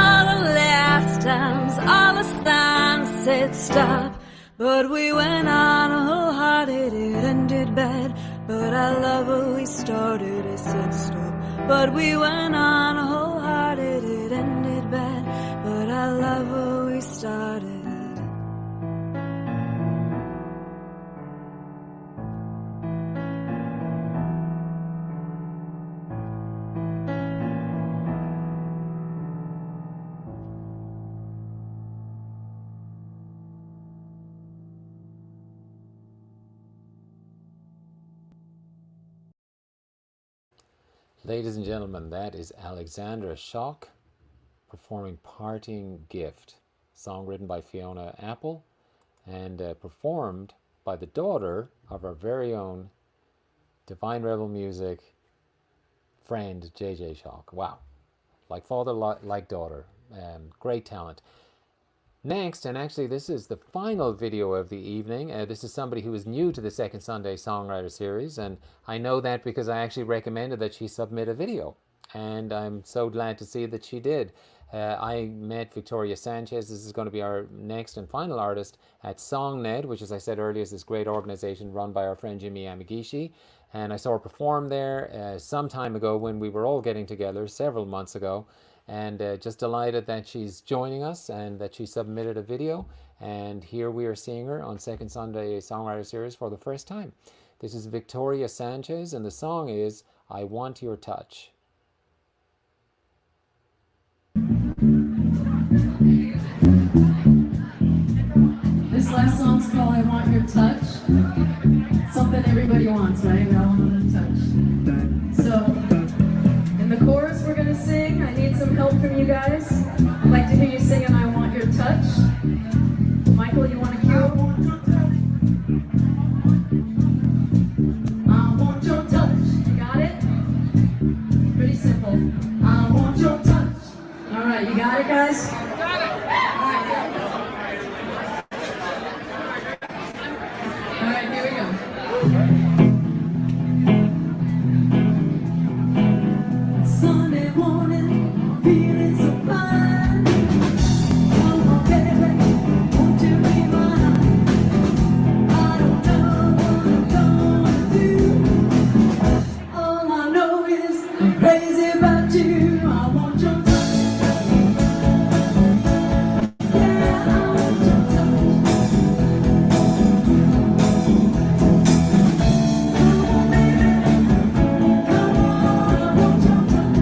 all the last times, all the signs said stop, but we went on wholehearted, it ended bad. But I love what we started, it said stop, but we went on wholehearted, it ended bad. But I love what we started. Ladies and gentlemen, that is Alexandra Schock performing Parting Gift, song written by Fiona Apple and performed by the daughter of our very own Divine Rebel Music friend, JJ Schock. Wow. Like father, like daughter. Great talent. Next, and actually this is the final video of the evening. This is somebody who is new to the Second Sunday Songwriter series, and I know that because I actually recommended that she submit a video, and I'm so glad to see that she did. I met Victoria Sanchez. This is going to be our next and final artist at SongNet, which, as I said earlier, is this great organization run by our friend Jimmy Yamagishi. And I saw her perform there some time ago when we were all getting together, several months ago. And just delighted that she's joining us and that she submitted a video. And here we are seeing her on Second Sunday Songwriter Series for the first time. This is Victoria Sanchez, and the song is I Want Your Touch. This last song's called I Want Your Touch. Something everybody wants, right? We all want a touch. So, in the chorus we're gonna sing, I need some help from you guys. I'd like to hear you singing I Want Your Touch. Michael, you want to cue? I want your touch. You got it? Pretty simple. I want your touch. All right, you got it, guys? Got it. All right, here we go. Sunday morning, feeling so fine. Come on, baby, won't you be mine? I don't know what I'm gonna do. All I know is I'm crazy about you. I want your touch. Yeah, I want your touch. Come on, baby. Come on, I want your touch.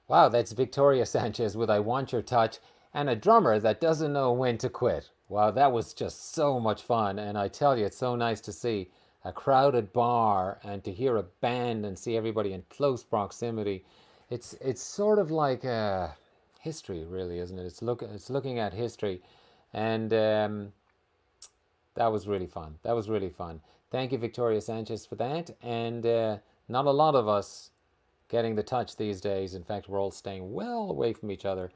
Wow, that's Victoria Sanchez with I Want Your Touch, and a drummer that doesn't know when to quit. Wow, that was just so much fun. And I tell you, it's so nice to see a crowded bar and to hear a band and see everybody in close proximity. It's sort of like history, really, isn't it? It's looking at history, and that was really fun. That was really fun. Thank you, Victoria Sanchez, for that. And not a lot of us getting the touch these days. In fact, we're all staying well away from each other.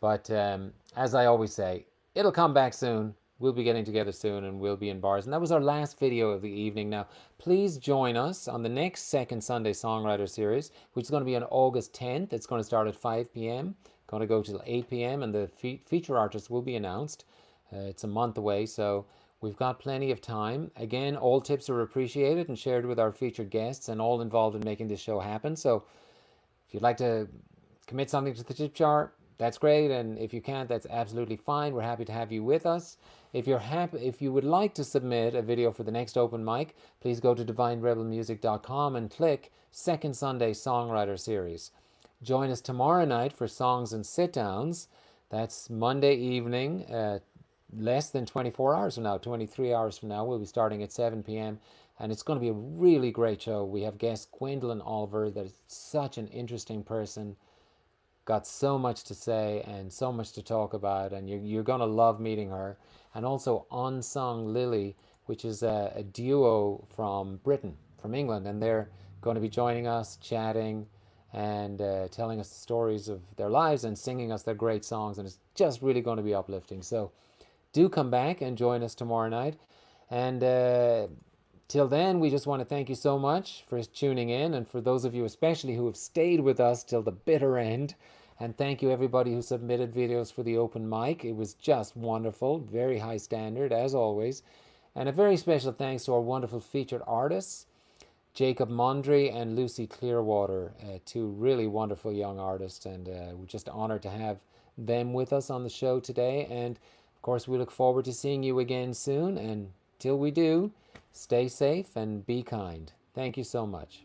But as I always say, it'll come back soon. We'll be getting together soon and we'll be in bars. And that was our last video of the evening. Now, please join us on the next Second Sunday Songwriter Series, which is going to be on August 10th. It's going to start at 5 p.m., going to go till 8 p.m., and the feature artist will be announced. It's a month away, so we've got plenty of time. Again, all tips are appreciated and shared with our featured guests and all involved in making this show happen. So if you'd like to commit something to the tip jar, that's great. And if you can't, that's absolutely fine. We're happy to have you with us. If you would like to submit a video for the next open mic, please go to divinerebelmusic.com and click Second Sunday Songwriter Series. Join us tomorrow night for Songs and Sit-Downs. That's Monday evening, less than 24 hours from now, 23 hours from now. We'll be starting at 7 p.m. and it's going to be a really great show. We have guest Gwendolyn Oliver, that is such an interesting person, got so much to say and so much to talk about, and you're going to love meeting her. And also Unsung Lily, which is a duo from Britain, from England, and they're going to be joining us, chatting, and telling us the stories of their lives and singing us their great songs, and it's just really going to be uplifting. So do come back and join us tomorrow night. And till then, we just want to thank you so much for tuning in, and for those of you especially who have stayed with us till the bitter end. And thank you everybody who submitted videos for the open mic. It was just wonderful, very high standard as always. And a very special thanks to our wonderful featured artists, Jacob Mondry and Lucy Clearwater, two really wonderful young artists, and we're just honored to have them with us on the show today. And of course, we look forward to seeing you again soon, and till we do, stay safe and be kind. Thank you so much.